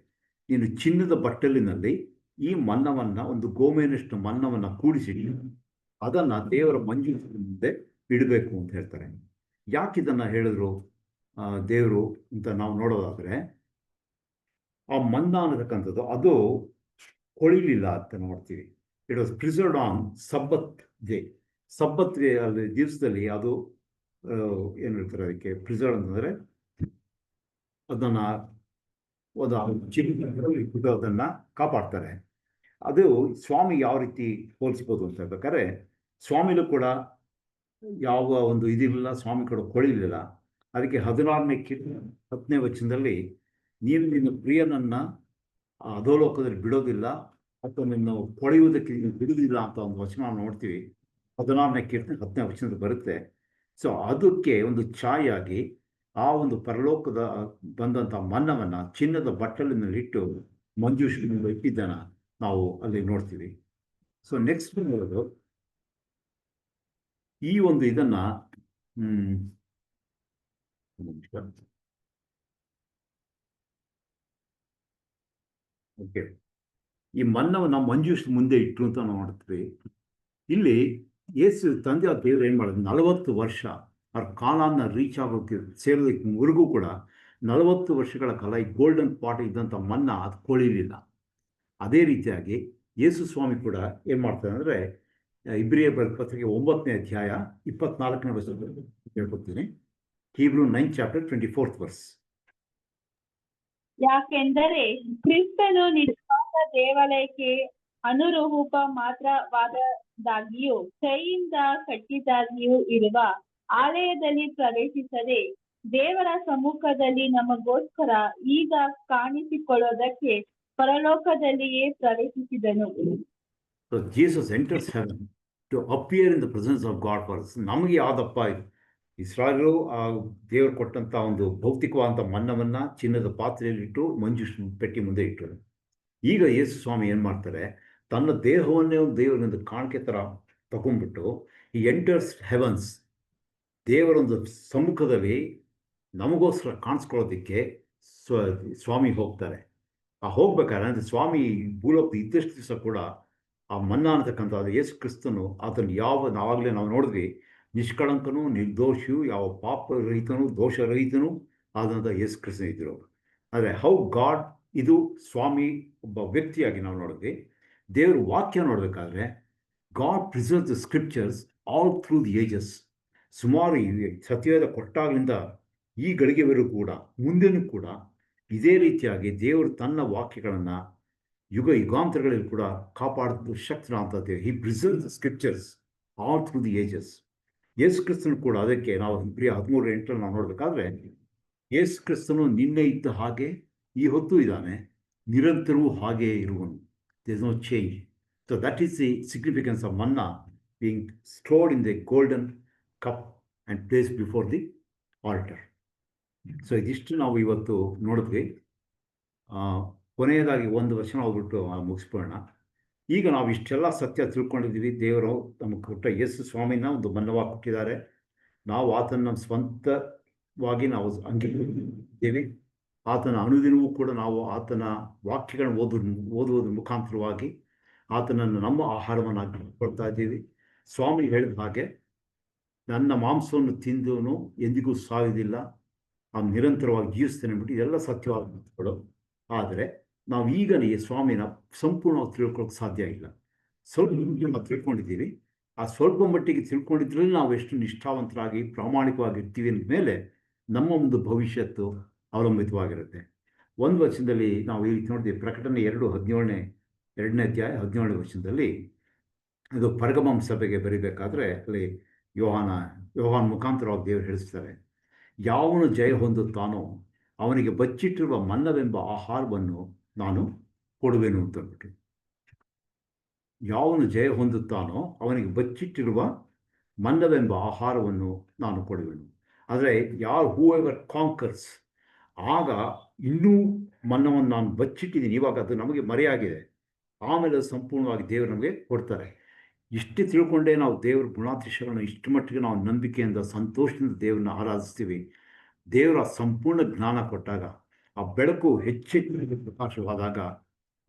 ನೀನು ಚಿನ್ನದ ಬಟ್ಟಲಿನಲ್ಲಿ ಈ ಮನ್ನವನ್ನು, ಒಂದು ಗೋಮೇನಷ್ಟು ಮನ್ನವನ್ನು ಕೂಡಿಸಿ ಅದನ್ನು ದೇವರ ಮಂಜೂಷದ ಮುಂದೆ ಇಡಬೇಕು ಅಂತ ಹೇಳ್ತಾರೆ. ಯಾಕಿದನ್ನು ಹೇಳಿದ್ರು ದೇವರು ಅಂತ ನಾವು ನೋಡೋದಾದರೆ, ಆ ಮನ್ನ ಅನ್ನತಕ್ಕಂಥದ್ದು ಅದು ಕೊಳಿಲಿಲ್ಲ ಅಂತ ನೋಡ್ತೀವಿ. It was preserved on Sabbath day. Sabbath ಅಲ್ಲಿ ದಿವಸದಲ್ಲಿ ಅದು ಏನು ಹೇಳ್ತಾರೆ ಅದಕ್ಕೆ ಪ್ರಿಸರ್ವ್ ಅಂತಂದರೆ, ಅದನ್ನು ಒಂದು ಅದನ್ನು ಕಾಪಾಡ್ತಾರೆ. ಅದು ಸ್ವಾಮಿ ಯಾವ ರೀತಿ ಹೋಲಿಸ್ಬೋದು ಅಂತ ಹೇಳ್ಬೇಕಾದ್ರೆ, ಸ್ವಾಮಿಲೂ ಕೂಡ ಯಾವ ಒಂದು ಇದಿಲ್ಲ, ಸ್ವಾಮಿ ಕೂಡ ಕೊಳಿಲಿಲ್ಲ. ಅದಕ್ಕೆ 16ನೇ ಕೀರ್ತನೆ 10ನೇ ವಚನದಲ್ಲಿ, ನೀನು ನಿನ್ನ ಪ್ರಿಯನನ್ನು ಅಧೋಲೋಕದಲ್ಲಿ ಬಿಡೋದಿಲ್ಲ ಅಥವಾ ನಿನ್ನ ಕೊಳೆಯುವುದಕ್ಕೆ ಬಿಡುವುದಿಲ್ಲ ಅಂತ ಒಂದು ವಚನ ನಾವು ನೋಡ್ತೀವಿ. 16ನೇ ಕೀರ್ತನೆ 10ನೇ ವಚನದಲ್ಲಿ ಬರುತ್ತೆ. ಸೊ ಅದಕ್ಕೆ ಒಂದು ಛಾಯಾಗಿ ಆ ಒಂದು ಪರಲೋಕದ ಬಂದಂಥ ಮನ್ನವನ್ನು ಚಿನ್ನದ ಬಟ್ಟಲಿನಲ್ಲಿಟ್ಟು ಮಂಜೂಷದಿಂದ ಇಟ್ಟಿದ್ದನ್ನು ನಾವು ಅಲ್ಲಿ ನೋಡ್ತೀವಿ. ಸೊ ನೆಕ್ಸ್ಟ್ ನೋಡೋದು ಈ ಒಂದು ಇದನ್ನು ಓಕೆ, ಈ ಮನ್ನವನ್ನು ಮಂಜೂಷ ಮುಂದೆ ಇಟ್ಟರು ಅಂತ ನಾವು ನೋಡ್ತೀವಿ. ಇಲ್ಲಿ ಯೇಸು ತಂದೆ ಆ ದೇವರು ಏನು ಮಾಡೋದು, 40 ವರ್ಷ ಅವ್ರ ಕಾಲನ್ನು ರೀಚ್ ಆಗೋಕ್ಕೆ ಸೇರೋದಕ್ಕೆವರೆಗೂ ಕೂಡ 40 ವರ್ಷಗಳ ಕಾಲ ಈ ಗೋಲ್ಡನ್ ಪಾಟ್ ಇದ್ದಂಥ ಮನ್ನ ಅದು ಕೊಳಿಲಿಲ್ಲ. ಅದೇ ರೀತಿಯಾಗಿ ಯೇಸು ಸ್ವಾಮಿ ಕೂಡ ಏನು ಮಾಡ್ತಾರೆ ಅಂದರೆ, ಇಬ್ರಿಯ ಪತ್ರಿಕೆ 9ನೇ ಅಧ್ಯಾಯ 24ನೇ ವಚನ ಹೇಳ್ಕೊತೀನಿ. Hebrew 9 chapter 24th verse. ಯಾಕೆಂದರೆ ಕ್ರಿಸ್ತನು ನಿಜವಾದ ದೇವಾಲಯಕ್ಕೆ ಅನುರೂಪ ಮಾತ್ರವಾದದಾಗಿಯೂ ಕೈಯಿಂದ ಕಟ್ಟಿದಾಗಿಯೂ ಇರುವ ಆಲಯದಲ್ಲಿ ಪ್ರವೇಶಿಸದೆ ದೇವರ ಸಮ್ಮುಖದಲ್ಲಿ ನಮಗೋಸ್ಕರ ಈಗ ಕಾಣಿಸಿಕೊಳ್ಳೋದಕ್ಕೆ ಪರಲೋಕದಲ್ಲಿಯೇ ಪ್ರವೇಶಿಸಿದನು. So Jesus enters heaven to appear in the presence of God for us. ನಮಗೆ ಯಾವ್ದಪ್ಪ ಇಸ್ರಾಯೇಲು ಆ ದೇವರು ಕೊಟ್ಟಂತ ಒಂದು ಭೌತಿಕವಾದಂಥ ಮನ್ನವನ್ನ ಚಿನ್ನದ ಪಾತ್ರೆಯಲ್ಲಿ ಇಟ್ಟು ಮಂಜು ಪೆಟ್ಟಿ ಮುಂದೆ ಇಟ್ಟರು. ಈಗ ಯೇಸು ಸ್ವಾಮಿ ಏನು ಮಾಡ್ತಾರೆ, ತನ್ನ ದೇಹವನ್ನೇ ಒಂದು ದೇವರಿಂದ ಕಾಣಿಕೆ ಥರ ತಗೊಂಡ್ಬಿಟ್ಟು ಈ ಎಂಟರ್ಸ್ ಹೆವನ್ಸ್, ದೇವರೊಂದು ಸಮ್ಮುಖದಲ್ಲಿ ನಮಗೋಸ್ಕರ ಕಾಣಿಸ್ಕೊಳ್ಳೋದಕ್ಕೆ ಸ್ವಾಮಿ ಹೋಗ್ತಾರೆ. ಆ ಹೋಗ್ಬೇಕಾದ್ರೆ ಅಂದರೆ ಸ್ವಾಮಿ ಭೂಲೋಕದ ಇದ್ದಷ್ಟು ದಿವಸ ಕೂಡ ಆ ಮನ್ನಾ ಅನ್ನತಕ್ಕಂಥ ಯೇಸು ಕ್ರಿಸ್ತನು ಅದನ್ನು ನಾವಾಗಲೇ ನಾವು ನೋಡಿದ್ವಿ, ನಿಷ್ಕಳಂಕನೂ ನಿರ್ದೋಷಿಯು, ಯಾವ ಪಾಪರಹಿತನೂ ದೋಷರಹಿತನೂ ಆದಂಥ ಯೇಸು ಕ್ರಿಸ್ತನ ಇದ್ದರು. ಆದರೆ ಹೌ ಗಾಡ್, ಇದು ಸ್ವಾಮಿ ಒಬ್ಬ ವ್ಯಕ್ತಿಯಾಗಿ ನಾವು ನೋಡಿದ್ವಿ. ದೇವರ ವಾಕ್ಯ ನೋಡಬೇಕಾದ್ರೆ god preserve the scriptures all through the ages. ಸುಮಾರು ಸತ್ಯವೇದ ಕೊಟ್ಟಾಗಲಿಂದ ಈ ಗಳಿಗೆವರೆಗೂ ಕೂಡ ಮುಂದೆನೂ ಕೂಡ ಇದೇ ರೀತಿಯಾಗಿ ದೇವರು ತನ್ನ ವಾಕ್ಯಗಳನ್ನು ಯುಗಾಂತರಗಳಲ್ಲಿ ಕೂಡ ಕಾಪಾಡೋದು ಶಕ್ತನ ಅಂತದ್ದು. He preserve the scriptures all through the ages. ಯೇಸು ಕ್ರಿಸ್ತನು ಕೂಡ ಅದಕ್ಕೆ ನಾವು Hebrew 13:8 ನಾವು ನೋಡಬೇಕಾದ್ರೆ ಯೇಸು ಕ್ರಿಸ್ತನು ನಿನ್ನೆ ಇದ್ದ ಹಾಗೆ ಈ ಹೊತ್ತು ಇದ್ದಾನೆ, ನಿರಂತರವೂ ಹಾಗೆಯೇ ಇರುವನು. There is no change. So that is the significance of manna being stored in the golden cup and placed before the altar. So ಇದಿಷ್ಟು ನಾವು ಇವತ್ತು ನೋಡಿದ್ವಿ. ಕೊನೆಯದಾಗಿ ಒಂದು ವರ್ಷ ಹೋಗ್ಬಿಟ್ಟು ಮುಗಿಸ್ಬೋಣ. ಈಗ ನಾವು ಇಷ್ಟೆಲ್ಲ ಸತ್ಯ ತಿಳ್ಕೊಂಡಿದ್ದೀವಿ. ದೇವರು ನಮಗೆ ಕೊಟ್ಟ ಯೇಸು ಸ್ವಾಮಿನ ಒಂದು ಮನ್ನವಾಗಿ ಕೊಟ್ಟಿದ್ದಾರೆ. ನಾವು ಆತನ ನಮ್ಮ ಸ್ವಂತವಾಗಿ ನಾವು ಅಂಗೀಕರಿಸಿದ್ದೇವೆ. ಆತನ ಅನುದಿನವೂ ಕೂಡ ನಾವು ಆತನ ವಾಕ್ಯಗಳನ್ನು ಓದುವುದರ ಮುಖಾಂತರವಾಗಿ ಆತನನ್ನು ನಮ್ಮ ಆಹಾರವನ್ನಾಗಿ ಕೊಡ್ತಾ ಇದ್ದೀವಿ. ಸ್ವಾಮಿ ಹೇಳಿದ ಹಾಗೆ, ನನ್ನ ಮಾಂಸವನ್ನು ತಿಂದವನು ಎಂದಿಗೂ ಸಾಯುವುದಿಲ್ಲ, ಆ ನಿರಂತರವಾಗಿ ಜೀವಿಸ್ತೇನೆ ಅಂದ್ಬಿಟ್ಟು ಇದೆಲ್ಲ ಸತ್ಯವಾದ ಮಾತುಗಳು. ಆದರೆ ನಾವು ಈಗ ಈ ಸ್ವಾಮಿನ ಸಂಪೂರ್ಣವಾಗಿ ತಿಳ್ಕೊಳ್ಳೋಕೆ ಸಾಧ್ಯ ಇಲ್ಲ. ಸ್ವಲ್ಪ ನಾವು ತಿಳ್ಕೊಂಡಿದ್ದೀವಿ. ಆ ಸ್ವಲ್ಪ ಮಟ್ಟಿಗೆ ತಿಳ್ಕೊಂಡಿದ್ರಲ್ಲಿ ನಾವು ಎಷ್ಟು ನಿಷ್ಠಾವಂತರಾಗಿ ಪ್ರಾಮಾಣಿಕವಾಗಿರ್ತೀವಿ ಅಂದ ಮೇಲೆ ನಮ್ಮ ಒಂದು ಭವಿಷ್ಯತ್ತು ಅವಲಂಬಿತವಾಗಿರುತ್ತೆ. ಒಂದು ವಚನದಲ್ಲಿ ನಾವು ಈ ರೀತಿ ನೋಡಿದ್ವಿ. ಪ್ರಕಟಣೆ 2:17 ಅಧ್ಯಾಯ 17ನೇ ವಚನದಲ್ಲಿ ಇದು ಪರ್ಗಮಂ ಸಭೆಗೆ ಬರೀಬೇಕಾದ್ರೆ ಅಲ್ಲಿ ಯೋಹಾನ ಮುಖಾಂತರವಾಗಿ ದೇವರು ಹೇಳಿಸ್ತಾರೆ, ಯಾವನು ಜಯ ಹೊಂದುತ್ತಾನೋ ಅವನಿಗೆ ಬಚ್ಚಿಟ್ಟಿರುವ ಮನ್ನವೆಂಬ ಆಹಾರವನ್ನು ನಾನು ಕೊಡುವೆನು ಅಂತಂದ್ಬಿಟ್ಟು. ಯಾವನು ಜಯ ಹೊಂದುತ್ತಾನೋ ಅವನಿಗೆ ಬಚ್ಚಿಟ್ಟಿರುವ ಮನ್ನವೆಂಬ ಆಹಾರವನ್ನು ನಾನು ಕೊಡುವೆನು. ಆದರೆ ಹೂ ಎವರ್ ಕಾಂಕರ್ಸ್, ಆಗ ಇನ್ನೂ ಮನ್ನವನ್ನು ನಾನು ಬಚ್ಚಿಟ್ಟಿದ್ದೀನಿ, ಇವಾಗ ಅದು ನಮಗೆ ಮರೆಯಾಗಿದೆ, ಆಮೇಲೆ ಅದು ಸಂಪೂರ್ಣವಾಗಿ ದೇವರು ನಮಗೆ ಕೊಡ್ತಾರೆ. ಇಷ್ಟು ತಿಳ್ಕೊಂಡೇ ನಾವು ದೇವರ ಗುಣಾತಿಶಯಗಳನ್ನು ಇಷ್ಟು ಮಟ್ಟಿಗೆ ನಾವು ನಂಬಿಕೆಯಿಂದ ಸಂತೋಷದಿಂದ ದೇವರನ್ನ ಆರಾಧಿಸ್ತೀವಿ. ದೇವರ ಸಂಪೂರ್ಣ ಜ್ಞಾನ ಕೊಟ್ಟಾಗ, ಆ ಬೆಳಕು ಹೆಚ್ಚೆಚ್ಚು ಪ್ರಕಾಶವಾದಾಗ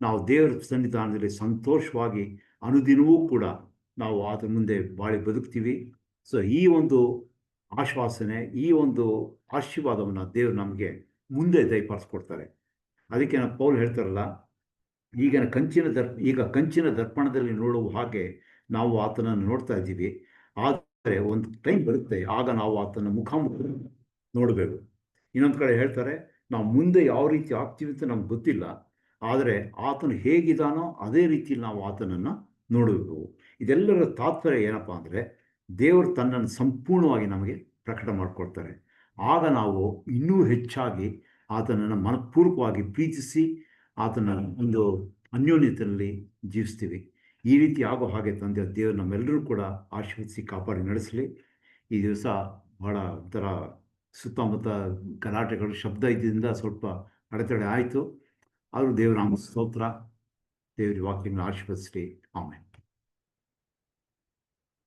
ನಾವು ದೇವರ ಸನ್ನಿಧಾನದಲ್ಲಿ ಸಂತೋಷವಾಗಿ ಅನುದಿನವೂ ಕೂಡ ನಾವು ಅದರ ಮುಂದೆ ಬಾಳಿ ಬದುಕ್ತೀವಿ. ಸೊ ಈ ಒಂದು ಆಶ್ವಾಸನೆ, ಈ ಒಂದು ಆಶೀರ್ವಾದವನ್ನು ದೇವರು ನಮಗೆ ಮುಂದೆ ದಯಪಾಲಿಸ್ಕೊಡ್ತಾರೆ. ಅದಕ್ಕೆ ನಾವು ಪೌಲ್ ಹೇಳ್ತಾರಲ್ಲ, ಈಗ ಕಂಚಿನ ದರ್ಪಣದಲ್ಲಿ ನೋಡುವ ಹಾಗೆ ನಾವು ಆತನನ್ನು ನೋಡ್ತಾ ಇದ್ದೀವಿ, ಆದರೆ ಒಂದು ಟೈಮ್ ಬರುತ್ತೆ ಆಗ ನಾವು ಆತನ ಮುಖಾಮುಖ ನೋಡಬೇಕು. ಇನ್ನೊಂದು ಕಡೆ ಹೇಳ್ತಾರೆ, ನಾವು ಮುಂದೆ ಯಾವ ರೀತಿ ಆಗ್ತೀವಿ ಅಂತ ನಮ್ಗೆ ಗೊತ್ತಿಲ್ಲ, ಆದರೆ ಆತನು ಹೇಗಿದ್ದಾನೋ ಅದೇ ರೀತಿಯಲ್ಲಿ ನಾವು ಆತನನ್ನು ನೋಡಬೇಕು. ಇದೆಲ್ಲರ ತಾತ್ಪರ್ಯ ಏನಪ್ಪ ಅಂದರೆ, ದೇವರು ತನ್ನನ್ನು ಸಂಪೂರ್ಣವಾಗಿ ನಮಗೆ ಪ್ರಕಟ ಮಾಡಿಕೊಡ್ತಾರೆ. ಆಗ ನಾವು ಇನ್ನೂ ಹೆಚ್ಚಾಗಿ ಆತನನ್ನು ಮನಪೂರ್ವಕವಾಗಿ ಪ್ರೀತಿಸಿ ಆತನ ಒಂದು ಅನ್ಯೋನ್ಯತೆಯಲ್ಲಿ ಜೀವಿಸ್ತೀವಿ. ಈ ರೀತಿ ಆಗೋ ಹಾಗೆ ತಂದೆ ದೇವರು ನಮ್ಮೆಲ್ಲರೂ ಕೂಡ ಆಶೀರ್ವದಿಸಿ ಕಾಪಾಡಿ ನಡೆಸಲಿ. ಈ ದಿವಸ ಬಹಳ ಒಂಥರ ಸುತ್ತಮುತ್ತ ಗಲಾಟೆಗಳು, ಶಬ್ದ ಇದ್ದಿಂದ ಸ್ವಲ್ಪ ಅಡೆತಡೆ ಆಯಿತು. ಆದರೂ ದೇವರ ಸ್ತೋತ್ರ, ದೇವರ ವಾಕ್ಯಗಳನ್ನು ಆಶೀರ್ವದಿಸಲಿ. ಆಮೇಲೆ